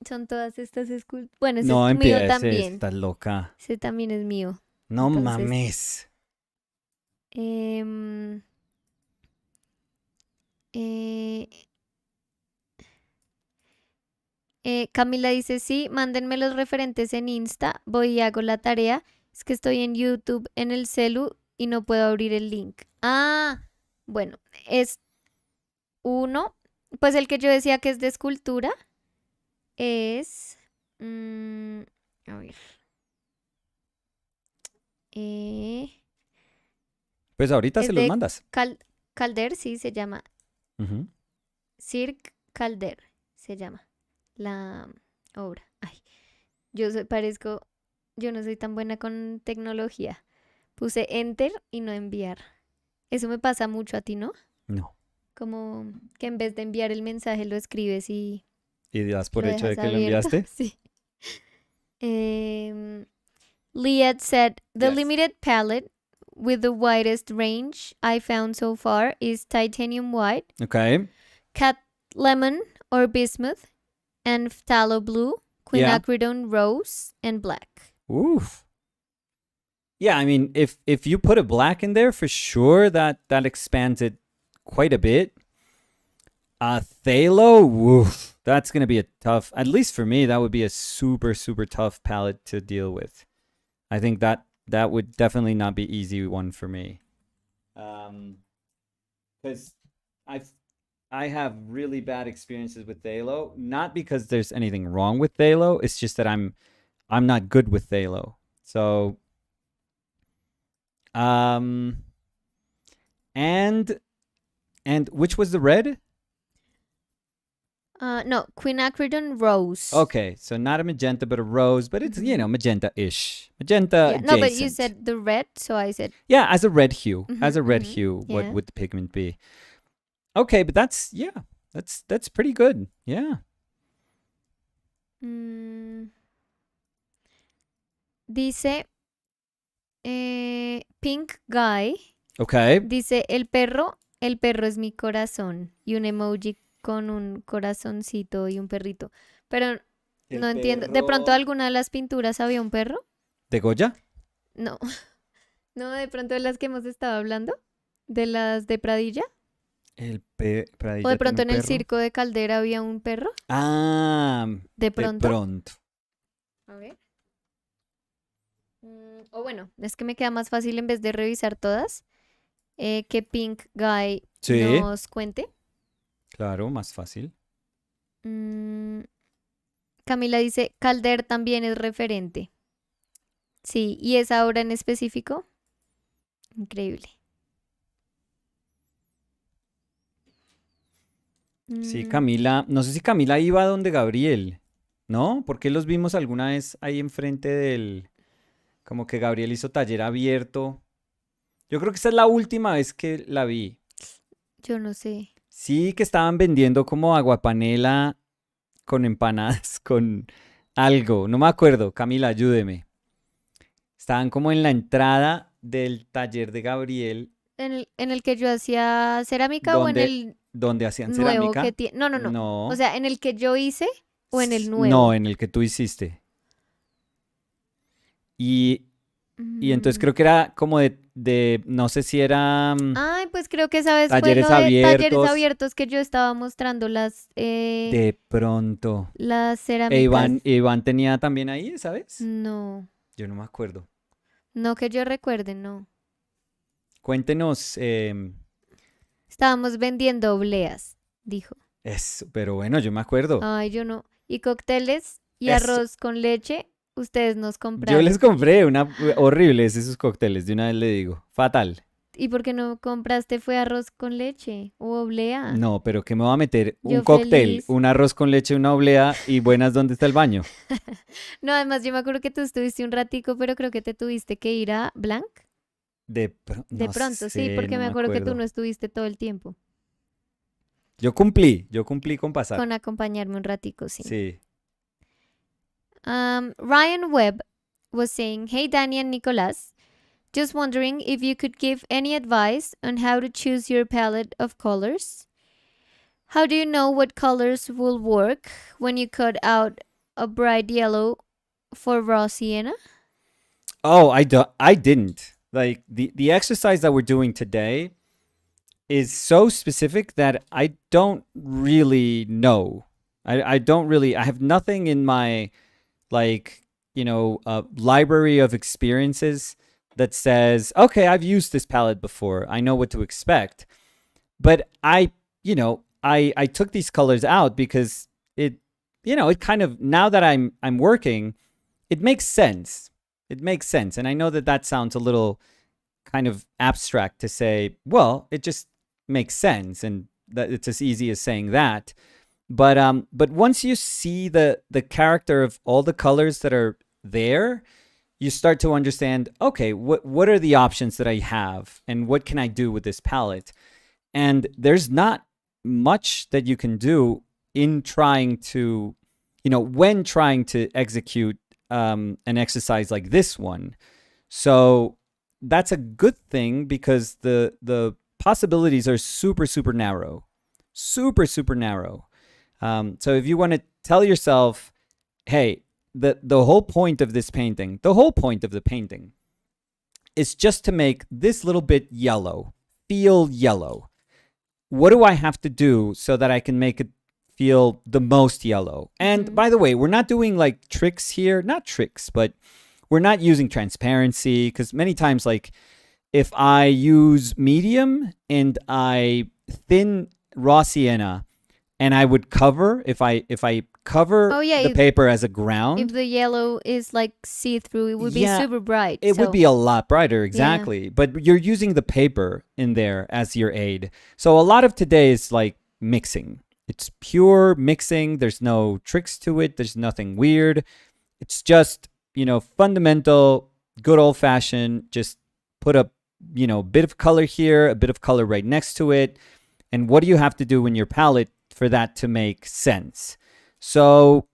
son todas estas esculturas. Bueno, ese es No mío empieces, también. estás loca. Ese también es mío. No Entonces, mames. em, eh, Camila dice, sí, mándenme los referentes en Insta, voy y hago la tarea. Es que estoy en YouTube en el celu y no puedo abrir el link. Ah, bueno, es uno, pues el que yo decía que es de escultura es, mm, a ver, eh, Pues ahorita se es los de mandas. Calder, sí, se llama. Ujú. Cirque Calder, se llama la obra. Ay, parezco, yo no soy tan buena con tecnología. Puse enter y no enviar. Eso me pasa mucho a ti, ¿no? No. Como que en vez de enviar el mensaje lo escribes y ¿Y das por lo hecho de dejas que lo abierto. enviaste? Sí. Em, Liat said, the Yes. limited palette with the widest range I found so far is titanium white, Okay. cat lemon or bismuth, and phthalo blue, Yeah. quinacridone rose, and black. Oof. Yeah, I mean, if you put a black in there, for sure that expands it quite a bit. Thalo, woof. That's gonna be a tough. At least for me, that would be a super super tough palette to deal with. I think that would definitely not be easy one for me. Because I've I have really bad experiences with Thalo. Not because there's anything wrong with Thalo. It's just that I'm not good with Thalo. So um and and which was the red? No, quinacridone rose. Okay, so not a magenta but a rose, but it's Mhm. magenta-ish. Magenta Yeah, no, but you adjacent. said the red, so I said, Yeah, as a red hue. As mhm, a red mhm, hue, what yeah. would the pigment be? Okay, but that's pretty good. Yeah. Mm, dice Pink Guy, Okay. dice el perro es mi corazón y un emoji con un corazoncito y un perrito. Pero El no entiendo, ¿de pronto perro alguna de las pinturas había un perro? de Goya. No, no, de pronto de las que hemos estado hablando, de las de Pradilla, o de Pradilla tiene pronto un en el perro. circo de Caldera había un perro, Ah, de de pronto. pronto. A ver. O bueno, es que me queda más fácil en vez de revisar todas, que Pink Guy Sí, nos cuente. claro, más fácil. Mm, Camila dice, Calder también es referente. Sí, ¿y esa obra en específico? Increíble. Sí, Mm, Camila, no sé si Camila iba donde Gabriel, ¿no? Porque los vimos alguna vez ahí enfrente del, como que Gabriel hizo taller abierto. Yo creo que esta es la última vez que la vi. yo no sé. Sí, que estaban vendiendo como aguapanela con empanadas, con algo. No me acuerdo. Camila, ayúdeme. Estaban como en la entrada del taller de Gabriel, ¿En el que yo hacía cerámica o en donde, el donde hacían nuevo que cerámica. tiene? No, no, no. O No. sea, ¿en el que yo hice o en el No, nuevo? en el que tú hiciste. Y Y entonces Mm. creo que era como no sé si era Ay, pues creo que esa vez fue talleres lo de talleres abiertos. abiertos que yo estaba mostrando De pronto. las E cerámicas. Iván tenía también ahí, ¿sabes? No, Yo no me acuerdo. no que yo recuerde, no. Cuéntenos Estábamos vendiendo obleas, dijo. eso, pero bueno, yo me acuerdo. Ay, yo no. Y cócteles y Eso. arroz con leche, ustedes nos Yo les compraron. compré horribles esos cócteles, de una vez le digo. Fatal. ¿Y por qué no compraste fue arroz con leche o oblea? No, pero ¿qué me va a meter? Un Yo cóctel, feliz. un arroz con leche, una oblea y buenas, ¿dónde está el baño? No, además yo me acuerdo que tú estuviste un ratico, pero creo que te tuviste que ir a Blanc. De No pronto, sí, sé, porque no me me acuerdo que tú no acuerdo. estuviste todo el tiempo. Yo cumplí con pasar. Con acompañarme un ratico, sí. Sí. Ryan Webb was saying, "Hey Danny and Nicolas, just wondering if you could give any advice on how to choose your palette of colors. How do you know what colors will work when you cut out a bright yellow for raw sienna?" Oh, I didn't. Like the exercise that we're doing today is so specific that I don't really know. I don't really I have nothing in my like, library of experiences that says, "Okay, I've used this palette before. I know what to expect." But I took these colors out because it kind of now that I'm working, it makes sense. It makes sense. And I know that that sounds a little kind of abstract to say, well, it just makes sense and that it's as easy as saying that. But once you see the character of all the colors that are there, you start to understand, okay, what are the options that I have and what can I do with this palette? And there's not much that you can do in trying to, when trying to execute an exercise like this one. So that's a good thing because the possibilities are super super narrow, super super narrow. So if you want to tell yourself, hey, the whole point of this painting, the whole point of the painting, is just to make this little bit yellow, feel yellow. What do I have to do so that I can make it feel the most yellow? And Mhm. by the way, we're not doing like tricks here, not tricks, but we're not using transparency because many times, like, if I use medium and I thin raw sienna and I would cover, if I cover Oh yeah, the paper as a if ground, the yellow is like see through, it would be yeah, super bright. it would So be a lot brighter, yeah. exactly. But you're using the paper in there as your aid. So a lot of today is like mixing. It's pure mixing. There's no tricks to it. There's nothing weird. It's just, fundamental, good old fashioned, just put a, bit of color here, a bit of color right next to it. And what do you have to do in your palette for that to make sense? So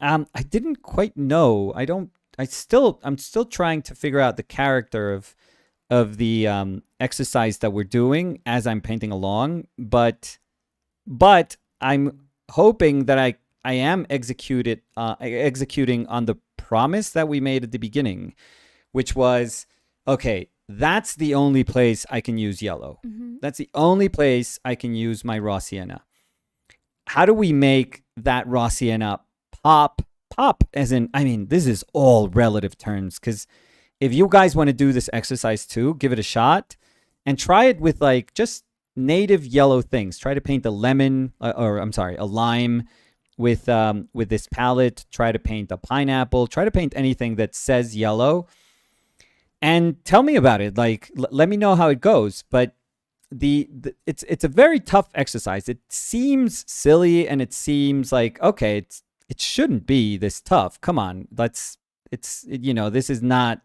I didn't quite know. I'm still trying to figure out the character of the exercise that we're doing as I'm painting along. But I'm hoping that I am executing on the promise that we made at the beginning, which was, okay, that's the only place I can use yellow. Hmm. That's the only place I can use my raw sienna. How do we make that raw sienna pop? As in, I mean, this is all relative terms because if you guys want to do this exercise too, give it a shot and try it with like just native yellow things. Try to paint a lemon, or I'm sorry, a lime with this palette. Try to paint a pineapple. Try to paint anything that says yellow, and tell me about it. Like, let me know how it goes. But it's a very tough exercise. It seems silly, and it seems like, okay, it shouldn't be this tough. Come on, this is not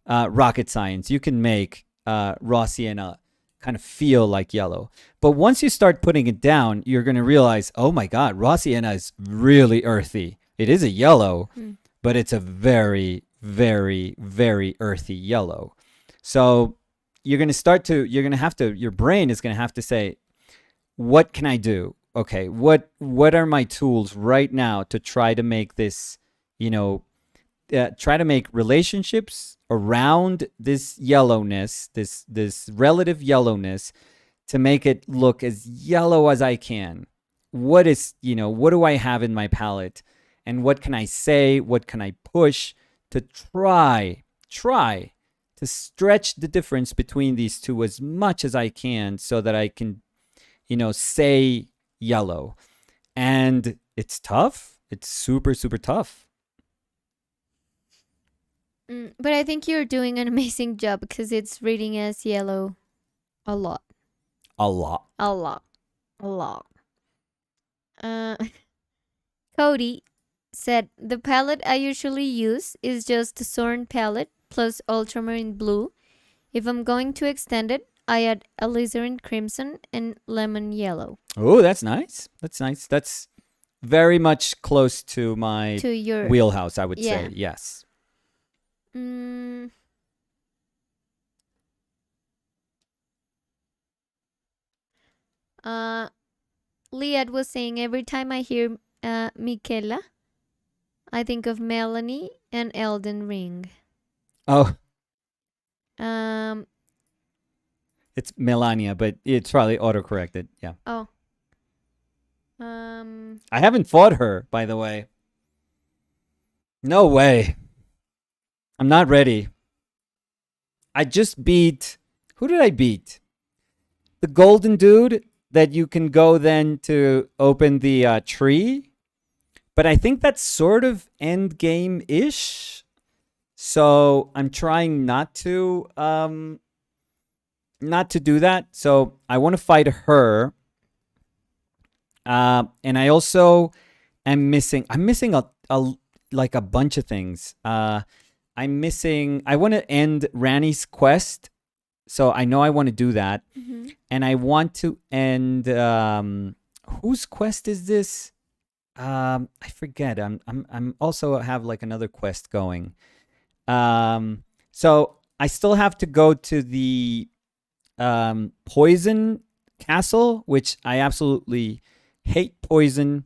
rocket science. You can make raw sienna kind of feel like yellow. But once you start putting it down, you're going to realize, oh my God, raw sienna is really earthy. It is a yellow, Hmm. but it's a very, very, very earthy yellow. So you're going to have to, your brain is going to have to say, what can I do? Okay, what are my tools right now to try to make this, you know, try to make relationships around this yellowness, this relative yellowness, to make it look as yellow as I can. What do I have in my palette? And what can I say? What can I push to try to stretch the difference between these two as much as I can so that I can, say yellow. And it's tough. It's super, super tough. But I think you're doing an amazing job because it's reading as yellow a lot. A lot. A lot. A lot. Uh, Cody said the palette I usually use is just the Zorn palette plus ultramarine blue. If I'm going to extend it, I add alizarin crimson and lemon yellow. Oh, that's nice. That's nice. That's very much close to my To your wheelhouse, I would Yeah. say. Yes. Mm, Liad was saying every time I hear Michaela, I think of Melanie and Elden Ring. Oh, Um. it's Melania, but it's probably autocorrected. Yeah. Oh. I haven't fought her, by the way. No way. I'm not ready. I just beat. Who did I beat? The golden dude that you can go then to open the tree. But I think that's sort of end game ish. So I'm trying not to do that. So I want to fight her. And I also am missing. I'm missing a bunch of things. I'm missing. I want to end Rani's quest, so I know I want to do that, and I want to end. Whose quest is this? I forget. I'm also have like another quest going. So I still have to go to the poison castle, which I absolutely hate poison.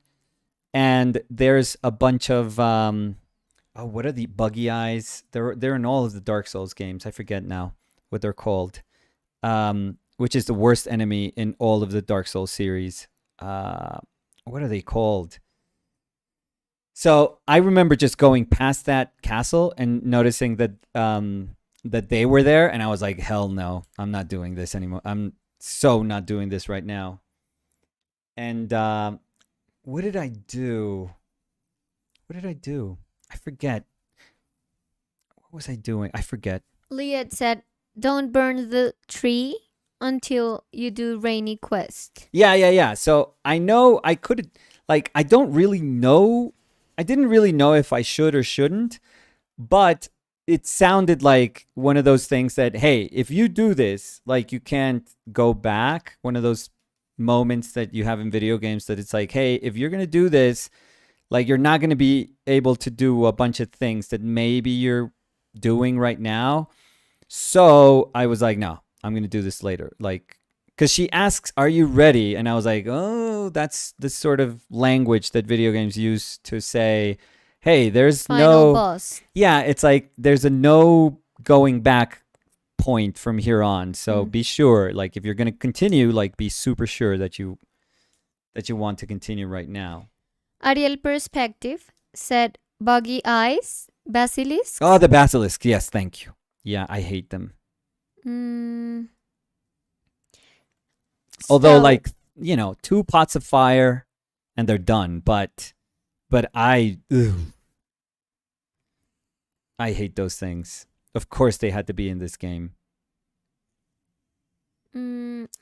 And there's a bunch of what are the buggy eyes? They're in all of the Dark Souls games. I forget now what they're called. Which is the worst enemy in all of the Dark Souls series. What are they called? So I remember just going past that castle and noticing that that they were there, and I was like, hell no, I'm not doing this anymore. I'm so not doing this right now. And what did I do? What did I do? I forget. What was I doing? I forget. Liad said, "Don't burn the tree until you do rainy quest." Yeah. So I know I could, like, I don't really know. I didn't really know if I should or shouldn't, but it sounded like one of those things that, hey, if you do this, like, you can't go back. One of those moments that you have in video games that it's like, hey, if you're going to do this, like, you're not going to be able to do a bunch of things that maybe you're doing right now. So I was like, no, I'm going to do this later. Like, because she asks, are you ready? And I was like, oh, that's the sort of language that video games use to say, hey, there's Final no boss. Yeah, it's like there's a no going back point from here on. So be sure, like, if you're going to continue, like, be super sure that you want to continue right now. Ariel Perspective said, "Buggy eyes, basilisk." Oh, the basilisk. Yes, thank you. Yeah, I hate them. Although, So- like, 2 pots of fire and they're done. But I hate those things. Of course they had to be in this game.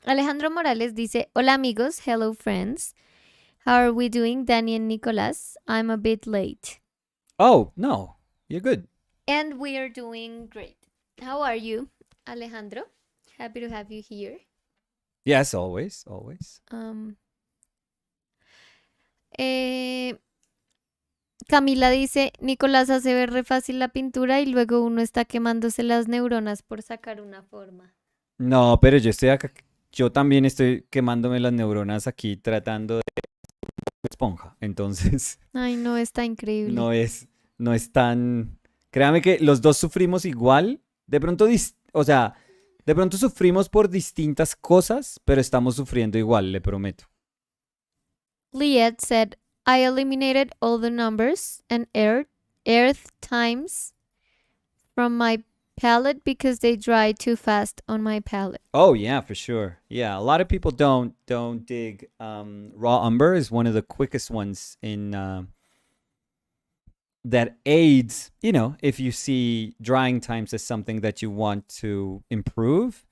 Alejandro Morales dice, "Hola amigos, hello friends. How are we doing, Danny and Nicolas? I'm a bit late." Oh, no. You're good. And we are doing great. How are you, Alejandro? Happy to have you here. Yes, always. Camila dice, Nicolás hace ver re fácil la pintura y luego uno está quemándose las neuronas por sacar una forma. No, pero yo estoy acá. Yo también estoy quemándome las neuronas aquí tratando de esponja. Entonces, Ay, no, está increíble. no es tan Créame que los dos sufrimos igual. De pronto, o sea, de pronto sufrimos por distintas cosas, pero estamos sufriendo igual, le prometo. Liet said, I eliminated all the numbers and earth times from my palette because they dry too fast on my palette. Oh yeah, for sure. Yeah, a lot of people don't dig. Raw umber is one of the quickest ones in that aids. You know, if you see drying times as something that you want to improve,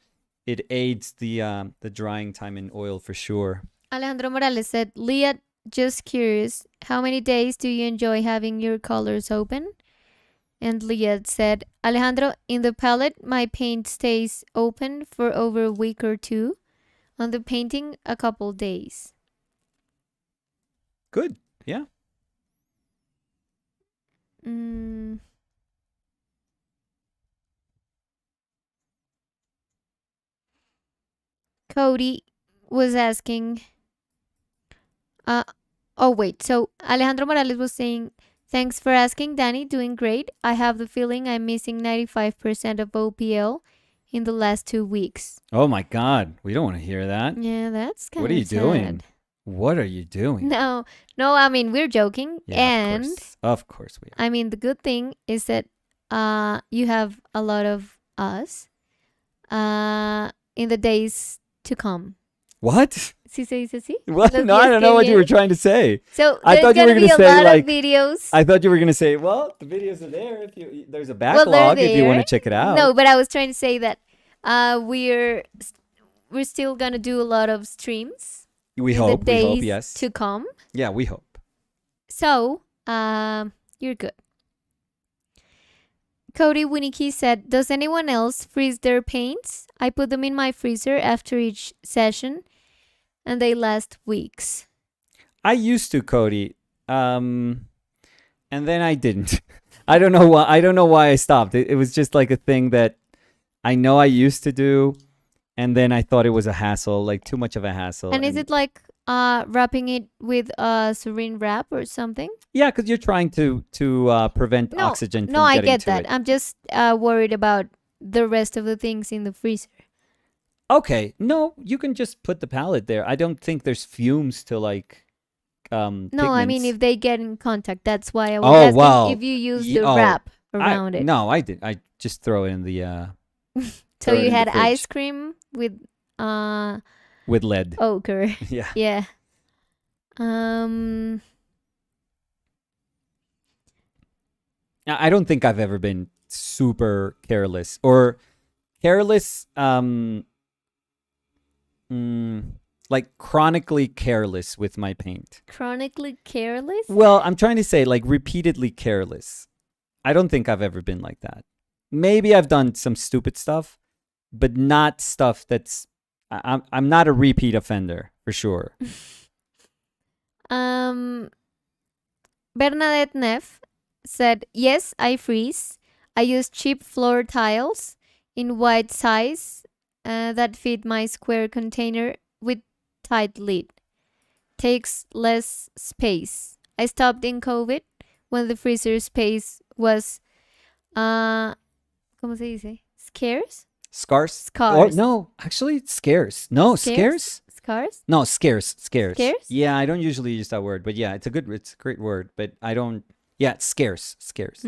it aids the drying time in oil for sure. Alejandro Morales said, Liet, just curious, how many days do you enjoy having your colors open? And Liet said, Alejandro, in the palette, my paint stays open for over a week or two. On the painting, a couple days. Good. Yeah. Cody was asking, oh wait, so Alejandro Morales was saying, thanks for asking, Danny, doing great. I have the feeling I'm missing 95% of OPL in the last 2 weeks. Oh my God, we don't want to hear that. Yeah, that's kind of What are you sad. doing? What are you doing? No, I mean, we're joking. Yeah, and of course we are. I mean, the good thing is that you have a lot of us in the days to come. What? Sí se dice así? What? Los No, I días don't que know what you were vienen. trying to say. So I there's thought you were gonna be gonna a say, lot like, of videos. I thought you were gonna say, well, the videos are there. If you there's a Well, backlog they're if you want to there. check it out. No, but I was trying to say that we're still gonna do a lot of streams we in hope. the We hope. days Yes. to come. Yeah, we hope. So you're good. Cody Winnicky said, does anyone else freeze their paints? I put them in my freezer after each session and they last weeks. I used to, Cody, and then I didn't. I don't know why. I don't know why I stopped. It was just like a thing that I know I used to do, and then I thought it was a hassle, like too much of a hassle. And is it like wrapping it with a sarin wrap or something? Yeah, because you're trying to prevent oxygen from No, I getting get to that. it. I'm just worried about the rest of the things in the freezer. Okay, no, you can just put the palette there. I don't think there's fumes to like. No, I mean pigments. if they get in contact. That's why I was asking if you use the wrap around it. No, I did. I just throw it in the So throw it you in the had fridge. ice cream with with lead. ochre. Yeah. Yeah. I don't think I've ever been super careless or careless like chronically careless with my paint. Chronically careless? Well, I'm trying to say like repeatedly careless. I don't think I've ever been like that. Maybe I've done some stupid stuff, but not stuff that's I'm not a repeat offender for sure. Bernadette Neff said, yes, I freeze. I use cheap floor tiles in white size that fit my square container with tight lid. Takes less space. I stopped in COVID when the freezer space was, ¿cómo se dice? Scarce? Scarce? Oh, no, actually, it's scarce. No, scarce? Scarce? No, scarce. Scarce? Yeah, I don't usually use that word, but yeah, it's a great word, but I don't. Yeah, it's scarce. Scarce.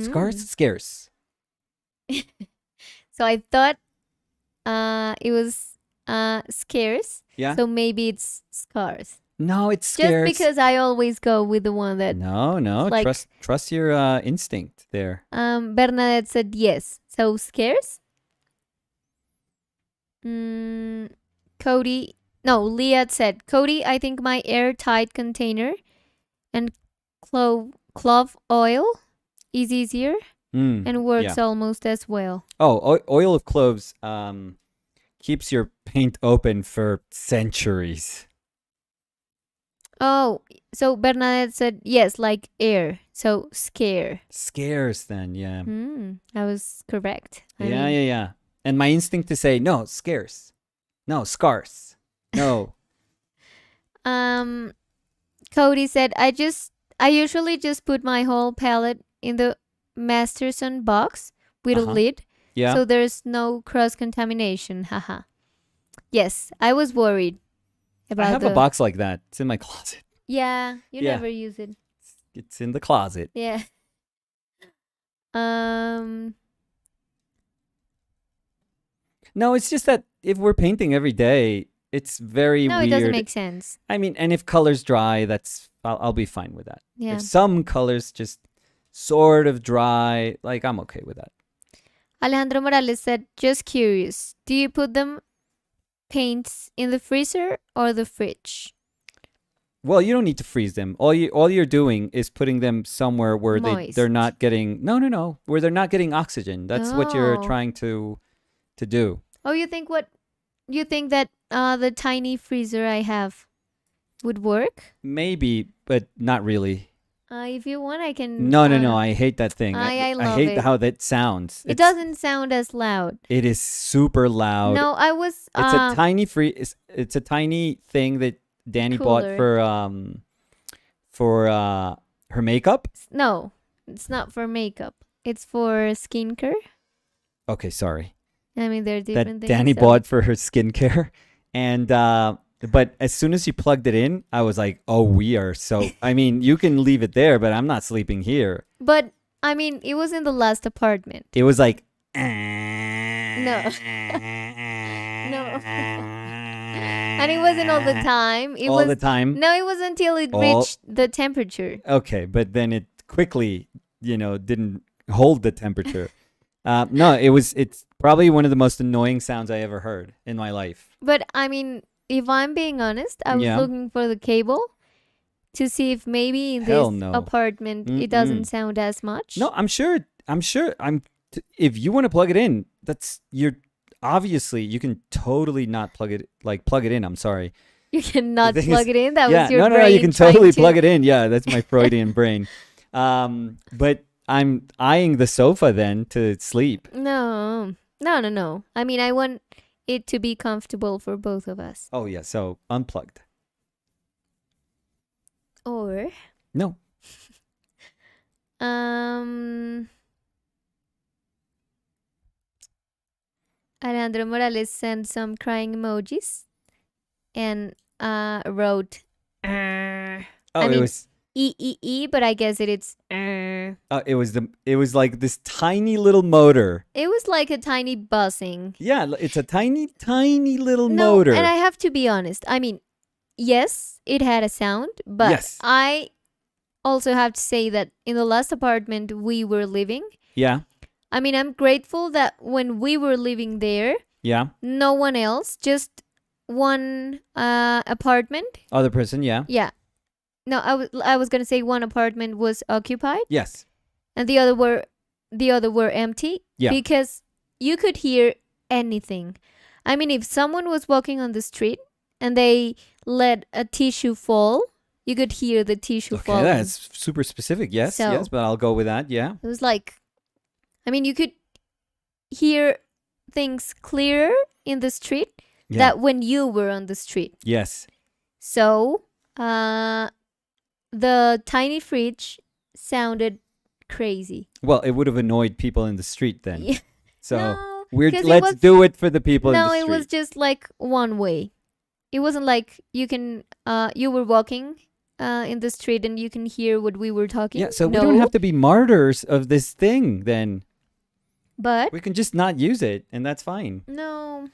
So I thought it was scarce. Yeah. So maybe it's scarce. No, it's scarce. Just because I always go with the one that. No. like, Trust your instinct there. Bernadette said yes. So scarce. Leah said, Cody, I think my airtight container and clove oil is easier and works almost as well. Oh, oil of cloves keeps your paint open for centuries. Oh, so Bernadette said yes, like air. So scare. Scarce then, yeah. I was correct. Yeah. And my instinct to say no, scarce. No, scarce. No. Cody said, I usually just put my whole palette in the Masterson box with a Uh-huh. lid, Yeah. so there's no cross contamination. Haha. Yes, I was worried I about have a the. box like that. It's in my closet. Yeah, you Yeah. never use it. It's in the closet. Yeah. Um. No, it's just that if we're painting every day, it's very No, it doesn't weird. make sense. I mean, and if colors dry, I'll be fine with that. Yeah. If some colors just sort of dry, like I'm okay with that. Alejandro Morales said, "Just curious. Do you put them paints in the freezer or the fridge? Well, you don't need to freeze them. All you're doing is putting them somewhere where Moist. they're not getting no, where they're not getting oxygen. That's what you're Oh. trying to do. Oh, you think that the tiny freezer I have would work? Maybe, but not really. If you want, I can. No. I hate that thing. I I love hate it. how that sounds. It doesn't sound as loud. It is super loud. No, I was. It's a tiny it's a tiny thing that Danny bought Cooler. for her makeup. No, it's not for makeup. It's for skincare. Okay, sorry. I mean, they're different That things. Danny so- bought for her skincare, and but as soon as you plugged it in, I was like, "Oh, we are so." I mean, you can leave it there, but I'm not sleeping here. But I mean, it was in the last apartment. It was like, No. No. And it wasn't all the time. It all was the time. No, it was until it All- reached the temperature. Okay, but then it quickly, didn't hold the temperature. No, it's probably one of the most annoying sounds I ever heard in my life. But I mean, if I'm being honest, I was Yeah. looking for the cable to see if maybe in Hell this no. apartment it doesn't sound as much. No, I'm sure. If you want to plug it in, you're obviously you can totally not plug it in. I'm sorry. You cannot The thing plug is- it in. That yeah, was your no, brain you can trying totally to- plug it in. Yeah, that's my Freudian brain. But I'm eyeing the sofa then to sleep. No. I mean, I want it to be comfortable for both of us. Oh yeah, so unplugged. Or No. Alejandro Morales sent some crying emojis and wrote Oh, I it mean- was. but I guess it's It was like this tiny little motor. it was like a tiny buzzing. Yeah, it's a tiny, tiny little No, motor. and I have to be honest. I mean, yes, it had a sound, but Yes. I also have to say that in the last apartment we were living, Yeah, I mean, I'm grateful that when we were living there, yeah. no one else, just one apartment. Other person, yeah. Yeah. No, I was gonna say one apartment was occupied Yes. and the other were empty. Yeah. Because you could hear anything. I mean, if someone was walking on the street and they let a tissue fall, you could hear the tissue Okay, falling. that's super specific. Yes, So- yes, but I'll go with that. Yeah. It was like, I mean, you could hear things clearer in the street Yeah. that when you were on the street. Yes. So, the tiny fridge sounded crazy. Well, it would have annoyed people in the street then. Yeah. So No, we're 'cause it let's was- do it for the people in No, the it street. was just like one way. It wasn't like you were walking in the street and you can hear what we were talking. Yeah, so no, we don't have to be martyrs of this thing then. But We can just not use it and that's fine. no,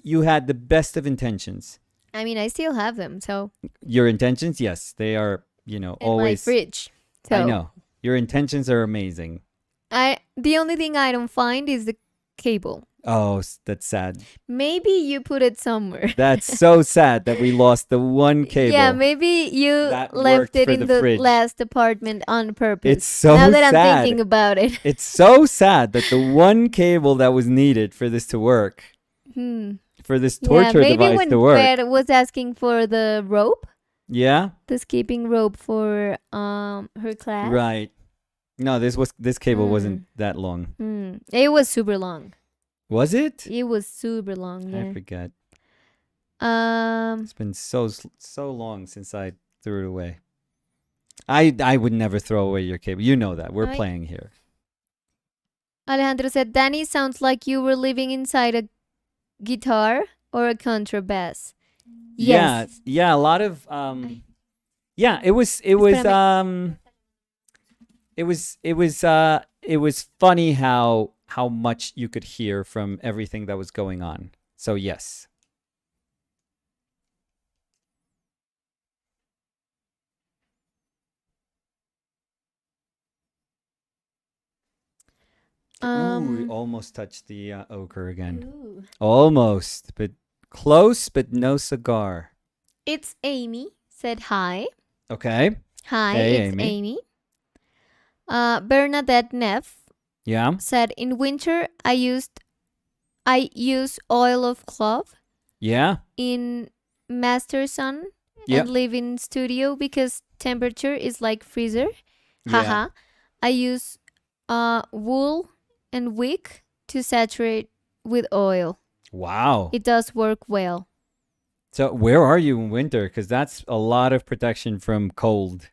You had the best of intentions. I mean, I still have them. So Your intentions, yes, they are, in always my fridge. So I know. Your intentions are amazing. the only thing I don't find is the cable. Oh, that's sad. Maybe you put it somewhere. That's so sad that we lost the one cable. Yeah, maybe you That left worked it for in the the fridge. last apartment on purpose. It's so now that sad. I'm thinking about it. It's so sad that the one cable that was needed for this to work, for this torture maybe device when to work. Fred was asking for the rope, Yeah? the skipping rope for her class. Right. No, this cable wasn't that long. It was super long. Was it? It was super long. I Yeah. forget. Um. It's been so long since I threw it away. I would never throw away your cable. You know that. We're Ay. playing here. Alejandro said, Danny, sounds like you were living inside a guitar or a contrabass. Yeah, Yes. yeah, a lot of Ay, yeah, espérame. it was funny how much you could hear from everything that was going on. So yes. Ooh, we almost touched the ochre again. Ooh. Almost, but close, but no cigar. It's Amy. Said hi. Okay. Hi, Hey, it's Amy. Amy. Bernadette Neff Yeah. said, in winter I use oil of clove Yeah. in Master Sun Yep. and live in studio because temperature is like freezer. Yeah. Haha. I use wool and wick to saturate with oil. Wow. It does work well. So where are you in winter? Because that's a lot of protection from cold.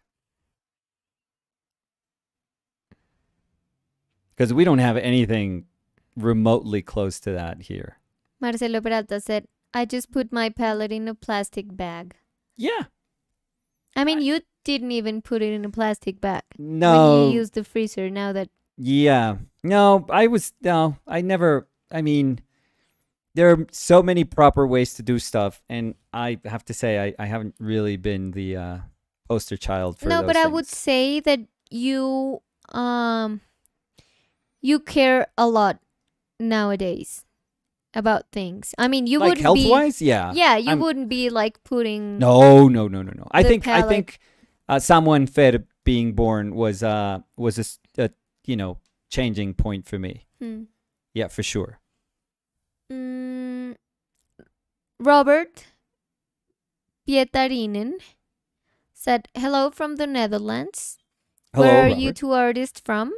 Because we don't have anything remotely close to that here. Marcelo Peralta said, I just put my palette in a plastic bag. Yeah. I mean, you didn't even put it in a plastic bag. No. When you used the freezer, now that... Yeah. No, I never, I mean, there are so many proper ways to do stuff. And I have to say, I haven't really been the poster child for No, those but I things. would say that you care a lot nowadays about things. I mean, you like wouldn't health be... wise, yeah. Yeah, you I'm- wouldn't be like putting... No. I The think someone fed being born was a changing point for me. Hmm. Yeah, for sure. Robert Pietarinen said, hello from the Netherlands. Hello, Where are Robert. you two artists from?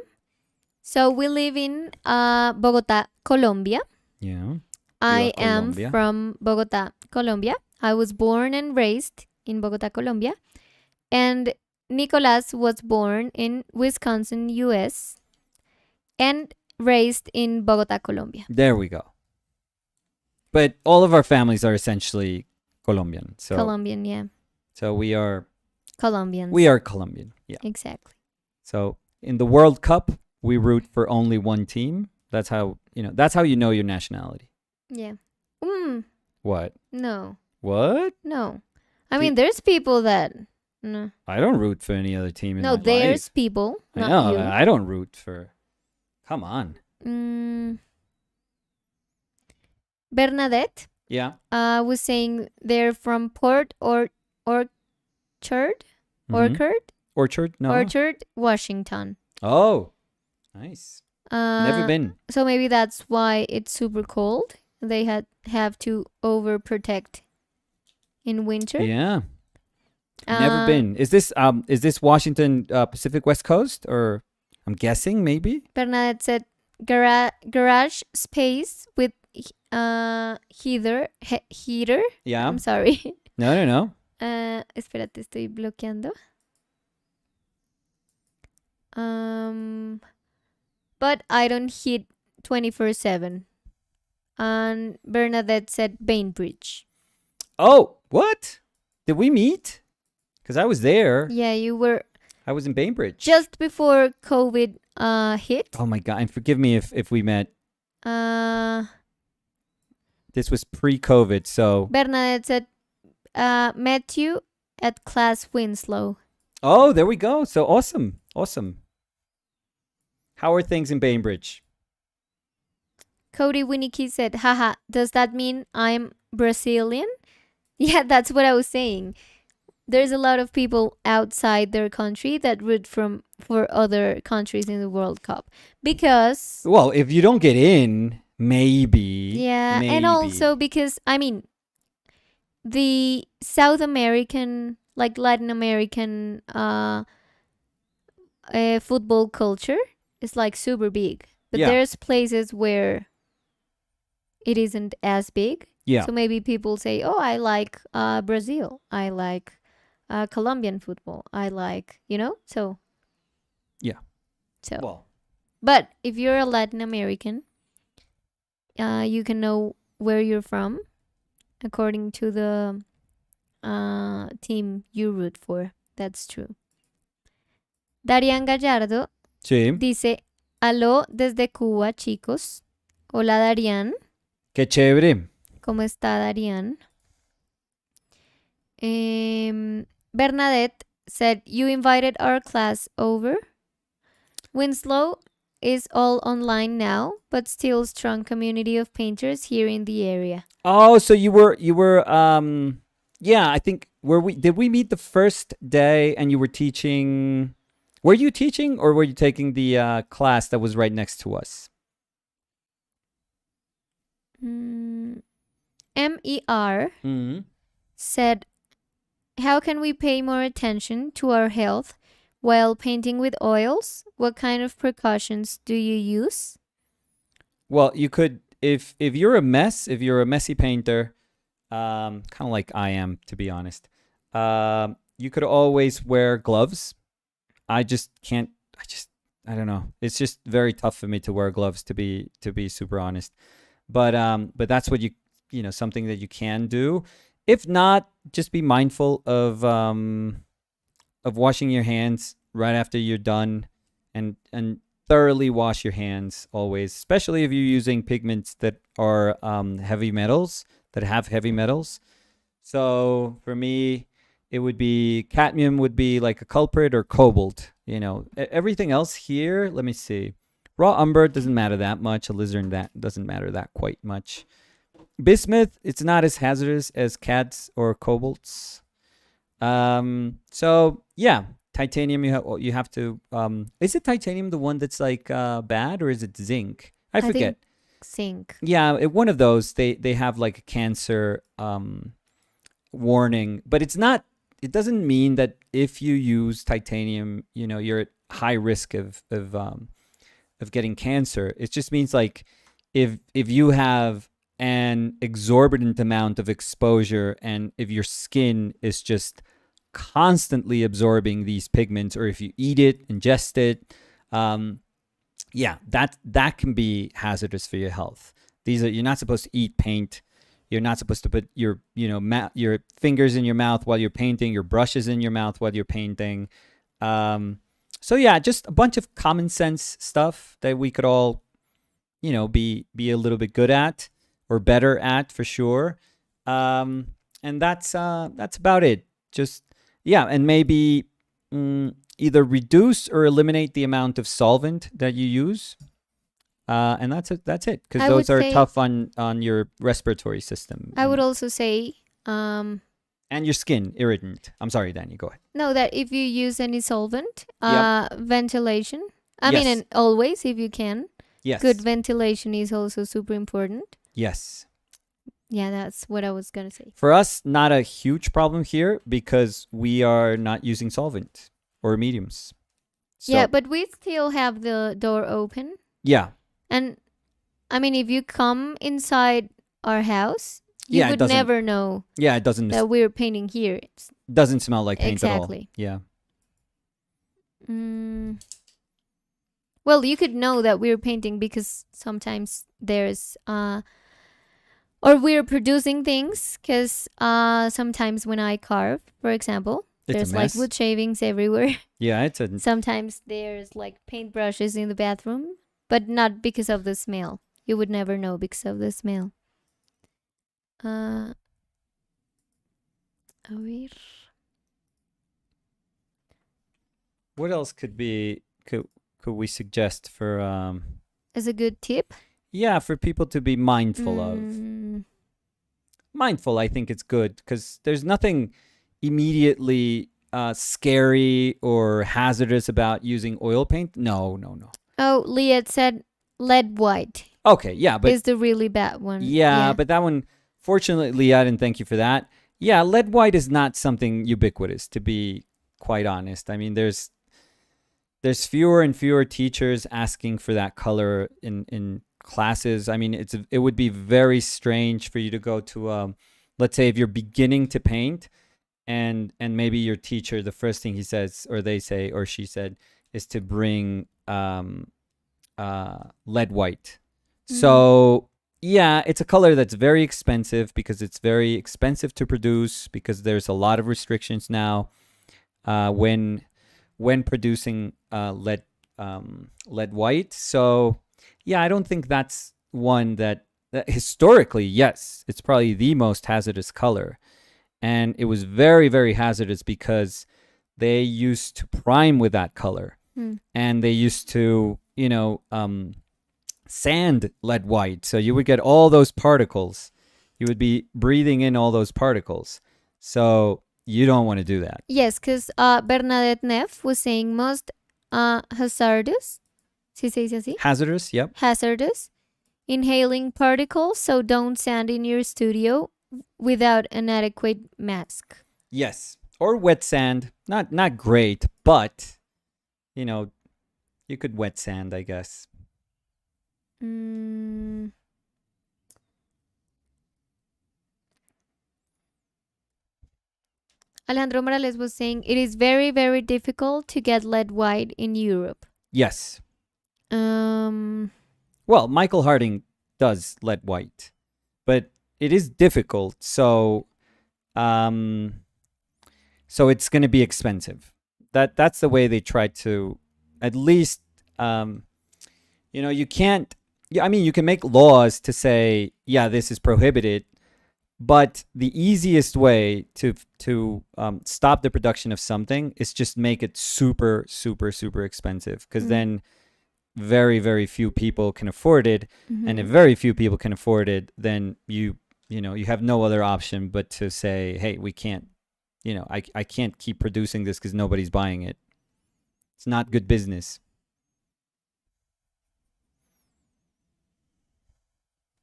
So we live in Bogota, Colombia. Yeah. I am Colombia. from Bogota, Colombia. I was born and raised in Bogota, Colombia. And Nicolas was born in Wisconsin, US, and raised in Bogota, Colombia. There we go. But all of our families are essentially Colombian. So Colombian, yeah. so we are Colombians. Colombian. Yeah. Exactly. So in the World Cup, we root for only one team. That's how you know your nationality. Yeah. What? No. What? No. I mean, there's people that... No. I don't root for any other team in No, my there's life. people, I not know. you. I don't root for. Come on. Bernadette Yeah. was saying they're from Port or Orchard, Mhm. Orchard? No. Orchard, Washington. Oh, nice. Never been. So maybe that's why it's super cold. They have to overprotect in winter. Yeah. Never been. Is this Washington Pacific West Coast, or I'm guessing maybe? Bernadette said garage space with heater. Yeah. I'm sorry. No. Espérate, estoy bloqueando. But I don't heat 24/7. And Bernadette said Bainbridge. Oh, what? Did we meet? Because I was there. Yeah, you were I was in Bainbridge. just before COVID hit. Oh my god! And forgive me if we met. This was pre-COVID, so. Bernadette said met you at Class Winslow. Oh, there we go. So awesome. How are things in Bainbridge? Cody Winnicky said, haha, does that mean I'm Brazilian? Yeah, that's what I was saying. There's a lot of people outside their country that root for other countries in the World Cup. Because... Well, if you don't get in, maybe. Yeah, and also because, I mean, the South American, like Latin American football culture is like super big. But there's places where it isn't as big. Yeah. So maybe people say, oh, I like Brazil. I like Colombian football. I like, Yeah. so. Well, But if you're a Latin American, you can know where you're from according to the team you root for. That's true. Darian Gallardo sí. dice, aló desde Cuba, chicos. Hola, Darian. Qué chévere. ¿Cómo está, Darian? Bernadette said, you invited our class over. Winslow is all online now, but still strong community of painters here in the area. Oh, so you were yeah, I think did we meet the first day and you were teaching, were you teaching or were you taking the class that was right next to us? MER said, how can we pay more attention to our health while painting with oils? What kind of precautions do you use? Well, you could, if you're a mess, if you're a messy painter, kind of like I am, to be honest. You could always wear gloves. I just can't. I don't know. It's just very tough for me to wear gloves, to be super honest. But that's what something that you can do. If not, just be mindful of washing your hands right after you're done, and thoroughly wash your hands always, especially if you're using pigments that are heavy metals, that have heavy metals. So for me, it would be cadmium would be like a culprit, or cobalt. Everything else here. Let me see. Raw umber doesn't matter that much. Alizarin that doesn't matter that quite much. Bismuth, it's not as hazardous as cads or cobalts. So yeah, titanium. You have to. Is it titanium the one that's like bad, or is it zinc? I forget. Zinc. Yeah, one of those. They have like a cancer warning, but it's not. It doesn't mean that if you use titanium, you're at high risk of getting cancer. It just means like if you have an exorbitant amount of exposure, and if your skin is just constantly absorbing these pigments, or if you eat it, ingest it, yeah, that can be hazardous for your health. You're not supposed to eat paint. You're not supposed to put your your fingers in your mouth while you're painting, your brushes in your mouth while you're painting. So yeah, just a bunch of common sense stuff that we could all be a little bit good at, or better at, for sure. And that's about it. Just yeah, and maybe either reduce or eliminate the amount of solvent that you use. And that's it. That's it, because those are tough on your respiratory system. I would also say, and your skin irritant. I'm sorry, Danny. Go ahead. No, that if you use any solvent, Yep. ventilation. I Yes. mean, and always if you can. Yes. Good ventilation is also super important. Yes. Yeah, that's what I was gonna say. For us, not a huge problem here because we are not using solvent or mediums. So, Yeah, but we still have the door open. yeah. And I mean, if you come inside our house, you Yeah, it would doesn't- never know Yeah, it doesn't that we're painting here. doesn't smell like paint at all. Exactly. Yeah. Well, you could know that we're painting because sometimes there's or we're producing things, because sometimes when I carve, for example, It's a there's like mess. wood shavings everywhere. Yeah, it's a Sometimes there's like paintbrushes in the bathroom, but not because of the smell. You would never know because of the smell. A ver. What else could we suggest for As a good tip. yeah, for people to be mindful of? Mindful, I think it's good, because there's nothing immediately scary or hazardous about using oil paint. No. Oh, Liet said lead white Okay, yeah, but is the really bad one. yeah, but that one, fortunately, I didn't thank you for that. Yeah, lead white is not something ubiquitous, to be quite honest. I mean, there's fewer and fewer teachers asking for that color in classes. I mean, it would be very strange for you to go to let's say if you're beginning to paint and maybe your teacher, the first thing he says or they say or she said is to bring lead white. Mm, So yeah, it's a color that's very expensive because it's very expensive to produce because there's a lot of restrictions now when producing lead white. So yeah, I don't think that's one that historically, yes, it's probably the most hazardous color, and it was very very hazardous because they used to prime with that color, mm. and they used to sand lead white, so you would get all those particles. You would be breathing in all those particles, so you don't want to do that. Yes, because Bernadette Neff was saying most hazardous, si se dice así, Hazardous, yep. hazardous, inhaling particles, so don't stand in your studio without an adequate mask. Yes, or wet sand. Not great, but you know you could wet sand, I guess. Mm, Alejandro Morales was saying it is very, very difficult to get lead white in Europe. Yes. Um, Well, Michael Harding does lead white, but it is difficult. Um, so it's going to be expensive. That's the way they try to, at least, you can't. Yeah, I mean, you can make laws to say, yeah, this is prohibited, but the easiest way to stop the production of something is just make it super, super, super expensive, because mm, then very, very few people can afford it, and if mhm. very few people can afford it, then you have no other option but to say, hey, we can't, I can't keep producing this because nobody's buying it. It's not good business.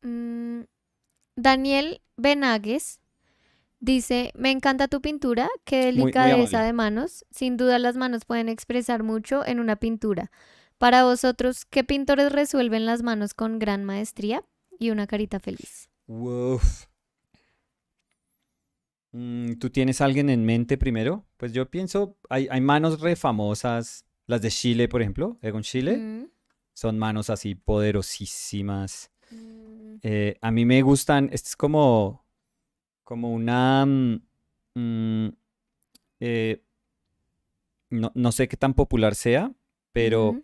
Mm, Daniel Benagues dice, me encanta tu pintura, qué Muy, muy delicadeza amable. de manos. Sin duda las manos pueden expresar mucho en una pintura. Para vosotros, ¿qué pintores resuelven las manos con gran maestría? Y una carita feliz. Woof. ¿Tú tienes alguien en mente primero? Pues yo pienso, hay manos re famosas, las de Chile, por ejemplo, Egon Chile, Mm, son manos así poderosísimas. mm, A mí me gustan, este es como una, mm, eh, no sé qué tan popular sea, pero ujú.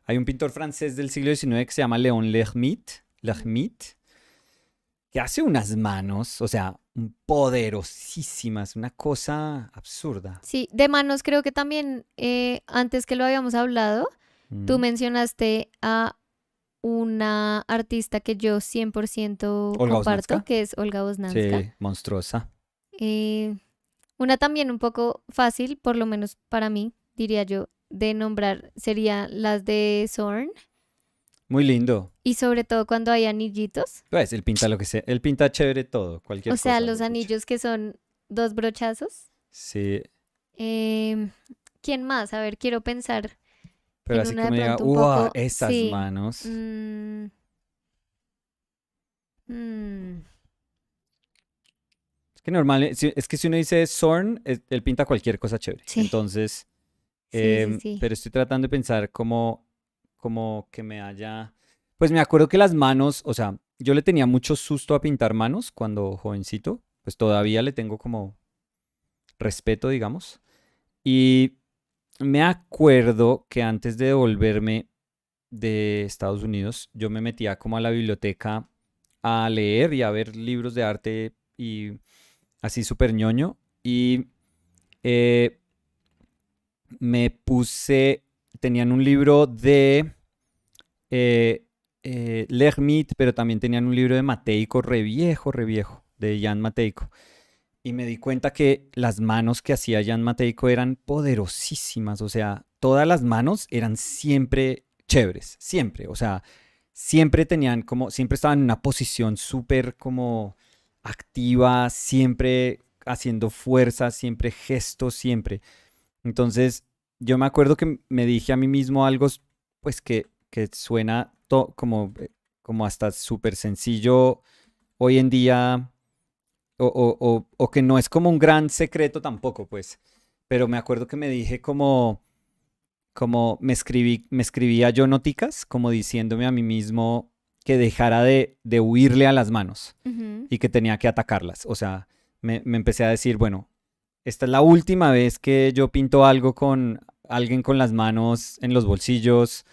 hay un pintor francés del siglo XIX que se llama Léon Lermite, que hace unas manos, o sea, poderosísimas, una cosa absurda. Sí, de manos creo que también, antes que lo habíamos hablado, tú Mm. mencionaste a una artista que yo 100% Olga comparto, Osnatska, que es Olga Boznanska. sí, monstruosa. Eh, una también un poco fácil, por lo menos para mí, diría yo, de nombrar sería las de Zorn. Muy lindo. Y sobre todo cuando hay anillitos. Pues él pinta lo que sea, él pinta chévere todo, O cualquier sea, cosa, los pucha. anillos que son dos brochazos. Sí, Em, ¿Quién más? A ver, quiero pensar pero en así una que de me diga, pronto un ¡uah! poco. Esas Sí. manos. mm, mm, Es que normal, es que si uno dice Zorn, él pinta cualquier cosa chévere. sí, Entonces, sí, sí, sí. pero estoy tratando de pensar cómo que me haya... Pues me acuerdo que las manos, o sea, yo le tenía mucho susto a pintar manos cuando jovencito, pues todavía le tengo como respeto, digamos. Y me acuerdo que antes de devolverme de Estados Unidos, yo me metía como a la biblioteca a leer y a ver libros de arte y así súper ñoño. Y eh, me puse, tenían un libro de eh, Lermite, pero también tenían un libro de Mateico, re viejo, de Jan Mateico. Y me di cuenta que las manos que hacía Jan Mateico eran poderosísimas, o sea, todas las manos eran siempre chéveres, siempre, o sea, siempre tenían como, siempre estaban en una posición súper como activa, siempre haciendo fuerza, siempre gestos, siempre. Entonces, yo me acuerdo que me dije a mí mismo algo, pues que suena como hasta súper sencillo hoy en día o que no es como un gran secreto tampoco, pues. Pero me acuerdo que me dije como me escribía yo noticas, como diciéndome a mí mismo que dejara de huirle a las manos Ujú. y que tenía que atacarlas. O sea, me empecé a decir, bueno, esta es la última vez que yo pinto algo con alguien con las manos en los bolsillos,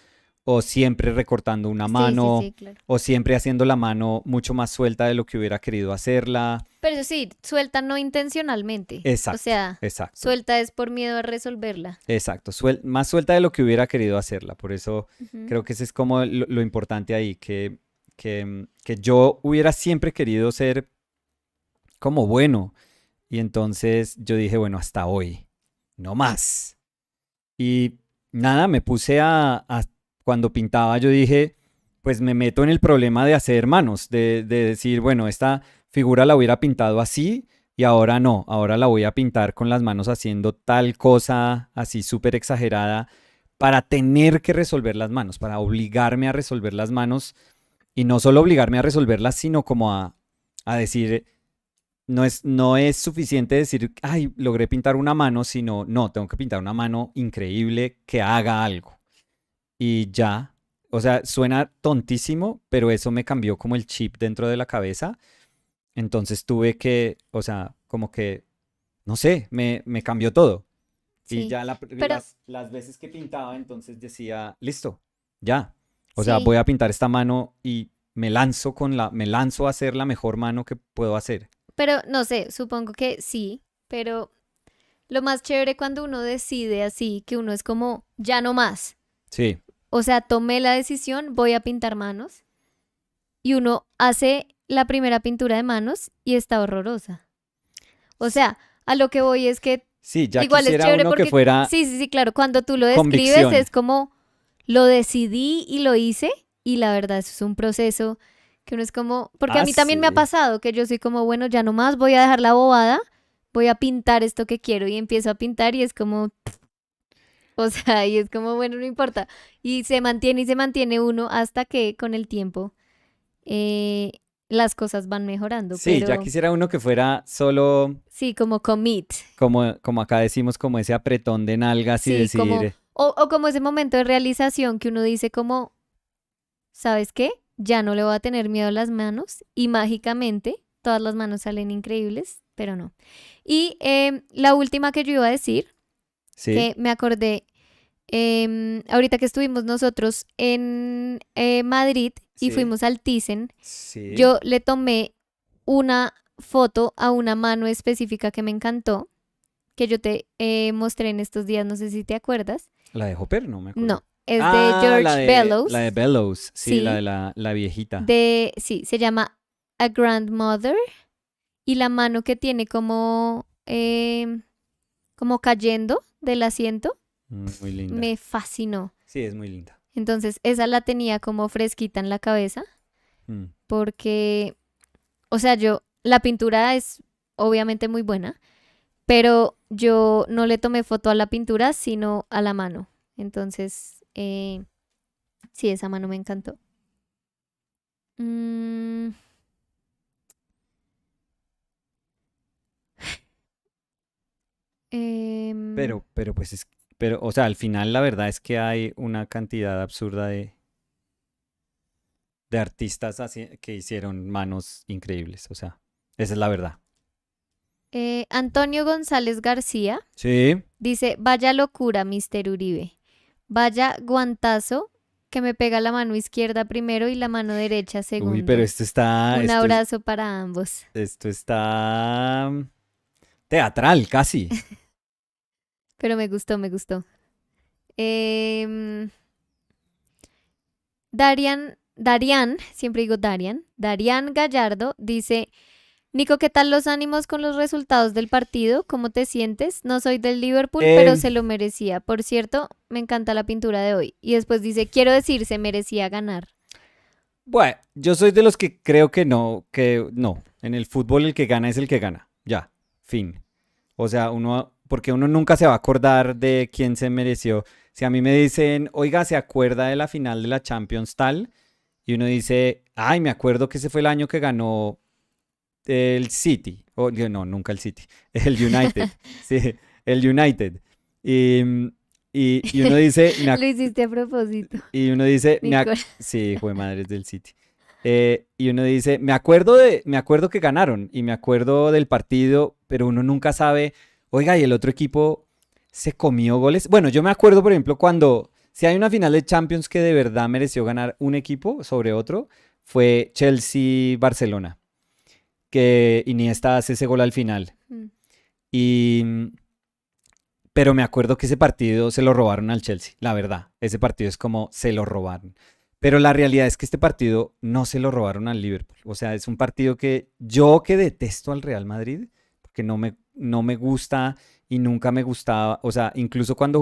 o siempre recortando una Sí, sí, mano, sí, claro. o siempre haciendo la mano mucho más suelta de lo que hubiera querido hacerla. Pero eso sí, suelta no intencionalmente. O Exacto, sea, exacto, suelta es por miedo a resolverla. exacto. Más suelta de lo que hubiera querido hacerla. Por eso Ujú. creo que ese es como lo importante ahí, que yo hubiera siempre querido ser como bueno. Y entonces yo dije, bueno, hasta hoy, no más. Y nada, me puse cuando pintaba, yo dije, pues me meto en el problema de hacer manos, de decir, bueno, esta figura la hubiera pintado así y ahora no, ahora la voy a pintar con las manos haciendo tal cosa así súper exagerada para tener que resolver las manos, para obligarme a resolver las manos y no solo obligarme a resolverlas, sino como a decir, no es suficiente decir, ay, logré pintar una mano, sino, no, tengo que pintar una mano increíble que haga algo. Y ya, o sea, suena tontísimo, pero eso me cambió como el chip dentro de la cabeza. Entonces tuve que, o sea, como que, no sé, me cambió todo. Y Sí. ya Pero las veces que pintaba, entonces decía, listo, ya. O sea, voy sí, a pintar esta mano y me lanzo a hacer la mejor mano que puedo hacer. pero no sé, supongo que sí. Pero lo más chévere cuando uno decide así, que uno es como, ya no más. Sí. O sea, tomé la decisión, voy a pintar manos. Y uno hace la primera pintura de manos y está horrorosa. O sea, a lo que voy es que Sí, ya igual es quisiera chévere uno que porque, fuera sí, sí, sí, claro, cuando tú lo describes convicción. es como, lo decidí y lo hice. Y la verdad, eso es un proceso que uno es como, porque a Ah, mí también me ha sí. pasado que yo soy como, bueno, ya no más, voy a dejar la bobada, voy a pintar esto que quiero y empiezo a pintar y es como, o sea, y es como, bueno, no importa. Y se mantiene uno hasta que con el tiempo eh, las cosas van mejorando. Sí, ya Pero quisiera uno que fuera solo, sí, como commit. como acá decimos, como ese apretón de nalgas y Sí, como, decir, o como ese momento de realización que uno dice como, ¿sabes qué? Ya no le voy a tener miedo a las manos y mágicamente todas las manos salen increíbles, pero no. Y la última que yo iba a decir, sí, que me acordé ahorita que estuvimos nosotros en Madrid y sí, fuimos al Thyssen, sí. yo le tomé una foto a una mano específica que me encantó, que yo te mostré en estos días, no sé si te acuerdas. La de Hopper, no me acuerdo. No, es de Ah, George la de Bellows, Bellows, sí, la de sí, la viejita. sí, se llama A Grandmother y la mano que tiene como cayendo del asiento Muy linda. me fascinó. Sí, es muy linda. Entonces, esa la tenía como fresquita en la cabeza Mm. porque, o sea, la pintura es obviamente muy buena, pero yo no le tomé foto a la pintura, sino a la mano. Entonces, sí, esa mano me encantó. Mm, em, Pero pues pero, o sea, al final la verdad es que hay una cantidad absurda de artistas que hicieron manos increíbles, o sea, esa es la verdad. Antonio González García Sí. dice, vaya locura, Mister Uribe. Vaya guantazo que me pega la mano izquierda primero y la mano derecha Uy, pero segundo. Un abrazo para ambos. esto está teatral casi. Pero me gustó, me gustó. Em, Darian, siempre digo Darian Gallardo dice, Nico, ¿qué tal los ánimos con los resultados del partido? ¿Cómo te sientes? No soy del Liverpool, pero Eh, se lo merecía. Por cierto, me encanta la pintura de hoy. Y después dice, quiero decir, se merecía ganar. bueno, yo soy de los que creo que no. En el fútbol el que gana es el que gana. Ya, fin. O sea, porque uno nunca se va a acordar de quién se mereció. Si a mí me dicen, oiga, ¿se acuerda de la final de la Champions tal? Y uno dice, ay, me acuerdo que ese fue el año que ganó el City, o no, nunca el City, el United, sí, el United. Y, y uno dice, Lo hiciste a propósito, y uno dice, Nicole. sí, hijo de madre, es del City. Y uno dice, me acuerdo que ganaron y me acuerdo del partido, pero uno nunca sabe, oiga, y el otro equipo se comió goles. Bueno, yo me acuerdo, por ejemplo, cuando, si hay una final de Champions que de verdad mereció ganar un equipo sobre otro, fue Chelsea-Barcelona, que Iniesta hace ese gol al final. Mm. Y, pero me acuerdo que ese partido se lo robaron al Chelsea, la verdad. Ese partido es como se lo robaron. Pero la realidad es que este partido no se lo robaron al Liverpool. O sea, es un partido que yo que detesto al Real Madrid, porque no me gusta y nunca me gustaba. O sea, incluso cuando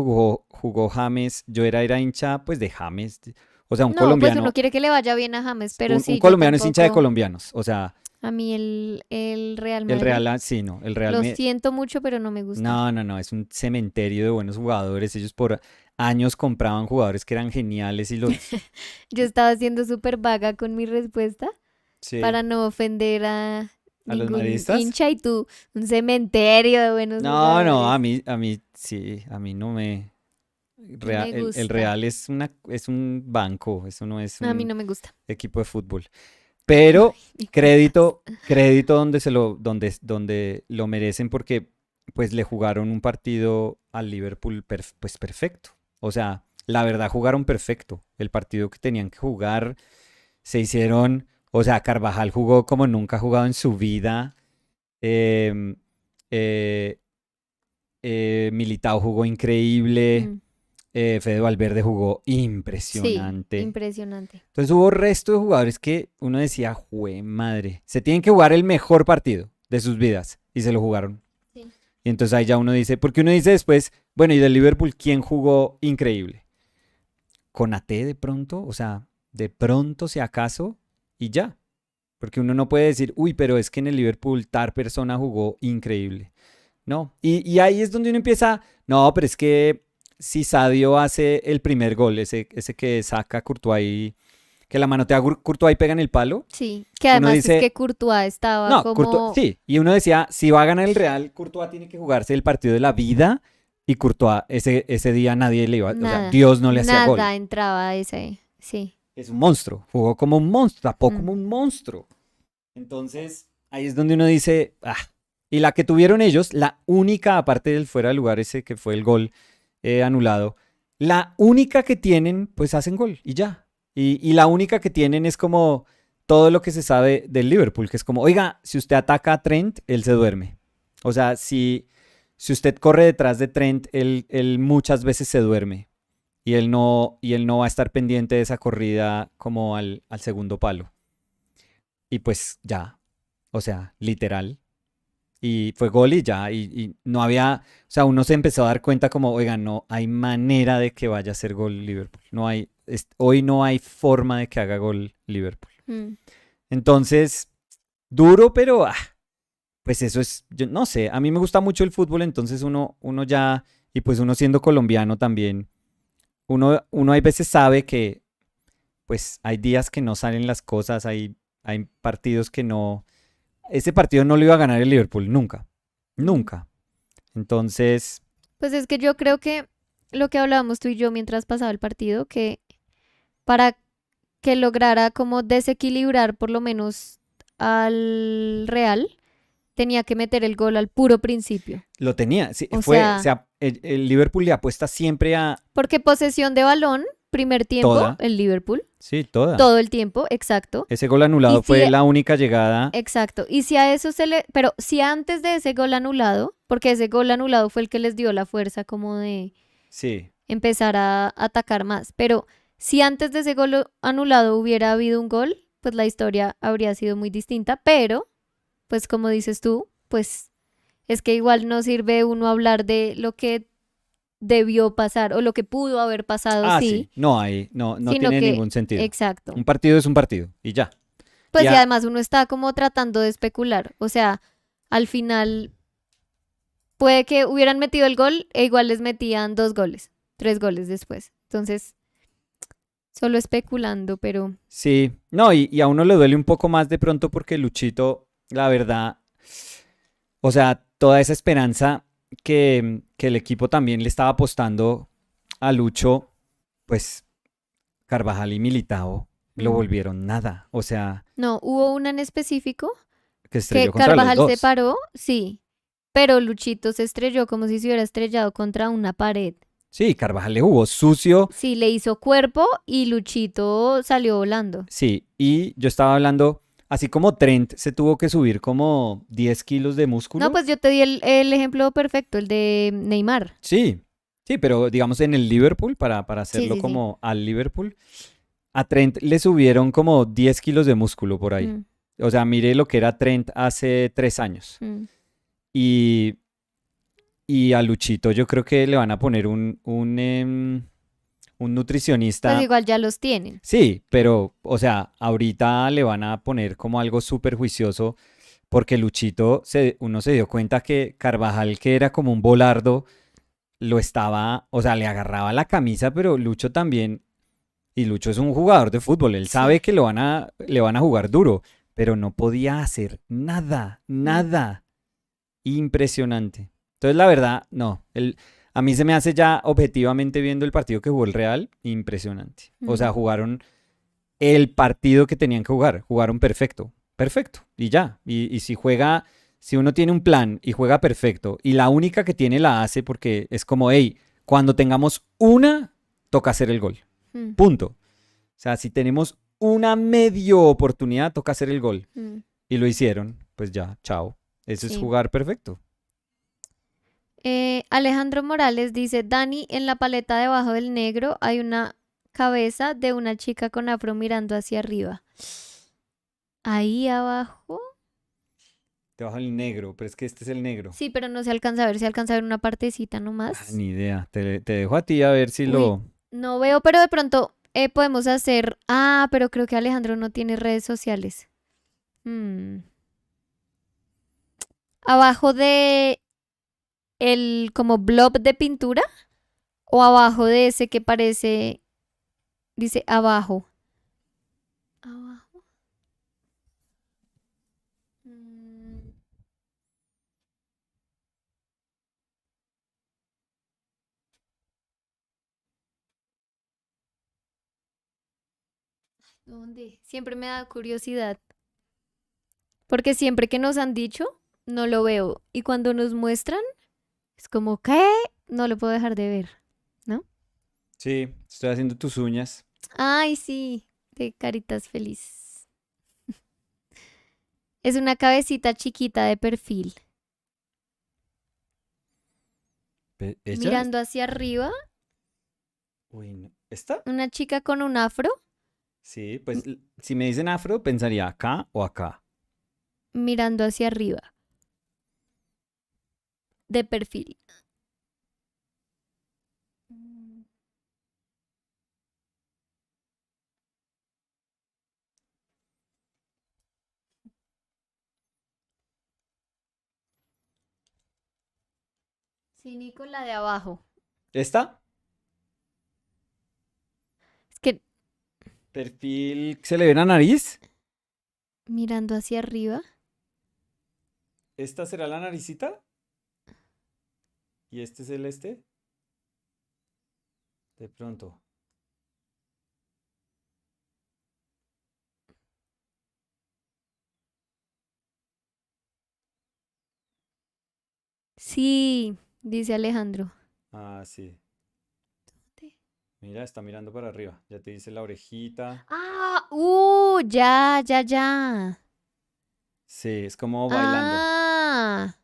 jugó James, era hincha pues de James. O sea, No, pues uno quiere que le vaya bien a James, pero un sí, yo colombiano es hincha de tampoco. colombianos. O sea, A mí el Real el Madrid, Real, sí, no, el Real lo me, siento mucho, pero no me gusta. no, no, no, es un cementerio de buenos jugadores. Ellos por años compraban jugadores que eran geniales y los... Yo estaba siendo súper vaga con mi respuesta Sí, para no ofender a a los ningún madridistas. hincha y tú, un cementerio de buenos No, no, jugadores. a mí, sí, a mí no me... No me El gusta. Real es un banco, eso no es A mí un no me gusta. equipo de fútbol. Pero Ay, me cuentas. crédito donde lo merecen porque pues le jugaron un partido al Liverpool pues perfecto. O sea, la verdad jugaron perfecto. El partido que tenían que jugar se hicieron, o sea, Carvajal jugó como nunca ha jugado en su vida. em, eh, Militao jugó increíble. Mm, Fede Valverde jugó sí, impresionante. impresionante. Entonces hubo resto de jugadores que uno decía, jue madre, se tienen que jugar el mejor partido de sus vidas. Y se lo jugaron. Sí. Y entonces ahí ya uno dice, porque uno dice después, bueno, y del Liverpool, ¿quién jugó increíble? Konaté de pronto, o sea, de pronto si acaso, y ya. Porque uno no puede decir, uy, pero es que en el Liverpool tal persona jugó increíble. No. Y ahí es donde uno empieza, no, pero es que si Sadio hace el primer gol, ese que saca Courtois y que la manotea Courtois y pega en el palo, Sí, que uno además es que dice, Courtois estaba no, Courtois, como sí. Y uno decía, si va a ganar el Real, Courtois tiene que jugarse el partido de la vida y Courtois ese día nadie le iba, o sea, nada, Dios no le hacía gol. nada entraba a ese, sí. Es un monstruo, jugó como un monstruo, tapó Mm. como un monstruo. Entonces, ahí es donde uno dice, ah. Y la que tuvieron ellos, la única, aparte del fuera de lugar ese que fue el gol anulado, la única que tienen, pues hacen gol y ya. Y la única que tienen es como todo lo que se sabe del Liverpool, que es como, oiga, si usted ataca a Trent, él se duerme. O sea, si usted corre detrás de Trent, él muchas veces se duerme. Y él no va a estar pendiente de esa corrida como al segundo palo. Y pues ya, o sea, literal. Y fue gol y ya, y no había, o sea, uno se empezó a dar cuenta como, oiga, no hay manera de que vaya a ser gol Liverpool. No hay, hoy no hay forma de que haga gol Liverpool. Mm. Entonces, duro, pero pues eso es, yo no sé, a mí me gusta mucho el fútbol, entonces uno ya, y pues uno siendo colombiano también, uno hay veces sabe que pues hay días que no salen las cosas, hay partidos que no, ese partido no lo iba a ganar el Liverpool, nunca, Mm. nunca. Entonces, Pues es que yo creo que lo que hablábamos tú y yo mientras pasaba el partido, que para que lograra como desequilibrar por lo menos al Real, tenía que meter el gol al puro principio. lo tenía, sí, O fue, o sea, sea, el Liverpool le apuesta siempre a porque posesión de balón, primer tiempo, toda, el Liverpool, sí, toda. todo el tiempo, exacto. Ese gol Y anulado si, fue la única llegada, exacto. Y si a eso se le, pero si antes de ese gol anulado, porque ese gol anulado fue el que les dio la fuerza como de sí, empezar a atacar más, pero si antes de ese gol anulado hubiera habido un gol, pues la historia habría sido muy distinta, pero, pues como dices tú, pues es que igual no sirve uno hablar de lo que debió pasar o lo que pudo haber pasado, sí, sí, no hay, no sino tiene que, ningún sentido. exacto. Un partido es un partido y ya. Y Pues y además uno está como tratando de especular, o sea, al final puede que hubieran metido el gol e igual les metían dos goles, tres goles después. Entonces, solo especulando, pero sí, no, y a uno le duele un poco más de pronto porque Luchito la verdad, o sea, toda esa esperanza que el equipo también le estaba apostando a Lucho, pues Carvajal y Militao lo Mm. volvieron nada. O sea, No, hubo una en específico que que estrelló contra los Carvajal se dos. paró, sí, pero Luchito se estrelló como si se hubiera estrellado contra una pared. Sí, Carvajal le jugó sucio. Sí, le hizo cuerpo y Luchito salió volando. Sí, y yo estaba hablando, así como Trent se tuvo que subir como 10 kilos de No, músculo. pues yo te di el ejemplo perfecto, el de Neymar. Sí, sí, pero digamos en el Liverpool, para Sí, hacerlo sí, sí. como al Liverpool, a Trent le subieron como 10 kilos de músculo por ahí. Mm, O sea, mire lo que era Trent hace 3 años. mm. Y, y a Luchito yo creo que le van a poner un Pues nutricionista. igual ya los tienen. Sí, pero, o sea, ahorita le van a poner como algo súper juicioso porque uno se dio cuenta que Carvajal, que era como un volardo, lo estaba, o sea, le agarraba la camisa, pero Lucho también, y Lucho es un jugador de fútbol, él sabe Sí. que le van a jugar duro, pero no podía hacer nada, Mm, nada. Impresionante. Entonces, la verdad, no, a mí se me hace ya objetivamente viendo el partido que jugó el Real, impresionante. O mm, sea, jugaron el partido que tenían que jugar. Jugaron perfecto, perfecto, y ya. Y si uno tiene un plan y juega perfecto, y la única que tiene la hace porque es como, hey, cuando tengamos una, toca hacer el gol. mm, Punto. O sea, si tenemos una medio oportunidad, toca hacer el gol. mm. Y lo hicieron, pues ya, chao. Eso es Sí. jugar perfecto. Alejandro Morales dice, Dani, en la paleta debajo del negro hay una cabeza de una chica con afro mirando hacia arriba. Ahí abajo. Te bajo el negro, pero es que este es el negro. Sí, pero no se alcanza a ver, se alcanza a ver una partecita Ah, nomás. ni idea. Te dejo a ti a ver si Uy, lo... no veo, pero de pronto podemos hacer... Ah, pero creo que Alejandro no tiene redes sociales. Hmm. Abajo de el como blob de pintura o abajo de ese que parece, dice abajo. Abajo. Mm, ¿Dónde? Siempre me da curiosidad. Porque siempre que nos han dicho, no lo veo. Y cuando nos muestran, es como, ¿qué? No lo puedo dejar de ver, ¿no? Sí, estoy haciendo tus uñas. Ay, sí, de caritas felices. Es una cabecita chiquita de perfil, ¿Ella? mirando hacia arriba, Uy, no. ¿Esta? una chica con un afro, Sí, pues si me dicen afro, pensaría acá o acá. mirando hacia arriba, de perfil. Mm, Sí, Nico, la de abajo. ¿Esta? Es que Perfil, ¿se le ve la nariz? mirando hacia arriba. ¿Esta será la naricita? ¿Y este es el este? De pronto. Sí, dice Alejandro. Ah, sí. Mira, está mirando para arriba. Ya te dice la orejita. Ah, ya, ya, ya. Sí, es como bailando. Ah,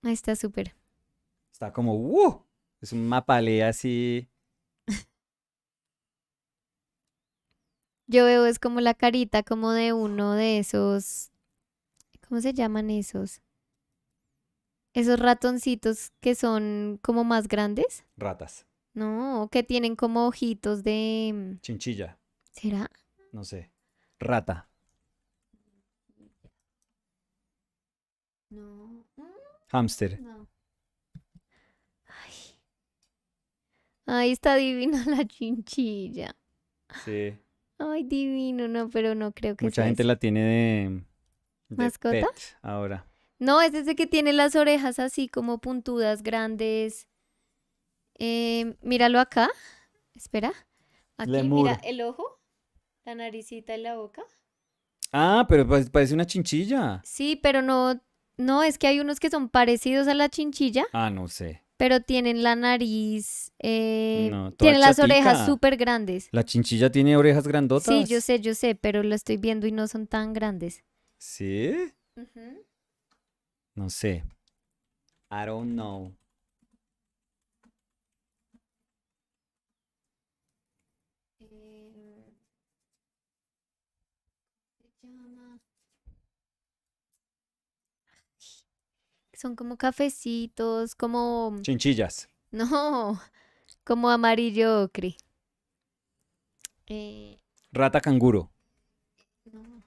ahí está súper. Está como, ¡uh! Es un mapalé así. Yo veo es como la carita como de uno de esos, ¿cómo se llaman esos? Esos ratoncitos que son como más grandes, Ratas. ¿no? Que tienen como ojitos de... Chinchilla. ¿Será? No sé. Rata. No. Hámster. No. Ay, ahí está divina la chinchilla. Sí. Ay, divino, no, pero no creo que Mucha sea gente ese. la tiene de ¿Mascota? pet ahora. No, es desde que tiene las orejas así como puntudas, grandes. Míralo acá. Espera. Aquí, mira Lemur. el ojo, la naricita y la boca. Ah, pero parece una chinchilla. Sí, pero no, no, es que hay unos que son parecidos a la chinchilla, Ah, no sé. pero tienen la nariz, No, toda tienen las orejas chatica. súper grandes. La chinchilla tiene orejas Sí, grandotas. yo sé, pero lo estoy viendo y no son tan grandes. ¿Sí? Ujú. No sé. I don't know. Eh, se llama- Son como cafecitos, como, Chinchillas. no, como amarillo ocre. Eh, Rata canguro. no.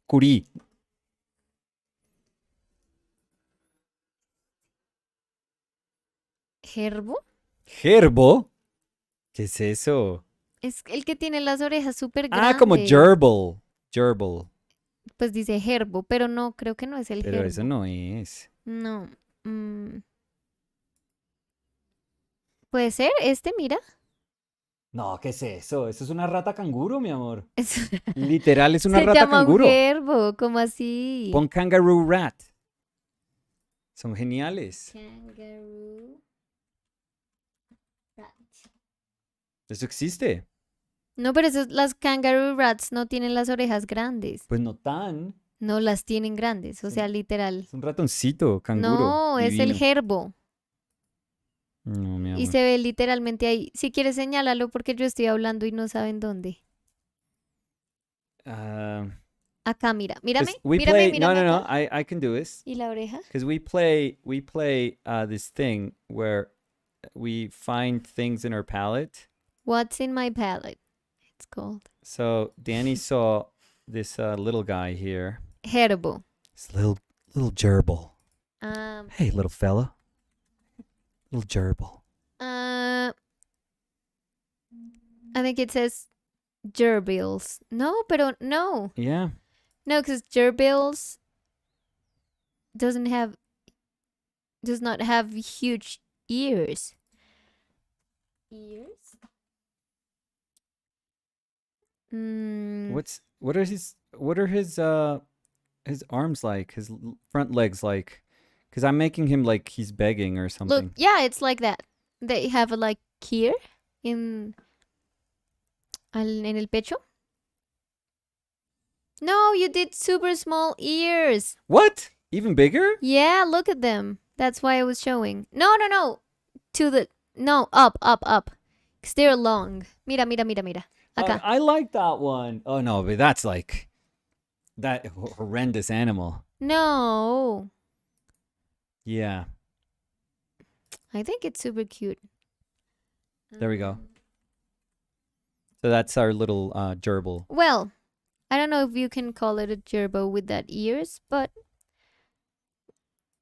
Curí. ¿Gerbo? Gerbo. ¿Qué es eso? Es el que tiene las orejas súper Ah, como grandes. gerbil. Gerbil. Pues dice gerbo, pero no, creo que no es el Pero eso gerbo. no es. No. mm, ¿Puede ser este? Mira. No, ¿qué es eso? Eso es una rata canguro, mi amor. Es- Literal, es una Se rata llama un canguro. gerbo, ¿cómo así? Pon kangaroo rat. Son geniales. Kangaroo rat. Eso existe. No, pero las kangaroo rats no tienen las orejas grandes. Pues no tan. No las tienen grandes, o Es sea, un, literal. es un ratoncito, canguro, No, es el divino. gerbo. No, mi Y amor. se ve literalmente ahí. Si quieres, señálalo porque yo estoy hablando y no saben dónde. Acá, mira. Mírame, Because we mírame, play. No, mírame no, acá. no. I can do this. ¿Y la oreja? Because we play this thing where we find things in our palette. What's in my palette? It's called. So Danny saw this little guy here. Gerbo. This little gerbil. Um, Hey, little fella. Little gerbil. uh, I think it says gerbils. No, pero no. Yeah. No, because gerbils doesn't have does not have huge ears. Ears? Mm, what are his arms like? His front legs like? Because I'm making him like he's begging or look, something. yeah, it's like that. They have a like here in en el pecho. No, you did super small ears. What? Even bigger? Yeah, look at them. That's why I was showing. No, no, no. To the no, up, up, up. 'Cause they're long. Mira, mira, mira, mira. Acá. I like that one. Oh no, but that's like that horrendous animal. No. Yeah. I think it's super cute. There we go. So that's our little gerbil. Well, I don't know if you can call it a gerbil with that ears, but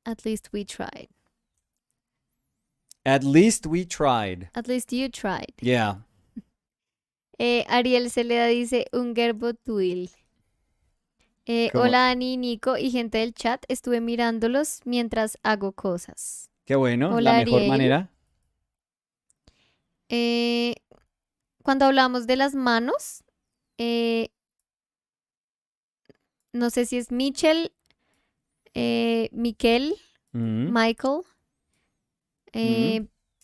at least we tried. At least we tried. At least you tried. Yeah. Ariel Celeda dice un gerbotuil. Como- Hola Ani, Nico y gente del chat. Estuve mirándolos mientras hago cosas. Qué bueno. La Hola mejor Ariel. manera. Cuando hablamos de las manos, no sé si es Michel, Miquel, Mm. Michael,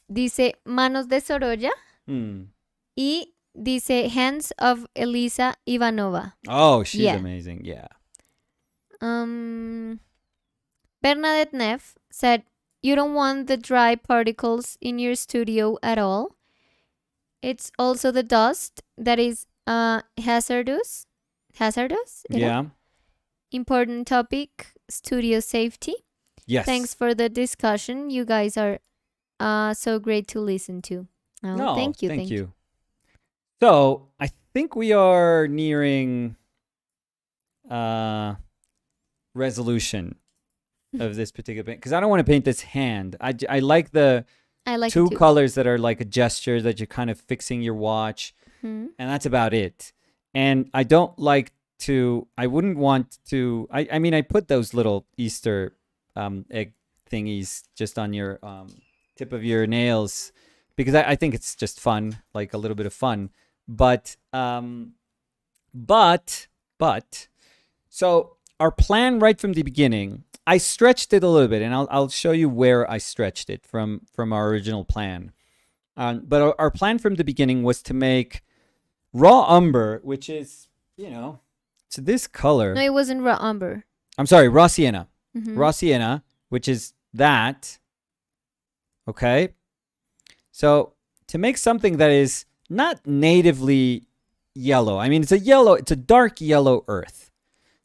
dice manos de Sorolla Mm. y dice hands of Elisa Ivanova. Oh, she's Yeah. amazing. Yeah. Bernadette Neff said, "You don't want the dry particles in your studio at all. It's also the dust that is hazardous. Hazardous? ¿Era? Yeah. Important topic, studio safety. Yes. Thanks for the discussion. You guys are so great to listen to." Oh, No, thank you. Thank you. So I think we are nearing resolution of this particular paint because I don't want to paint this hand. I like the I like it two too. colors that are like a gesture that you're kind of fixing your watch, Hmm. and that's about it. And I don't like to. I wouldn't want to. I mean, I put those little Easter egg thingies just on your tip of your nails because I think it's just fun, like a little bit of fun. But but but so our plan right from the beginning, I stretched it a little bit, and I'll show you where I stretched it from our original plan. But our plan from the beginning was to make raw umber, which is, it's this No, color. it wasn't raw umber. I'm sorry, raw sienna. Hmm. Raw sienna, which is that. Okay. So to make something that is not natively yellow, I mean, it's a dark yellow earth.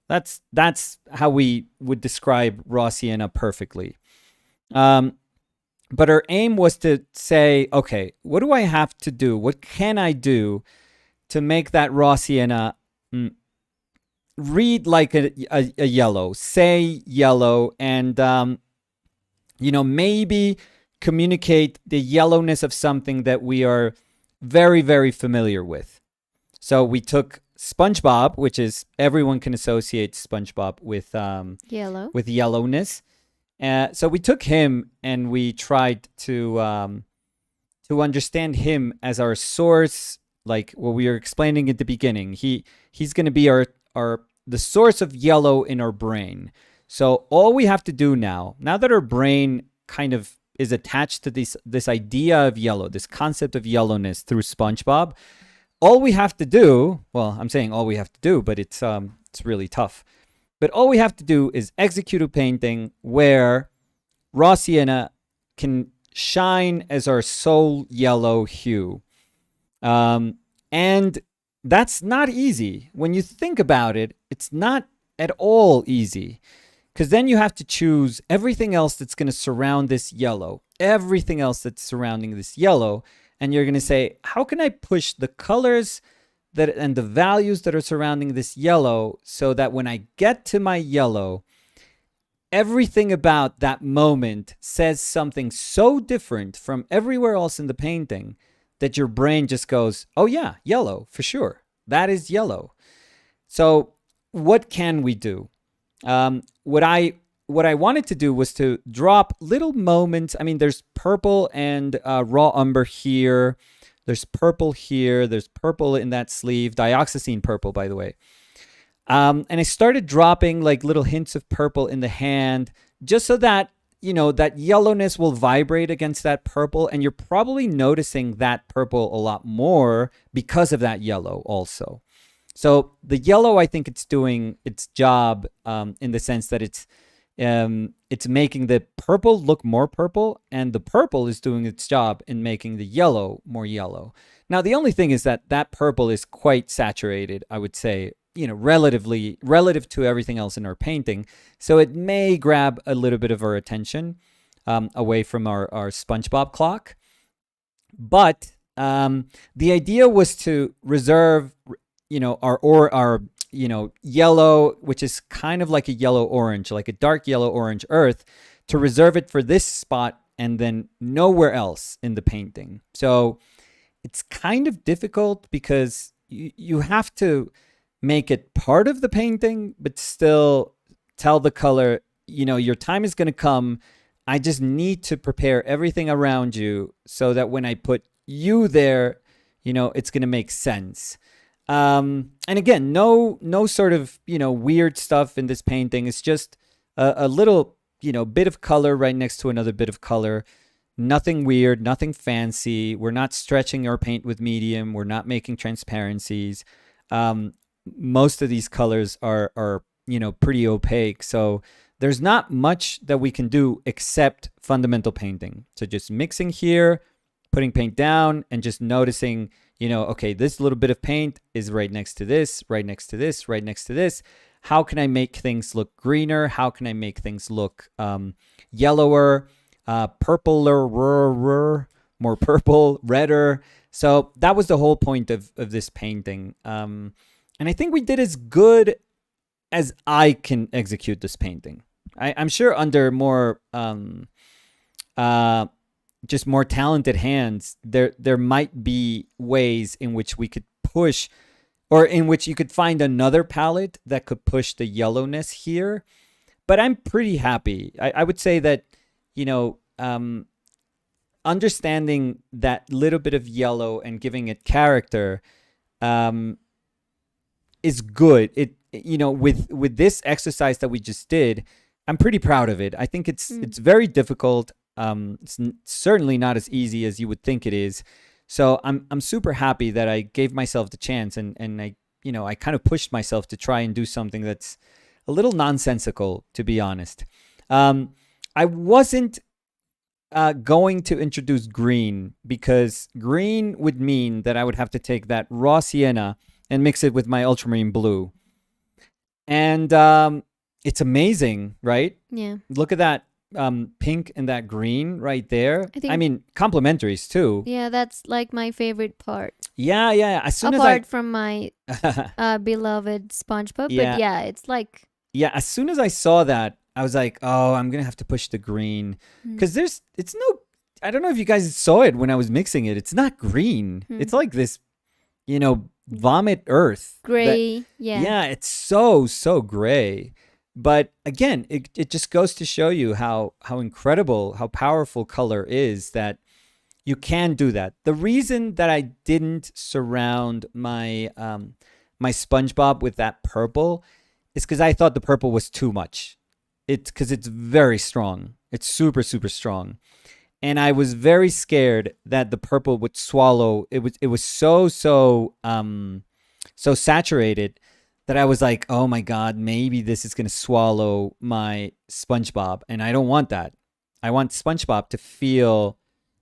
That's how we would describe raw sienna perfectly. Um, but our aim was to say, okay, what do I have to do? What can I do to make that raw sienna read like a yellow, say yellow, and maybe communicate the yellowness of something that we are very, very familiar with. So we took SpongeBob, which is everyone can associate SpongeBob Yellow. with yellowness. So we took him and we tried to understand him as our source, like what we were explaining at the beginning. He's going to be our the source of yellow in our brain. So all we have to do now that our brain kind of is attached to this idea of yellow, this concept of yellowness through SpongeBob, all we have to do, well, I'm saying all we have to do, but it's really tough. But all we have to do is execute a painting where raw sienna can shine as our soul yellow hue. And that's not easy. When you think about it, it's not at all easy. Because then you have to choose everything else that's going to surround this yellow, everything else that's surrounding this yellow. And you're going to say, how can I push the colors and the values that are surrounding this yellow so that when I get to my yellow, everything about that moment says something so different from everywhere else in the painting that your brain just goes, oh yeah, yellow, for sure. That is yellow. So what can we do? What I wanted to do was to drop little moments. I mean, there's purple and raw umber here. There's purple here. There's purple in that sleeve. Dioxazine purple, by the way. And I started dropping like little hints of purple in the hand just so that, that yellowness will vibrate against that purple. And you're probably noticing that purple a lot more because of that yellow also. So the yellow, I think it's doing its job in the sense that it's making the purple look more purple, and the purple is doing its job in making the yellow more yellow. Now, the only thing is that purple is quite saturated, I would say, relative to everything else in our painting. So it may grab a little bit of our attention away from our SpongeBob clock. But the idea was to reserve our yellow, which is kind of like a yellow orange, like a dark yellow orange earth, to reserve it for this spot and then nowhere else in the painting. So it's kind of difficult because you have to make it part of the painting, but still tell the color, your time is going to come. I just need to prepare everything around you so that when I put you there, it's going to make sense. And again, no sort of, weird stuff in this painting. It's just a little, bit of color right next to another bit of color. Nothing weird, nothing fancy. We're not stretching our paint with medium. We're not making transparencies. Most of these colors are pretty opaque. So there's not much that we can do except fundamental painting. So just mixing here, putting paint down, and just noticing, okay, this little bit of paint is right next to this, right next to this, right next to this. How can I make things look greener? How can I make things look yellower, purpler, more purple, redder? So that was the whole point of this painting. And I think we did as good as I can execute this painting. I'm sure under more just more talented hands, there might be ways in which we could push, or in which you could find another palette that could push the yellowness here. But I'm pretty happy. I would say that, you know, understanding that little bit of yellow and giving it character, um, is good. It, you know, with this exercise that we just did, I'm pretty proud of it. I think Mm. it's very difficult. It's certainly not as easy as you would think it is. So I'm super happy that I gave myself the chance, and I, you know, I kind of pushed myself to try and do something that's a little nonsensical, to be honest. Um, I wasn't going to introduce green, because green would mean that I would have to take that raw sienna and mix it with my ultramarine blue. And it's amazing, right? Yeah. Look at that pink and that green right there. I I think, mean, complementaries too. yeah, that's like my favorite part. Yeah, yeah. As soon as Apart from my I, beloved SpongeBob, but yeah, yeah, it's like, yeah. As soon as I saw that, I was like, oh, I'm gonna have to push the green, mm, because it's no. I don't know if you guys saw it when I was mixing it. It's not green. mm, It's like this, you know, vomit earth. That, gray. Yeah. yeah, it's so gray. But again, it just goes to show you how incredible, how powerful color is, that you can do that. The reason that I didn't surround my SpongeBob with that purple is because I thought the purple was too much. It's because it's very strong. It's super strong, and I was very scared that the purple would swallow. It was so saturated that I was like, oh my god, maybe this is gonna swallow my SpongeBob, and I don't want that. I want SpongeBob to feel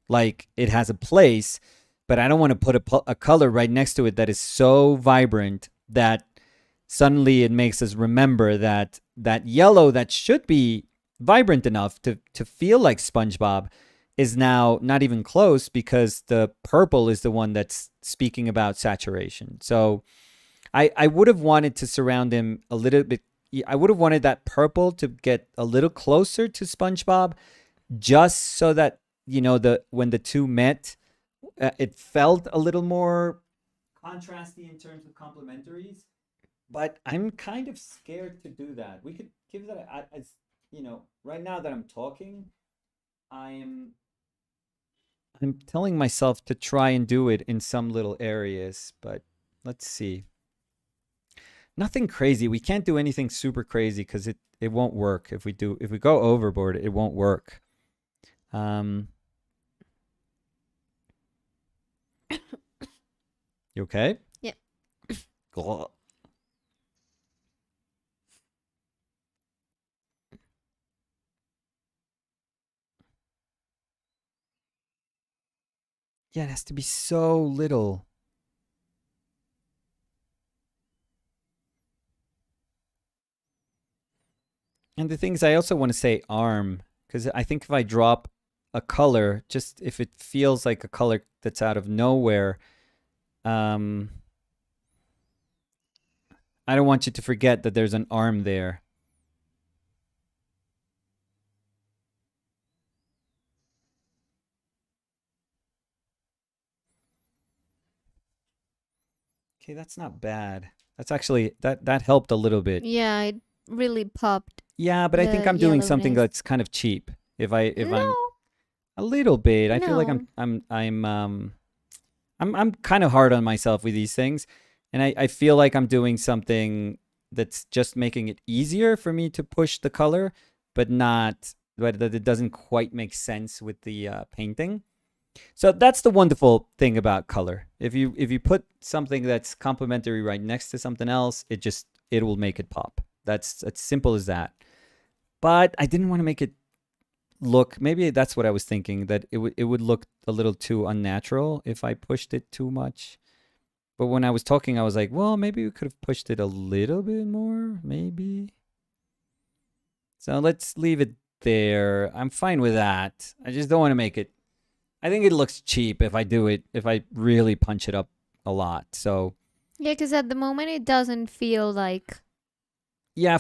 like it has a place, but I don't want to put a color right next to it that is so vibrant that suddenly it makes us remember that that yellow that should be vibrant enough to feel like SpongeBob is now not even close, because the purple is the one that's speaking about saturation. So I would have wanted to surround him a little bit. I would have wanted that purple to get a little closer to SpongeBob, just so that, you know, the when the two met, it felt a little more contrasty in terms of complementaries. But I'm kind of scared to do that. We could give that as, you know, right now that I'm talking, I'm I'm telling myself to try and do it in some little areas, but let's see. Nothing crazy. We can't do anything super crazy, because it won't work. If we go overboard, it won't work. Um, you okay? Yeah. Gluh. Yeah, it has to be so little. And the things I also want to say arm, because I think if I drop a color, just if it feels like a color that's out of nowhere, um, I don't want you to forget that there's an arm there. Okay, that's not bad. That's actually that helped a little bit. Yeah, it really popped Yeah, but I think the I'm doing something yellowness. that's kind of cheap. If I'm No, a little bit, I feel like no. I'm kind of hard on myself with these things, and I feel like I'm doing something that's just making it easier for me to push the color, but that it doesn't quite make sense with the painting. So that's the wonderful thing about color. If you put something that's complementary right next to something else, it will make it pop. That's as simple as that. But I didn't want to make it look. Maybe that's what I was thinking, that it would look a little too unnatural if I pushed it too much. But when I was talking, I was like, well, maybe we could have pushed it a little bit more, maybe. So let's leave it there. I'm fine with that. I just don't want to make it. I think it looks cheap if I do it, if I really punch it up a lot. So Yeah, because at the moment it doesn't feel yeah, like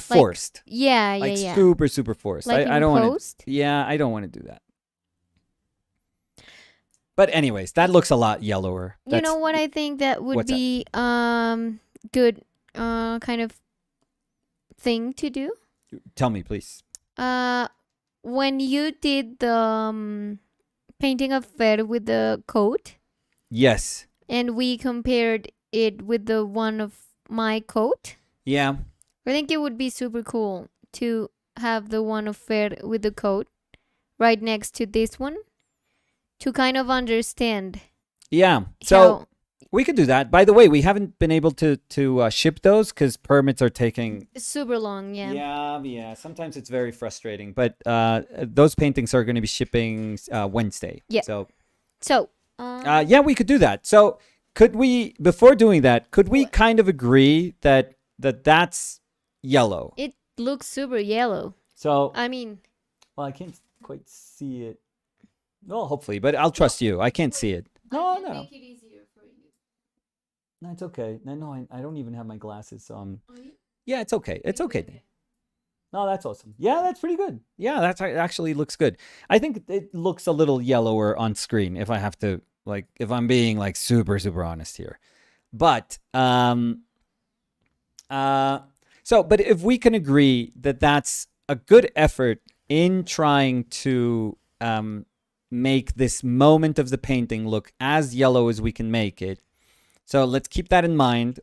forced. yeah, yeah, Like yeah. super forced. Like I in don't want to. post. Yeah, I don't want to do that. But anyways, that looks a lot yellower. You know what I think that would What's that? be good kind of thing to do? Tell me, please. Uh when you did the painting of Fer with the coat Yes. and we compared it with the one of my coat, Yeah. I think it would be super cool to have the one of Fer with the coat right next to this one to kind of understand Yeah. So how. we could do that. By the way, we haven't been able to ship those because permits are taking. Super long, yeah. Yeah. Sometimes it's very frustrating, but those paintings are going to be shipping Wednesday. Yeah. So So, yeah, we could do that. So could we, before doing that, could we What? kind of agree that that's yellow? it looks super yellow. So I mean, well, I can't quite see it. Well, hopefully, but I'll trust you. I can't see it. No, no, no. it easier for you. No, it's okay. No, I don't even have my glasses, so yeah, it's okay. It's okay. Then. No, that's awesome. Yeah, that's pretty good. Yeah, that's actually looks good. I think it looks a little yellower on screen if I have to if I'm being super honest here. But but if we can agree that that's a good effort in trying to make this moment of the painting look as yellow as we can make it. So let's keep that in mind.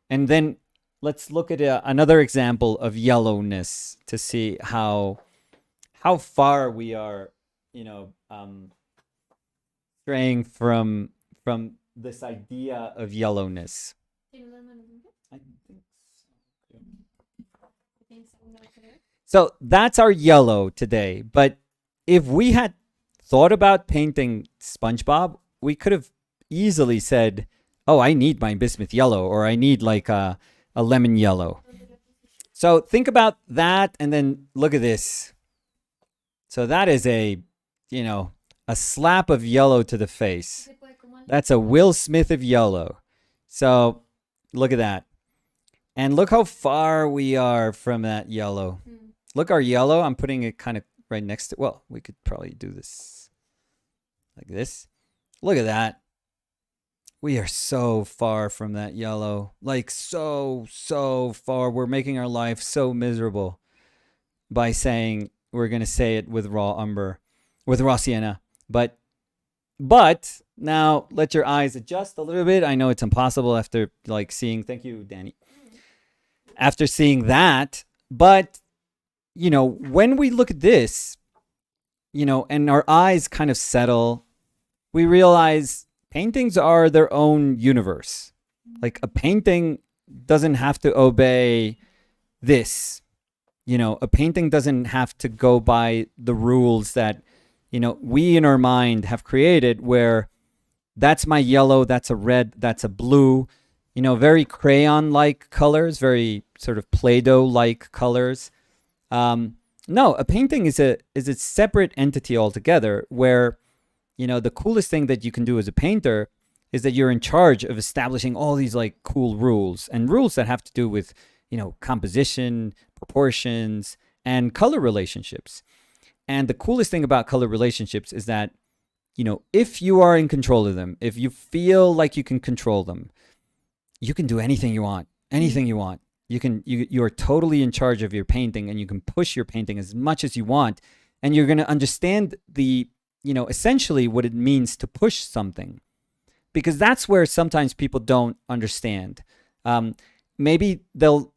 And then let's look at another example of yellowness to see how far we are, straying from this idea of yellowness. I think so. So that's our yellow today. But if we had thought about painting SpongeBob, we could have easily said, oh, I need my bismuth yellow, or I need a lemon yellow. So think about that and then look at this. So that is a slap of yellow to the face. That's a Will Smith of yellow. So look at that. And look how far we are from that yellow. Look, our yellow, I'm putting it kind of right next to, well, we could probably do this like this. Look at that. We are so far from that yellow. So far. We're making our life so miserable by saying we're going to say it with raw umber, with raw sienna. But now let your eyes adjust a little bit. I know it's impossible after seeing, thank you, Danny. After seeing that, but when we look at this, and our eyes kind of settle, we realize paintings are their own universe. Like a painting doesn't have to obey this. A painting doesn't have to go by the rules that, we in our mind have created, where that's my yellow, that's a red, that's a blue, very crayon-like colors, very sort of Play-Doh-like colors. No, a painting is a separate entity altogether, where the coolest thing that you can do as a painter is that you're in charge of establishing all these cool rules, and rules that have to do with composition, proportions, and color relationships. And the coolest thing about color relationships is that if you are in control of them, if you feel like you can control them, you can do anything you want. You are totally in charge of your painting, and you can push your painting as much as you want, and you're going to understand the essentially what it means to push something, because that's where sometimes people don't understand. Maybe they'll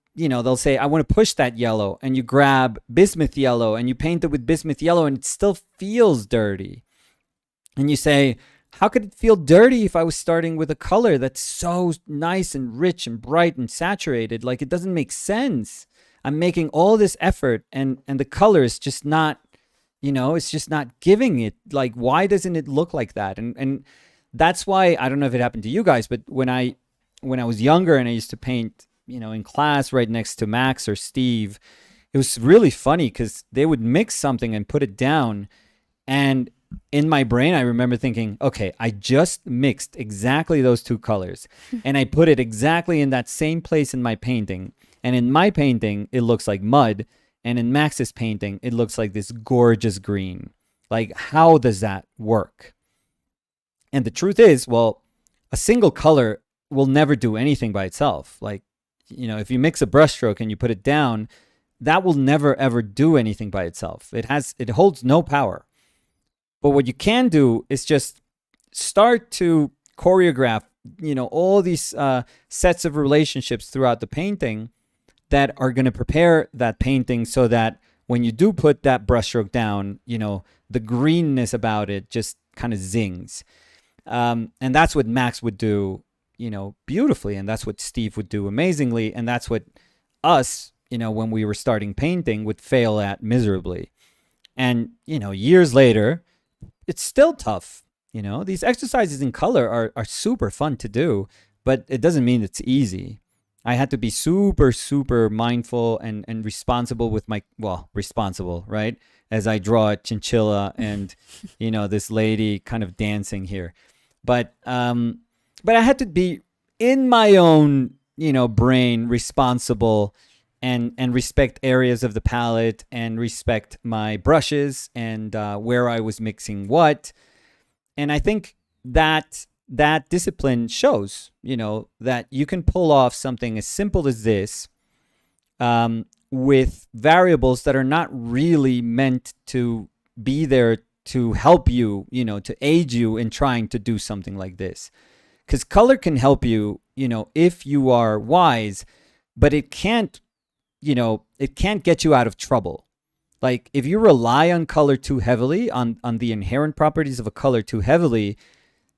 say, I want to push that yellow, and you grab bismuth yellow and you paint it with bismuth yellow, and it still feels dirty. And you say, how could it feel dirty if I was starting with a color that's so nice and rich and bright and saturated? It doesn't make sense. I'm making all this effort, and the color is just not, it's just not giving it. Why doesn't it look like that? And that's why, I don't know if it happened to you guys, but when I was younger and I used to paint, in class right next to Max or Steve, it was really funny because they would mix something and put it down, and in my brain, I remember thinking, okay, I just mixed exactly those two colors and I put it exactly in that same place in my painting. And in my painting, it looks like mud. And in Max's painting, it looks like this gorgeous green. Like, how does that work? And the truth is, well, a single color will never do anything by itself. Like, if you mix a brushstroke and you put it down, that will never ever do anything by itself. It holds no power. But what you can do is just start to choreograph, all these sets of relationships throughout the painting that are going to prepare that painting so that when you do put that brushstroke down, the greenness about it just kind of zings. And that's what Max would do, beautifully. And that's what Steve would do amazingly. And that's what us, when we were starting painting, would fail at miserably. And, years later, it's still tough. These exercises in color are super fun to do, but it doesn't mean it's easy. I had to be super, super mindful and responsible with responsible, right? As I draw a chinchilla and, this lady kind of dancing here. But I had to be in my own, brain responsible and respect areas of the palette and respect my brushes and where I was mixing what. And I think that discipline shows, that you can pull off something as simple as this with variables that are not really meant to be there to help you, to aid you in trying to do something like this. Because color can help you, if you are wise, but it can't get you out of trouble. Like, if you rely on color too heavily, on the inherent properties of a color too heavily,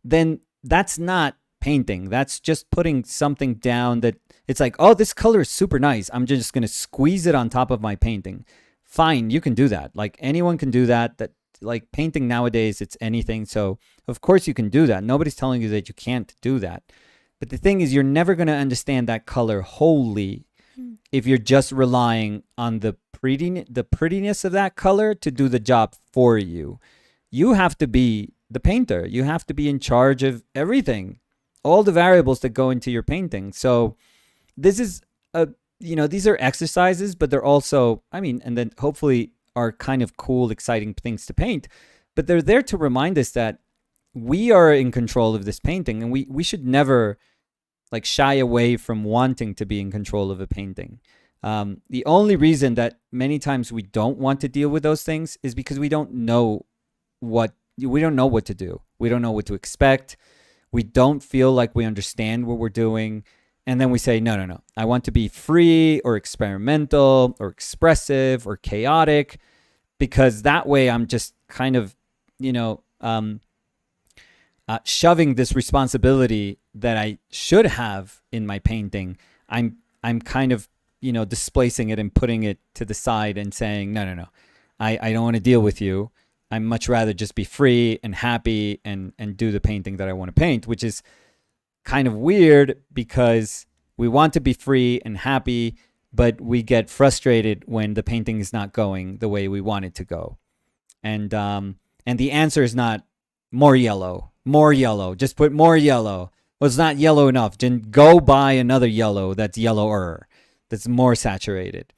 then that's not painting. That's just putting something down that it's like, oh, this color is super nice, I'm just going to squeeze it on top of my painting. Fine, you can do that. Like, anyone can do that. Like, painting nowadays, it's anything. So, of course, you can do that. Nobody's telling you that you can't do that. But the thing is, you're never going to understand that color wholly if you're just relying on the prettiness of that color to do the job for you. You have to be the painter. You have to be in charge of everything, all the variables that go into your painting. So this is these are exercises, but they're also, and then hopefully are kind of cool, exciting things to paint. But they're there to remind us that we are in control of this painting, and we should never like shy away from wanting to be in control of a painting. The only reason that many times we don't want to deal with those things is because we don't know what to do. We don't know what to expect. We don't feel like we understand what we're doing. And then we say, no. I want to be free or experimental or expressive or chaotic, because that way I'm just kind of, shoving this responsibility that I should have in my painting. I'm kind of, displacing it and putting it to the side and saying, no. I don't want to deal with you. I'd much rather just be free and happy and do the painting that I want to paint, which is kind of weird because we want to be free and happy, but we get frustrated when the painting is not going the way we want it to go. And the answer is not more yellow. Just put more yellow. Well, it's not yellow enough. Then go buy another yellow that's yellower, that's more saturated.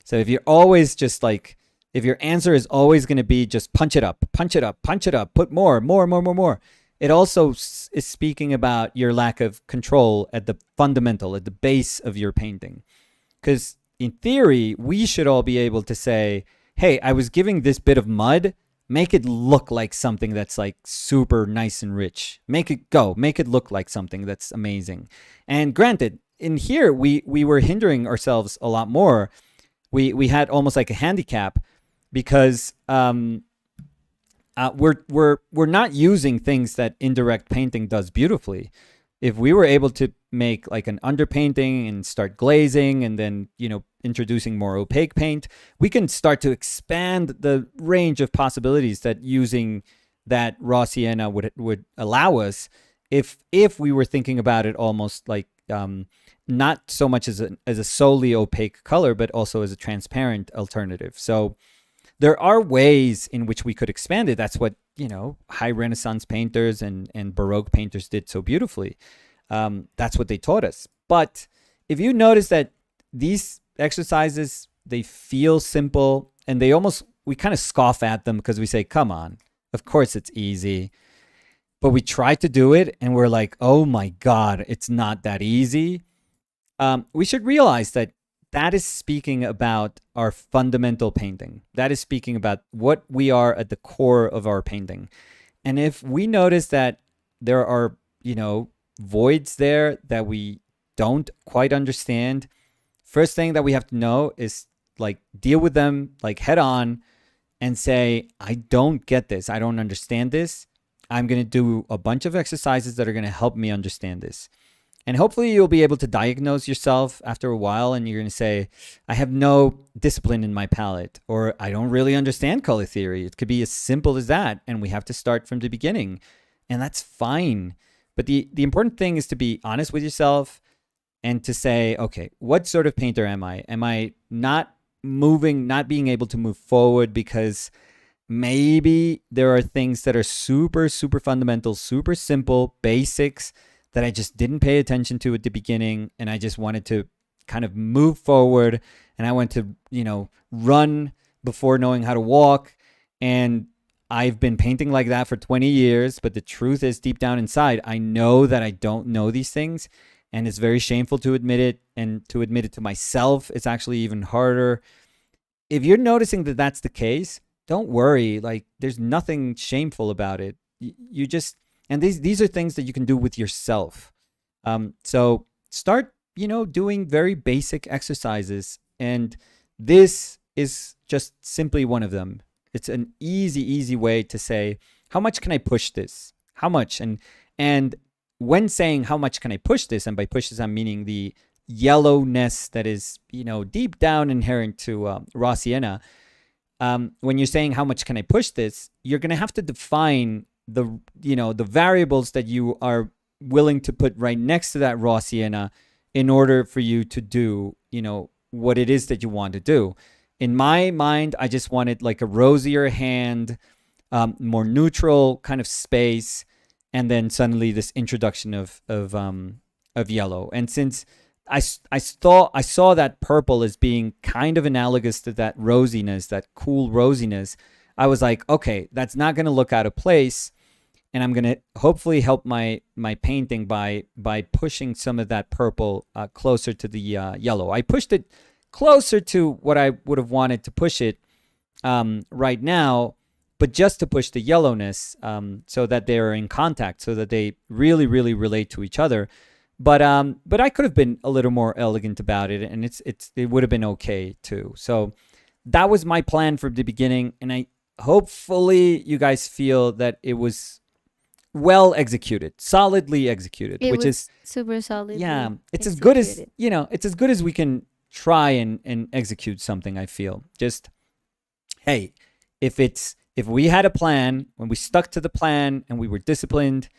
So if you're always just like, if your answer is always going to be just punch it up, put more. It also is speaking about your lack of control at the fundamental, at the base of your painting. Because in theory, we should all be able to say, hey, I was giving this bit of mud, make it look like something that's like super nice and rich. Make it look like something that's amazing. And granted, in here, we were hindering ourselves a lot more. We had almost like a handicap because we're not using things that indirect painting does beautifully. If we were able to make like an underpainting and start glazing and then, introducing more opaque paint, we can start to expand the range of possibilities that using that raw sienna would allow us if we were thinking about it almost like not so much as a solely opaque color, but also as a transparent alternative. So there are ways in which we could expand it. That's what, high Renaissance painters and Baroque painters did so beautifully. That's what they taught us. But if you notice that these exercises, they feel simple and they almost we kind of scoff at them because we say, come on, of course it's easy. But we try to do it and we're like, oh my God, it's not that easy. We should realize that that is speaking about our fundamental painting. That is speaking about what we are at the core of our painting. And if we notice that there are, voids there that we don't quite understand, first thing that we have to know is like deal with them like head on and say, I don't get this. I don't understand this. I'm going to do a bunch of exercises that are going to help me understand this. And hopefully you'll be able to diagnose yourself after a while and you're going to say, I have no discipline in my palette, or I don't really understand color theory. It could be as simple as that. And we have to start from the beginning. And that's fine. But the important thing is to be honest with yourself and to say, okay, what sort of painter am I? Am I not being able to move forward because maybe there are things that are super, super fundamental, super simple, basics that I just didn't pay attention to at the beginning, and I just wanted to kind of move forward, and I went to, run before knowing how to walk, and I've been painting like that for 20 years, but the truth is deep down inside, I know that I don't know these things, and it's very shameful to admit it, and to admit it to myself, it's actually even harder. If you're noticing that that's the case, don't worry. Like, there's nothing shameful about it. You just, and these are things that you can do with yourself. So start, doing very basic exercises. And this is just simply one of them. It's an easy way to say, how much can I push this? How much? And when saying how much can I push this, and by push this, I'm meaning the yellowness that is, deep down inherent to raw sienna. When you're saying how much can I push this, you're going to have to define the variables that you are willing to put right next to that raw sienna in order for you to do, what it is that you want to do. In my mind, I just wanted like a rosier hand, more neutral kind of space, and then suddenly this introduction of yellow. And since I saw that purple as being kind of analogous to that rosiness, that cool rosiness, I was like, okay, that's not going to look out of place, and I'm going to hopefully help my painting by pushing some of that purple closer to the yellow. I pushed it closer to what I would have wanted to push it right now, but just to push the yellowness so that they're in contact, so that they really, really relate to each other. But I could have been a little more elegant about it, and it would have been okay too. So that was my plan from the beginning, and I hopefully you guys feel that it was well executed, solidly executed, It which was is super solid. yeah, it's as good as it's as good as we can try and execute something. I feel just hey, if we had a plan, when we stuck to the plan and we were disciplined,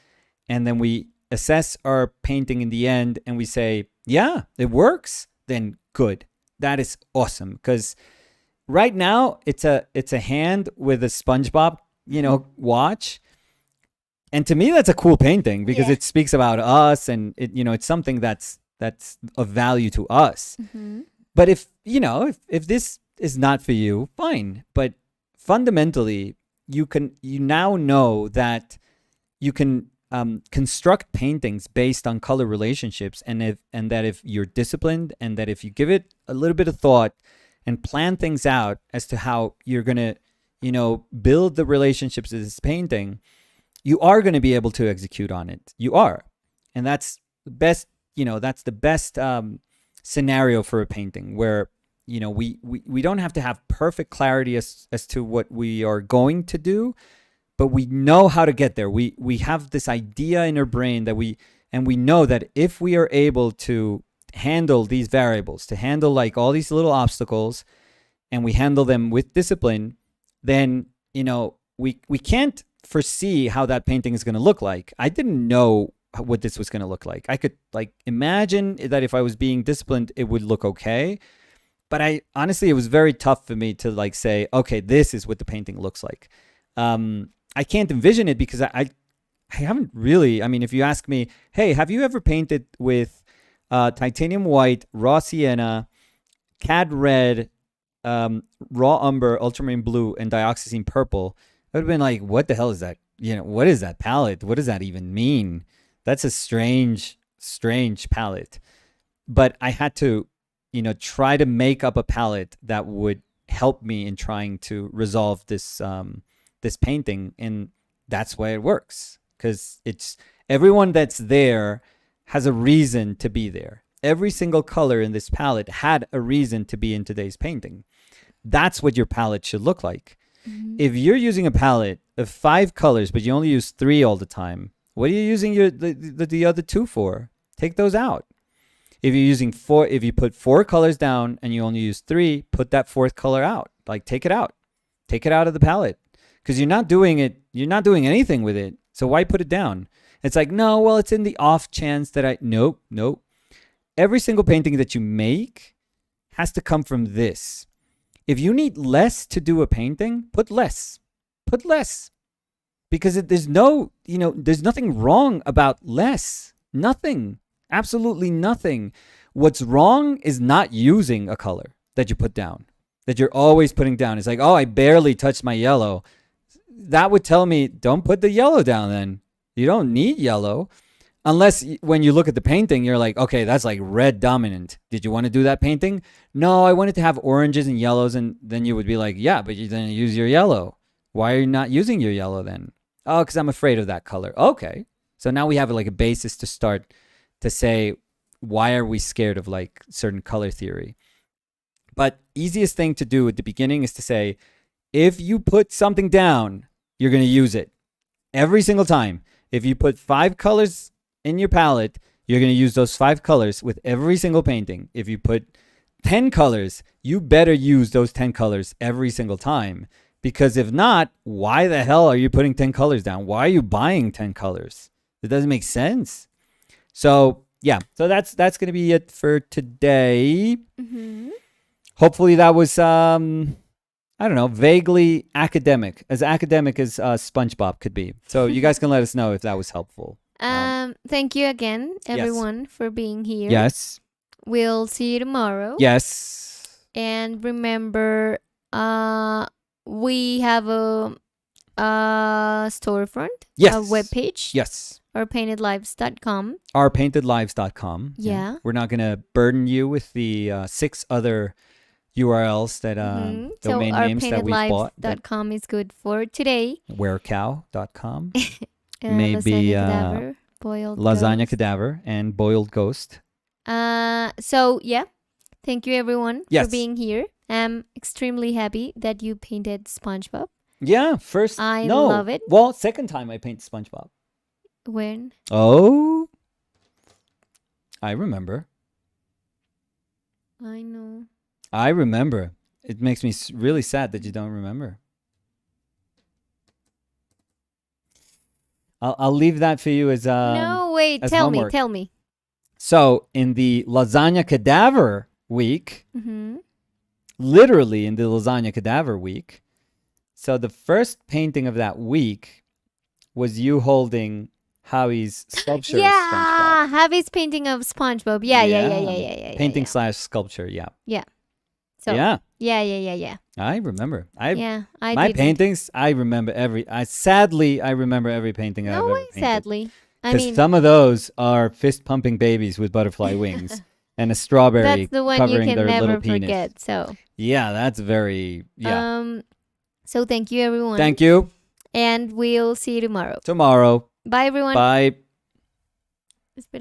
and then we assess our painting in the end and we say, yeah, it works, then good. That is awesome. Because right now it's a hand with a SpongeBob, watch. And to me, that's a cool painting because it speaks about us, and it's something that's of value to us. Mm-hmm. But if this is not for you, fine. But fundamentally, you now know that you can construct paintings based on color relationships, and that if you're disciplined, and that if you give it a little bit of thought and plan things out as to how you're gonna build the relationships of this painting, you are going to be able to execute on it. You are, and that's the best. That's the best scenario for a painting where we don't have to have perfect clarity as to what we are going to do, but we know how to get there. We have this idea in our brain that we know that if we are able to handle these variables, to handle like all these little obstacles, and we handle them with discipline, then we can't foresee how that painting is going to look like. I didn't know what this was going to look like. I could like imagine that if I was being disciplined, it would look okay. But honestly, it was very tough for me to like say, okay, this is what the painting looks like. I can't envision it because I haven't really. I mean, if you ask me, hey, have you ever painted with titanium white, raw sienna, cad red, raw umber, ultramarine blue, and dioxazine purple, I would have been like, what the hell is that? What is that palette? What does that even mean? That's a strange, strange palette. But I had to, try to make up a palette that would help me in trying to resolve this painting, and that's why it works, because it's everyone that's there has a reason to be there. Every single color in this palette had a reason to be in today's painting. That's what your palette should look like. Mhm. If you're using a palette of 5 colors, but you only use 3 all the time, what are you using the other 2 for? Take those out. If you're using 4, if you put 4 colors down and you only use 3, put that 4th color out. Like, take it out. Take it out of the palette, because you're not doing anything with it. So why put it down? It's like, no, well, it's in the off chance that nope. Every single painting that you make has to come from this. If you need less to do a painting, put less. Put less. Because there's nothing wrong about less. Nothing. Absolutely nothing. What's wrong is not using a color that you put down, that you're always putting down. It's like, oh, I barely touched my yellow. That would tell me, don't put the yellow down then. You don't need yellow. Unless when you look at the painting, you're like, okay, that's like red dominant. Did you want to do that painting? No, I wanted to have oranges and yellows. And then you would be like, yeah, but you didn't use your yellow. Why are you not using your yellow then? Oh, because I'm afraid of that color. Okay. So now we have like a basis to start to say, why are we scared of like certain color theory? But easiest thing to do at the beginning is to say, if you put something down, you're going to use it every single time. If you put 5 colors in your palette, you're going to use those 5 colors with every single painting. If you put 10 colors, you better use those 10 colors every single time. Because if not, why the hell are you putting 10 colors down? Why are you buying 10 colors? It doesn't make sense. So, yeah. So that's going to be it for today. Mm-hmm. Hopefully that was, I don't know, vaguely academic as SpongeBob could be. So you guys can let us know if that was helpful. Thank you again, everyone, for being here. Yes. We'll see you tomorrow. Yes. And remember, we have a storefront, Yes. a webpage. Yes. Ourpaintedlives.com. Ourpaintedlives.com. Yeah. We're not going to burden you with the 6 other URLs that domain names that we bought. Ourpaintedlives.com is good for today. Werecow.com. Maybe Maybe boiled lasagna ghost. cadaver and boiled ghost. So yeah, thank you everyone Yes. for being here. I'm extremely happy that you painted SpongeBob. Yeah, first. I no. love it. Well, second time I painted SpongeBob. When? Oh, I remember. I know. I remember. It makes me really sad that you don't remember. I'll leave that for you as No, wait. as Tell homework. me. So in the lasagna cadaver week, Mm-hmm. literally in the lasagna cadaver week. So the first painting of that week was you holding Howie's sculpture of Yeah, SpongeBob. Javi's painting of SpongeBob. Yeah. Painting slash sculpture, yeah. So yeah, yeah. I remember. I My didn't. paintings, I remember sadly I remember every painting I've No ever way, painted. sadly. I Because mean, some of those are fist pumping babies with butterfly wings and a strawberry that's the one you covering can their never little penis. forget. So Yeah, that's very so thank you everyone. Thank you. And we'll see you tomorrow. Tomorrow. Bye everyone. Bye.